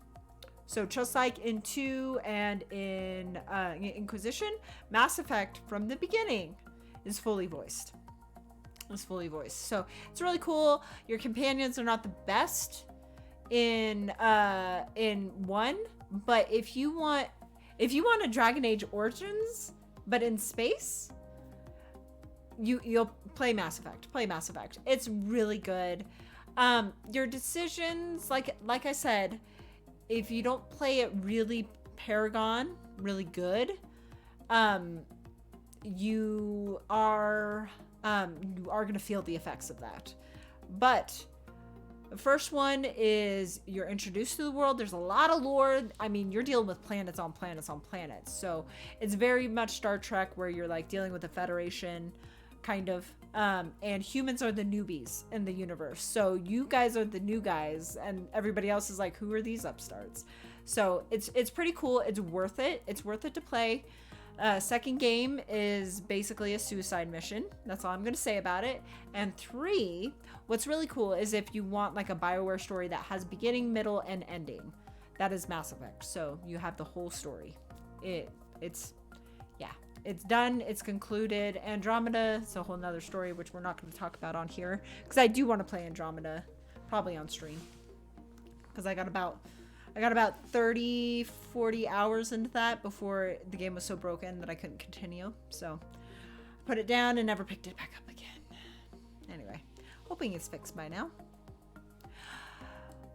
So just like in 2 and in Inquisition, Mass Effect from the beginning is fully voiced. So it's really cool. Your companions are not the best in 1, but if you want a Dragon Age Origins, but in space, you'll play Mass Effect. Play Mass Effect. It's really good. Your decisions, like I said, if you don't play it really Paragon, really good, you are gonna feel the effects of that. But the first one is you're introduced to the world. There's a lot of lore. I mean, you're dealing with planets on planets on planets. So it's very much Star Trek, where you're like dealing with the Federation, kind of, and humans are the newbies in the universe. So you guys are the new guys, and everybody else is like, who are these upstarts? So it's pretty cool. It's worth it. It's worth it to play. Second game is basically a suicide mission. That's all I'm going to say about it. And 3, what's really cool is if you want like a BioWare story that has beginning, middle, and ending, that is Mass Effect. So you have the whole story. It's done. It's concluded. Andromeda, it's a whole nother story, which we're not going to talk about on here, because I do want to play Andromeda probably on stream, because I got about 30-40 hours into that before the game was so broken that I couldn't continue. So I put it down and never picked it back up again. Anyway, hoping it's fixed by now.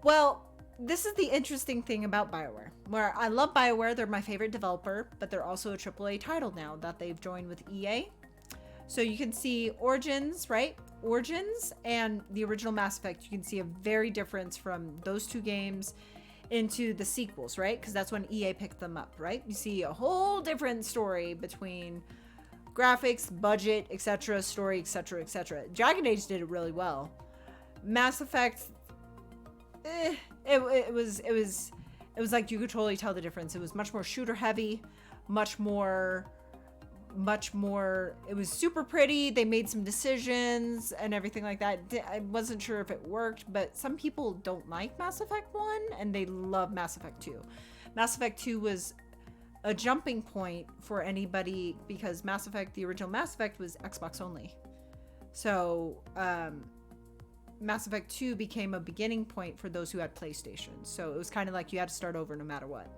Well, this is the interesting thing about BioWare, where I love BioWare. They're my favorite developer, but they're also a AAA title now that they've joined with EA. So you can see Origins, right? Origins and the original Mass Effect, you can see a very difference from those 2 games into the sequels, right? Because that's when EA picked them up, right? You see a whole different story between graphics, budget, etc., story, etc., etc. Dragon Age did it really well. Mass Effect, it was like you could totally tell the difference. It was much more shooter heavy, much more much more, it was super pretty. They made some decisions and everything like that. I wasn't sure if it worked, but some people don't like Mass Effect 1 and they love Mass Effect 2. Mass Effect 2 was a jumping point for anybody because Mass Effect, the original Mass Effect, was Xbox only. So Mass Effect 2 became a beginning point for those who had PlayStation. So it was kind of like you had to start over no matter what.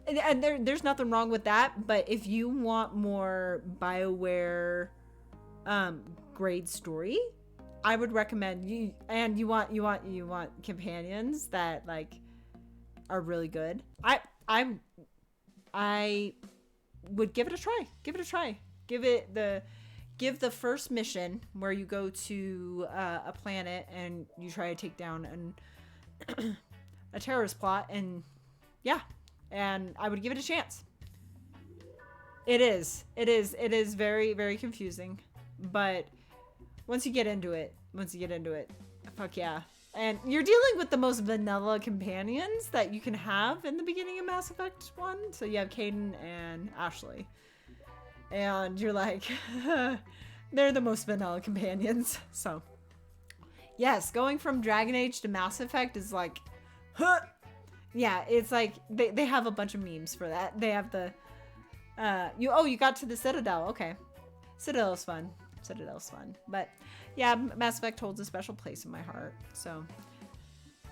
And there's nothing wrong with that, but if you want more BioWare grade story, I would recommend you, and you want companions that like are really good. I would give it a try. Give it a try. Give the first mission where you go to a planet and you try to take down a terrorist plot, and yeah. And I would give it a chance. It is very, very confusing. But once you get into it, fuck yeah. And you're dealing with the most vanilla companions that you can have in the beginning of Mass Effect 1. So you have Caden and Ashley. And you're like, they're the most vanilla companions. So, yes, going from Dragon Age to Mass Effect is like, huh. Yeah, it's like they have a bunch of memes for that. They have the you got to the Citadel. Okay. Citadel's fun. But yeah, Mass Effect holds a special place in my heart. So,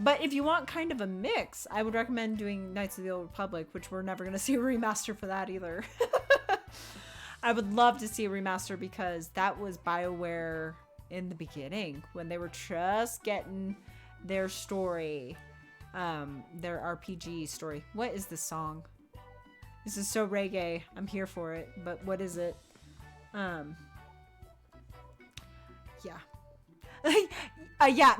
but if you want kind of a mix, I would recommend doing Knights of the Old Republic, which we're never going to see a remaster for that either. I would love to see a remaster because that was BioWare in the beginning when they were just getting their story. Their RPG story. What is this song? This is so reggae. I'm here for it. But what is it? Yeah. Yeah,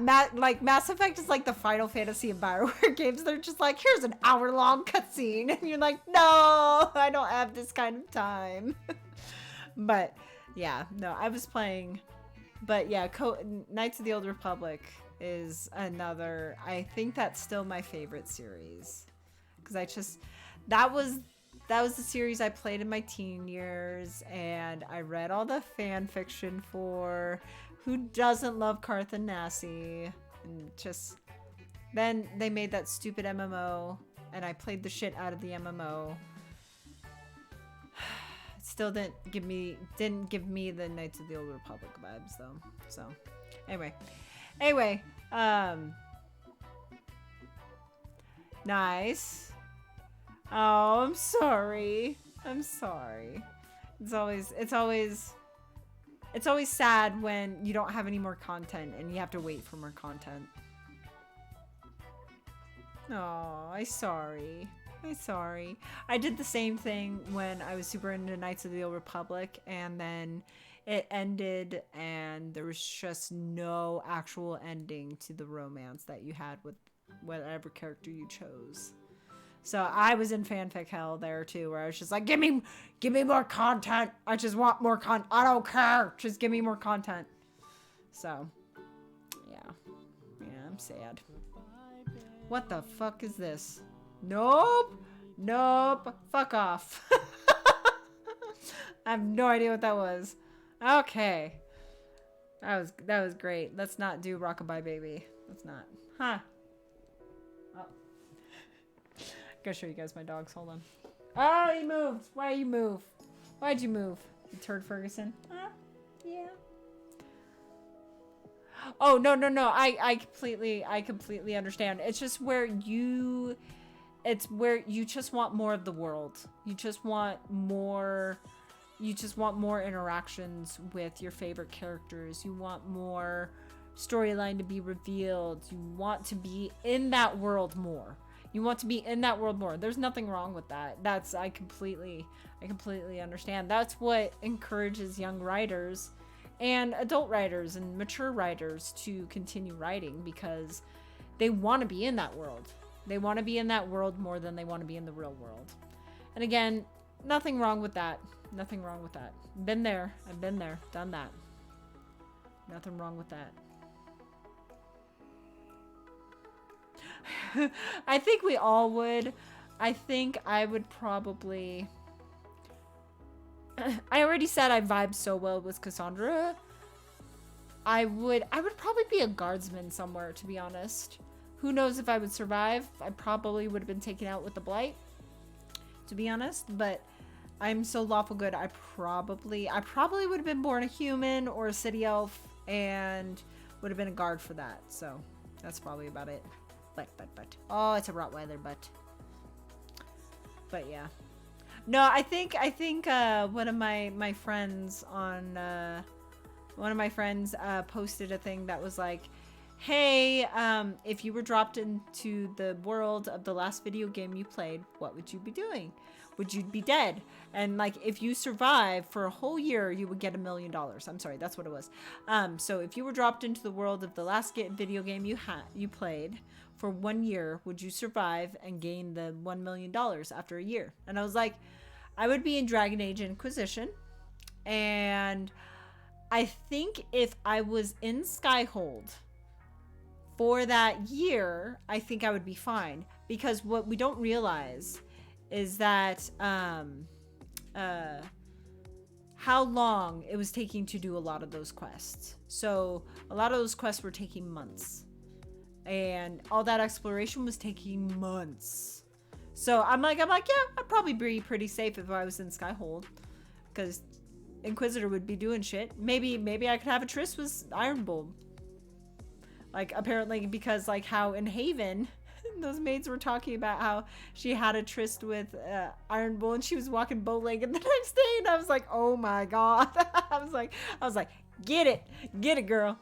Mass Effect is like the Final Fantasy of BioWare games. They're just like, here's an hour-long cutscene. And you're like, no, I don't have this kind of time. But, yeah, no, I was playing. But, yeah, Knights of the Old Republic is another, I think that's still my favorite series. Because that was the series I played in my teen years. And I read all the fan fiction for. Who doesn't love Karth and Nassie? And just then they made that stupid MMO, and I played the shit out of the MMO. It still didn't give me the Knights of the Old Republic vibes though. So anyway, nice. Oh, I'm sorry. It's always sad when you don't have any more content and you have to wait for more content. Oh, I'm sorry. I did the same thing when I was super into Knights of the Old Republic, and then it ended and there was just no actual ending to the romance that you had with whatever character you chose. So I was in fanfic hell there too, where I was just like, give me more content. I just want more content. I don't care. Just give me more content. So, yeah, I'm sad. What the fuck is this? Nope. Fuck off. I have no idea what that was. Okay. That was great. Let's not do Rockabye Baby. Let's not. Huh. Gotta show you guys my dogs. Hold on. Oh, he moved. Why'd you move? You turd Ferguson. Yeah. Oh, no. I completely understand. It's just where you just want more of the world. You just want more interactions with your favorite characters. You want more storyline to be revealed. You want to be in that world more. There's nothing wrong with that. I completely understand. That's what encourages young writers and adult writers and mature writers to continue writing, because they want to be in that world. They want to be in that world more than they want to be in the real world. And again, nothing wrong with that. Been there. I've been there. Done that. Nothing wrong with that. I think we all would. I think I would probably... I already said I vibe so well with Cassandra. I would probably be a guardsman somewhere, to be honest. Who knows if I would survive? I probably would have been taken out with the blight, to be honest, but I'm so lawful good. I probably would have been born a human or a city elf and would have been a guard for that. So that's probably about it. But oh, it's a Rottweiler, but yeah. No, I think one of my friends on posted a thing that was like, hey, if you were dropped into the world of the last video game you played, what would you be doing? Would you be dead? And like, if you survive for a whole year, you would get $1 million. I'm sorry, that's what it was. So if you were dropped into the world of the last video game you played for 1 year, would you survive and gain the $1 million after a year? And I was like, I would be in Dragon Age Inquisition, and I think if I was in Skyhold for that year, I think I would be fine. Because what we don't realize is that how long it was taking to do a lot of those quests. So a lot of those quests were taking months. And all that exploration was taking months. So I'm like, yeah, I'd probably be pretty safe if I was in Skyhold. Because Inquisitor would be doing shit. Maybe I could have a tryst with Ironbolt. Like, apparently, because like how in Haven, those maids were talking about how she had a tryst with Ironbolt and she was walking bow-legged the next day, and I was like, oh my god. I was like, get it, girl.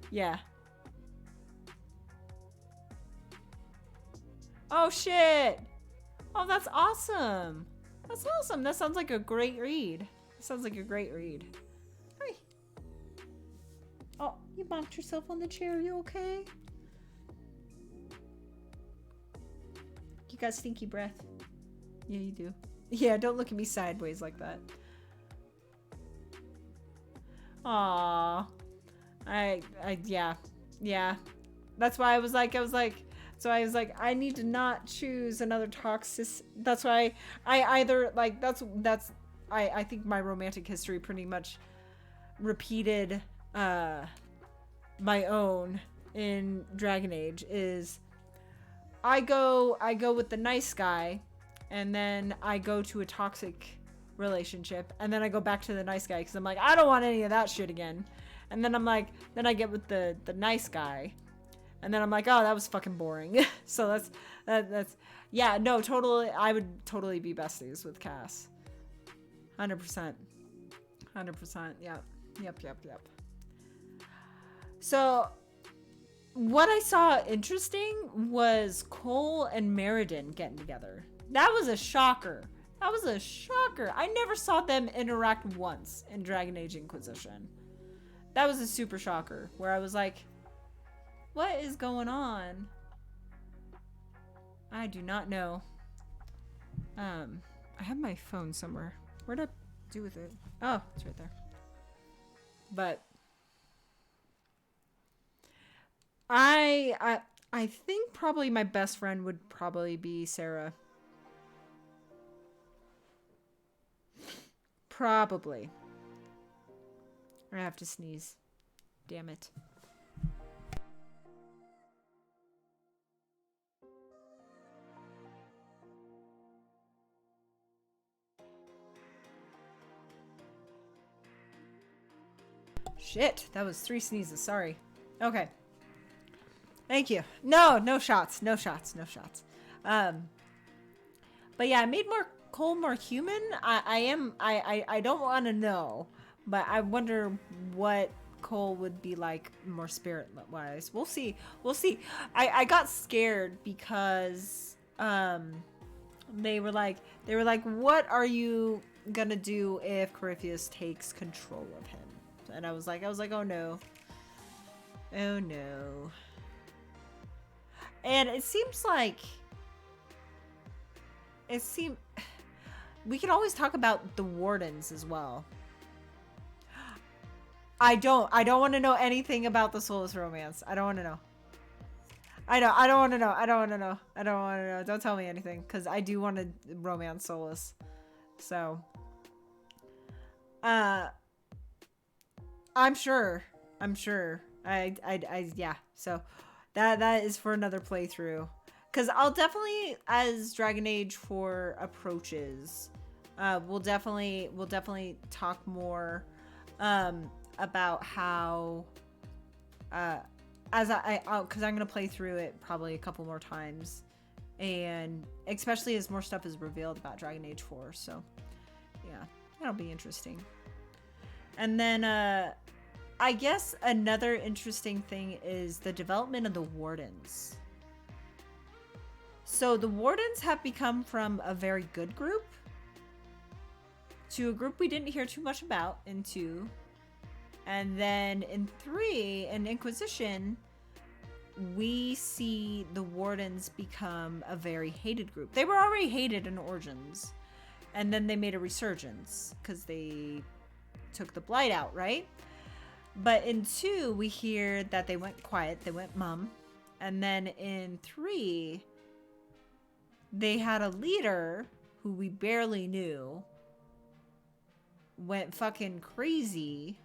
Yeah. Oh shit. Oh, that's awesome. That's awesome. That sounds like a great read. Hi. Oh, you bonked yourself on the chair. You okay? You got stinky breath. Yeah, you do. Yeah, don't look at me sideways like that. Aww. Yeah. That's why I was like, I need to not choose another toxic. That's why I think my romantic history pretty much repeated my own in Dragon Age. Is I go with the nice guy, and then I go to a toxic relationship, and then I go back to the nice guy because I'm like, I don't want any of that shit again. And then I'm like, then I get with the nice guy, and then I'm like, oh, that was fucking boring. So that's yeah, no, totally. I would totally be besties with Cass. 100%. Yep. So what I saw interesting was Cole and Meriden getting together. That was a shocker. I never saw them interact once in Dragon Age Inquisition. That was a super shocker, where I was like, what is going on? I do not know. I have my phone somewhere. Where'd I do with it? Oh, it's right there. But I think probably my best friend would probably be Sarah. Probably. I have to sneeze. Damn it. Shit, that was 3 sneezes. Sorry. Okay. Thank you. No shots. But yeah, I made Cole more human. I don't want to know, but I wonder what Cole would be like more spirit wise. We'll see. I got scared because they were like, what are you gonna do if Corypheus takes control of him? And I was like, oh no. And it seems like we can always talk about the wardens as well. I don't want to know anything about the Soulless Romance. I don't want to know. I know. I don't want to know. I don't want to know. I don't want to know. Don't tell me anything, because I do want to romance Solus. So, I'm sure. Yeah. So, that is for another playthrough. Because I'll definitely, as Dragon Age 4 approaches, we'll definitely talk more about how because I'm gonna play through it probably a couple more times, and especially as more stuff is revealed about Dragon Age 4. So yeah, that'll be interesting. And then I guess another interesting thing is the development of the Wardens. So the Wardens have become from a very good group to a group we didn't hear too much about in 2. And then in 3, in Inquisition, we see the Wardens become a very hated group. They were already hated in Origins. And then they made a resurgence because they took the Blight out, right? But in 2, we hear that they went quiet. They went mum. And then in 3, they had a leader who we barely knew went fucking crazy.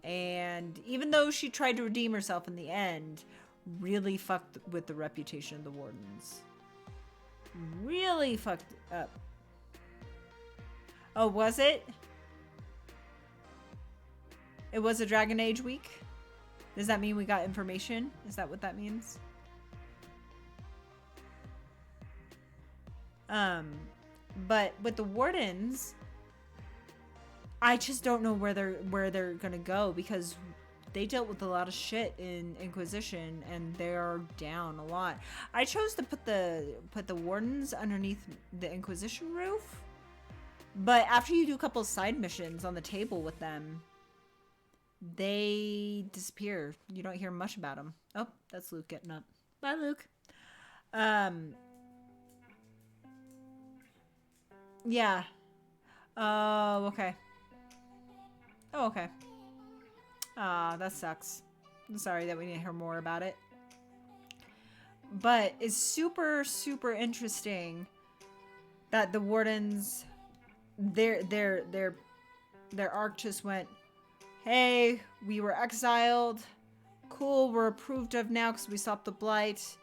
And even though she tried to redeem herself in the end, really fucked with the reputation of the Wardens. Really fucked up. Oh, was it? It was a Dragon Age week? Does that mean we got information? Is that what that means? But with the Wardens, I just don't know where they're gonna go, because they dealt with a lot of shit in Inquisition and they're down a lot. I chose to put the Wardens underneath the Inquisition roof, but after you do a couple of side missions on the table with them, they disappear. You don't hear much about them. Oh, that's Luke getting up. Bye, Luke. Yeah. Oh, okay. Oh, okay. Ah, that sucks. I'm sorry that we didn't hear more about it. But it's super, super interesting that the Wardens, their arc just went, hey, we were exiled. Cool, we're approved of now because we stopped the Blight.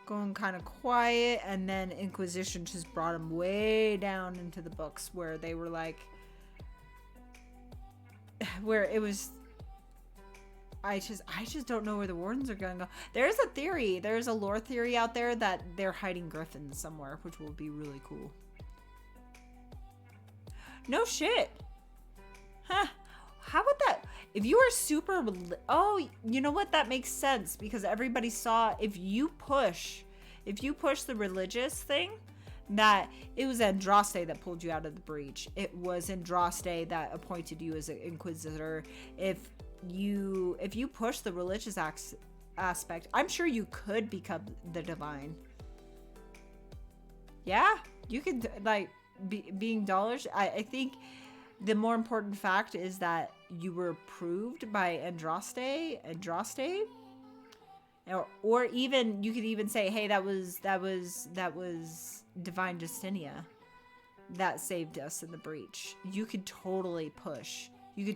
Going kind of quiet. And then Inquisition just brought them way down into the books where they were like, where it was, I just don't know where the Wardens are gonna go. There's a theory, there's a lore theory out there that they're hiding griffins somewhere, which will be really cool. No shit. Huh. How would that, if you were super, oh, you know what, that makes sense, because everybody saw, if you push the religious thing, that it was Andraste that pulled you out of the breach. It was Andraste that appointed you as an Inquisitor. If you push the religious aspect, I'm sure you could become the Divine. Yeah, you could, like, being dollars. I think the more important fact is that you were approved by Andraste, or even you could even say, hey, that was Divine Justinia that saved us in the breach. You could totally push. The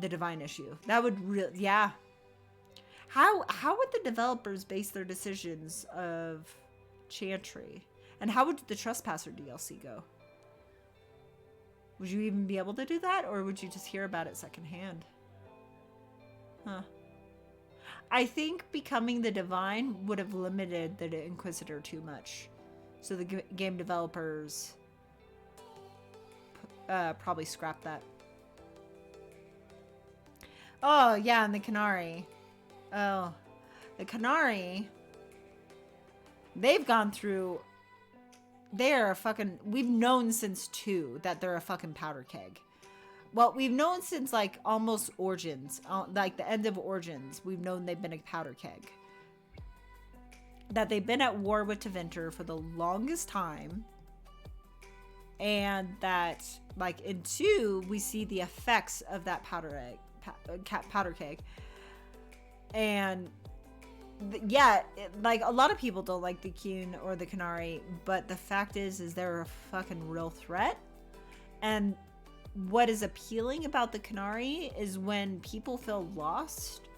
Divine issue. That would really, yeah. How would the developers base their decisions of Chantry? And how would the Trespasser DLC go? Would you even be able to do that, or would you just hear about it secondhand? Huh. I think becoming the Divine would have limited the Inquisitor too much. So the game developers probably scrapped that. Oh, yeah, and the Canary. Oh, the Canary, they've gone through, they're a fucking, we've known since 2 that they're a fucking powder keg. Well, we've known since, like, almost Origins, like the end of Origins, we've known they've been a powder keg. That they've been at war with Tevinter for the longest time. And that, like, in 2, we see the effects of that powder keg. And yeah, like a lot of people don't like the Qun or the Canary, but the fact is they're a fucking real threat. And what is appealing about the Canary is when people feel lost,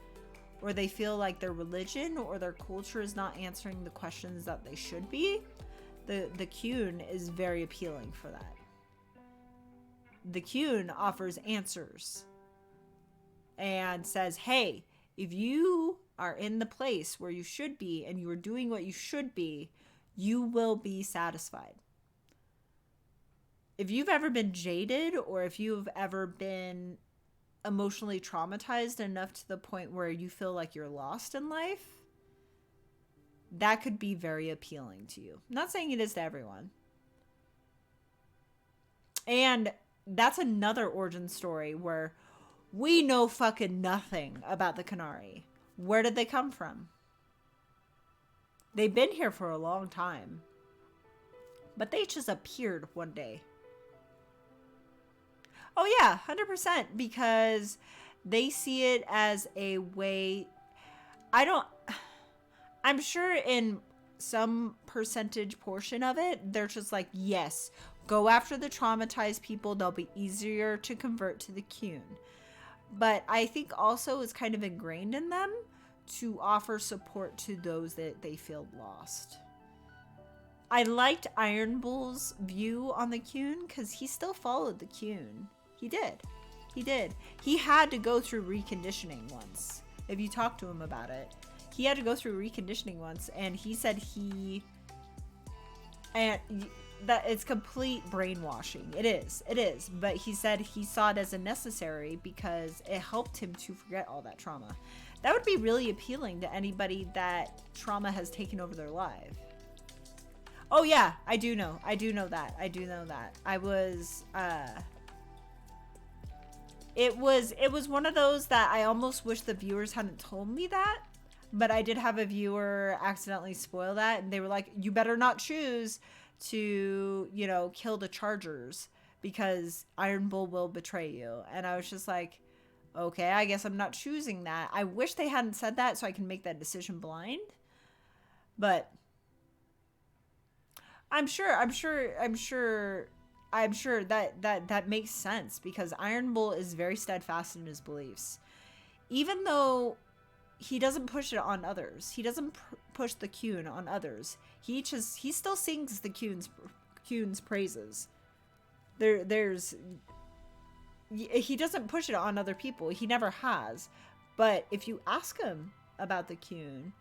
or they feel like their religion or their culture is not answering the questions that they should be, the Qun is very appealing for that. The Qun offers answers and says, hey, if you are in the place where you should be and you are doing what you should be, you will be satisfied. If you've ever been jaded, or if you've ever been emotionally traumatized enough to the point where you feel like you're lost in life, that could be very appealing to you. I'm not saying it is to everyone. And that's another origin story where we know fucking nothing about the Canary. Where did they come from? They've been here for a long time, but they just appeared one day. Oh yeah, 100%, because they see it as a way. I'm sure in some percentage portion of it, they're just like, yes, go after the traumatized people. They'll be easier to convert to the Qun. But I think also it's kind of ingrained in them to offer support to those that they feel lost. I liked Iron Bull's view on the Qun because he still followed the Qun. He did. He did. He had to go through reconditioning once. If you talk to him about it, he had to go through reconditioning once, and he said that it's complete brainwashing. It is. But he said he saw it as a necessary because it helped him to forget all that trauma. That would be really appealing to anybody that trauma has taken over their life. Oh yeah, I do know that. I was, it was one of those that I almost wish the viewers hadn't told me that, but I did have a viewer accidentally spoil that, and they were like, you better not choose to, kill the Chargers because Iron Bull will betray you. And I was just like, okay, I guess I'm not choosing that. I wish they hadn't said that so I can make that decision blind. But I'm sure that makes sense because Iron Bull is very steadfast in his beliefs. Even though he doesn't push it on others. He doesn't push the Qun on others. He still sings the Qun's praises. He doesn't push it on other people. He never has. But if you ask him about the Qun,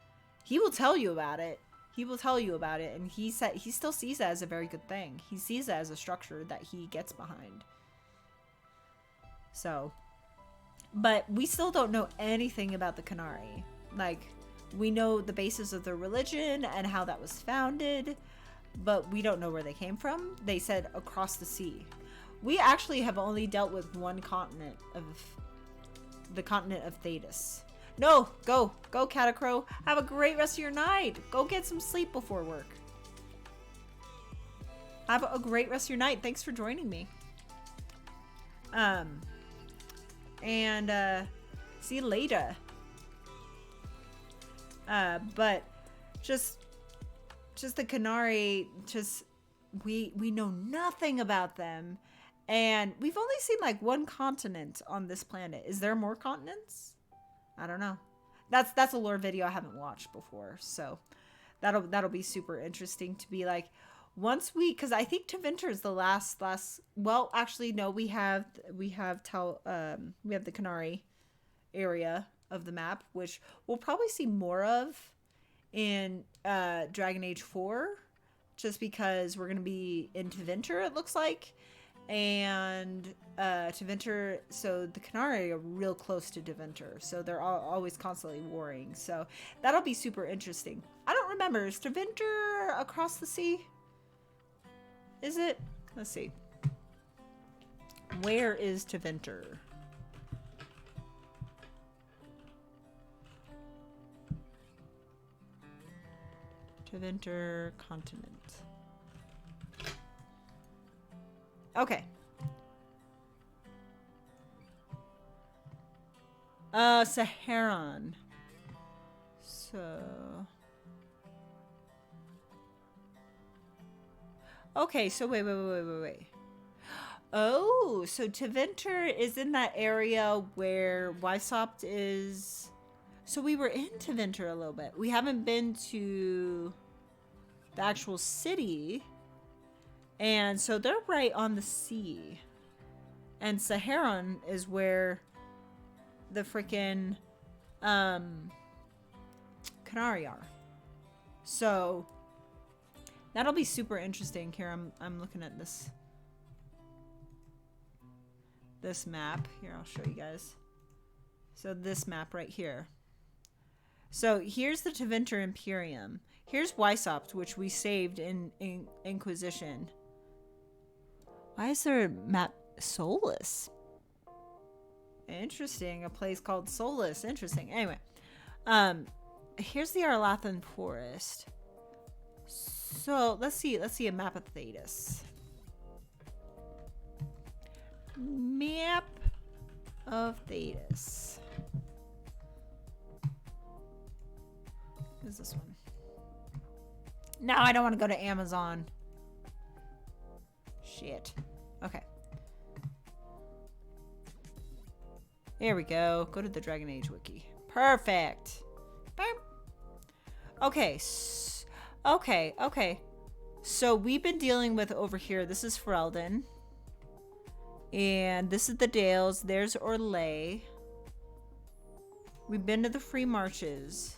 he will tell you about it. And he still sees it as a very good thing. He sees it as a structure that he gets behind. So, but we still don't know anything about the Canary. Like, we know the basis of their religion and how that was founded, but we don't know where they came from. They said across the sea. We actually have only dealt with one continent of the continent of Thetis. No, go Catacrow. Have a great rest of your night. Go get some sleep before work. Have a great rest of your night. Thanks for joining me. And see you later. But just the Canary, we know nothing about them. And we've only seen like one continent on this planet. Is there more continents? I don't know. That's a lore video I haven't watched before, so that'll be super interesting to be like, once because I think Tevinter is the last. Well, actually, no, we have the Canary area of the map, which we'll probably see more of in Dragon Age 4, just because we're gonna be in Tevinter, it looks like. And Tevinter, so the Canary are real close to Tevinter, so they're always constantly warring, so that'll be super interesting. I don't remember, is Tevinter across the sea? Is it? Let's see. Where is Tevinter? Tevinter continent. Okay. Saharan. So... Okay, so wait. Oh, so Tevinter is in that area where Weishaupt is... So we were in Tevinter a little bit. We haven't been to the actual city. And so they're right on the sea. And Saharan is where the freaking Canary are. So that'll be super interesting. Here, I'm looking at this map. Here, I'll show you guys. So this map right here. So here's the Tevinter Imperium. Here's Weishaupt, which we saved in Inquisition. Why is there a map? Solus. Interesting. A place called Solus. Interesting. Anyway. Here's the Arlathan Forest. So let's see a map of Thetis. Map of Thetis. Who's this one? Now I don't want to go to Amazon. Shit. Okay. There we go. Go to the Dragon Age wiki. Perfect. Okay. Okay. So we've been dealing with over here. This is Ferelden. And this is the Dales. There's Orlais. We've been to the Free Marches.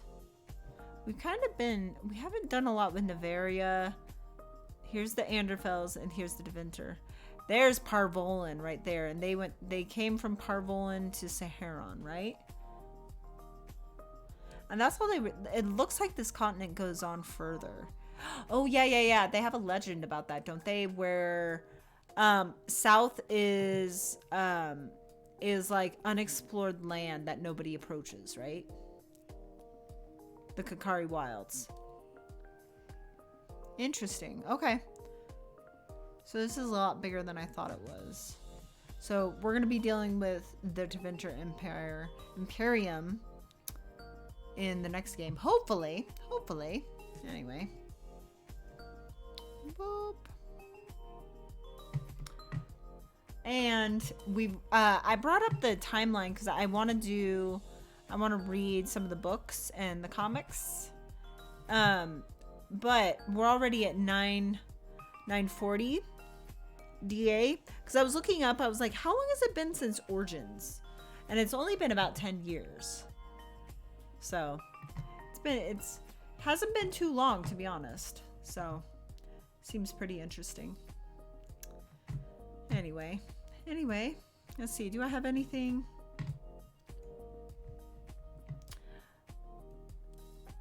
We haven't done a lot with Navaria. Here's the Anderfels and here's the Tevinter. There's Parvolan right there, and they came from Parvolan to Saharan, right? And that's how it looks like this continent goes on further. Oh yeah. They have a legend about that, don't they? Where south is like unexplored land that nobody approaches, right? The Kakari Wilds. Interesting. Okay. So this is a lot bigger than I thought it was. So we're going to be dealing with the Tevinter Imperium in the next game. Hopefully. Anyway. Boop. And I brought up the timeline because I want to read some of the books and the comics. But we're already at 940 DA, because I was looking up, I was like, how long has it been since Origins? And it's only been about 10 years. So it hasn't been too long, to be honest. So seems pretty interesting. Anyway, let's see, do I have anything?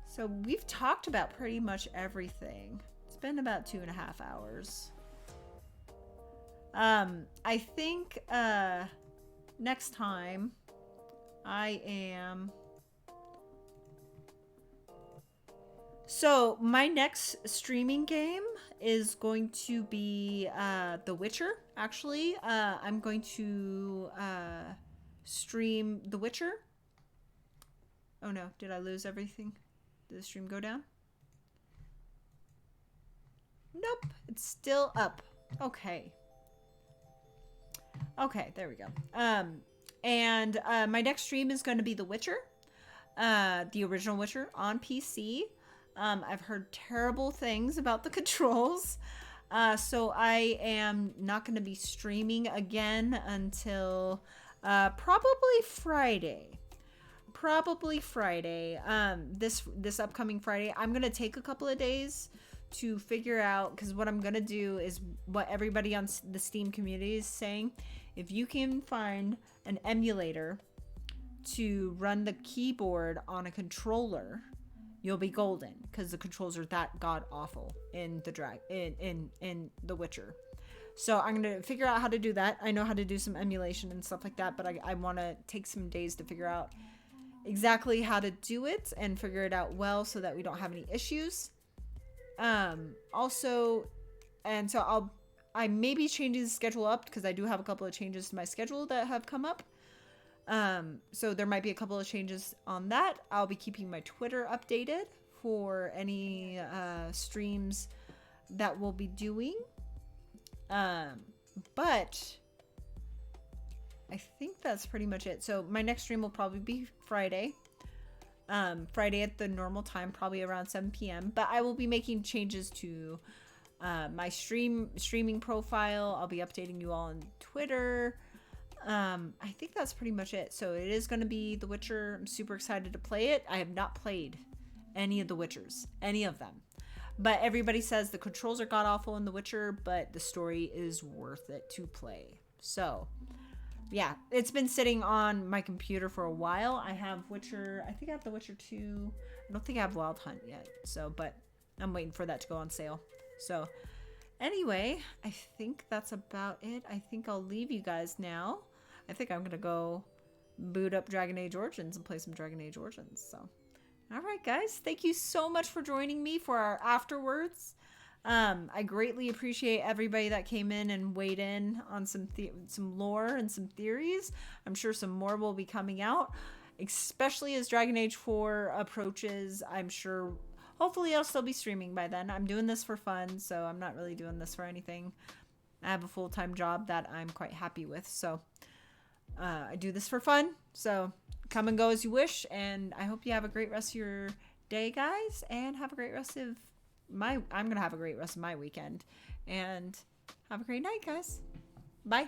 So we've talked about pretty much everything. It's been about 2.5 hours. I think next time so my next streaming game is going to be The Witcher. Actually, I'm going to stream The Witcher. Oh no, did I lose everything? Did the stream go down? Nope, it's still up. Okay, there we go. And my next stream is going to be The Witcher, the original Witcher on PC. I've heard terrible things about the controls, so I am not going to be streaming again until probably Friday. This upcoming Friday. I'm going to take a couple of days to figure out, because what I'm going to do is what everybody on the Steam community is saying. If you can find an emulator to run the keyboard on a controller, you'll be golden, because the controls are that god awful in The Witcher. So I'm going to figure out how to do that. I know how to do some emulation and stuff like that, but I want to take some days to figure out exactly how to do it and figure it out well so that we don't have any issues. I may be changing the schedule up, because I do have a couple of changes to my schedule that have come up. So there might be a couple of changes on that. I'll be keeping my Twitter updated for any streams that we'll be doing. But I think that's pretty much it. So my next stream will probably be Friday. Friday at the normal time, probably around 7 p.m. But I will be making changes to my streaming profile. I'll be updating you all on Twitter. I think that's pretty much it. So it is going to be The Witcher. I'm super excited to play it. I have not played any of the Witchers, any of them. But everybody says the controls are god-awful in The Witcher, but the story is worth it to play. So, yeah, it's been sitting on my computer for a while. I have Witcher, I think I have The Witcher 2. I don't think I have Wild Hunt yet. So, but I'm waiting for that to go on sale. So, anyway, I think that's about it. I think I'll leave you guys now. I think I'm going to go boot up Dragon Age Origins and play some Dragon Age Origins. So, all right, guys. Thank you so much for joining me for our afterwards. I greatly appreciate everybody that came in and weighed in on some lore and some theories. I'm sure some more will be coming out, especially as Dragon Age 4 approaches. I'm sure, hopefully I'll still be streaming by then. I'm doing this for fun, so I'm not really doing this for anything. I have a full-time job that I'm quite happy with, so I do this for fun. So come and go as you wish, and I hope you have a great rest of your day, guys, and have a great rest of I'm gonna have a great rest of my weekend, and have a great night, guys. Bye.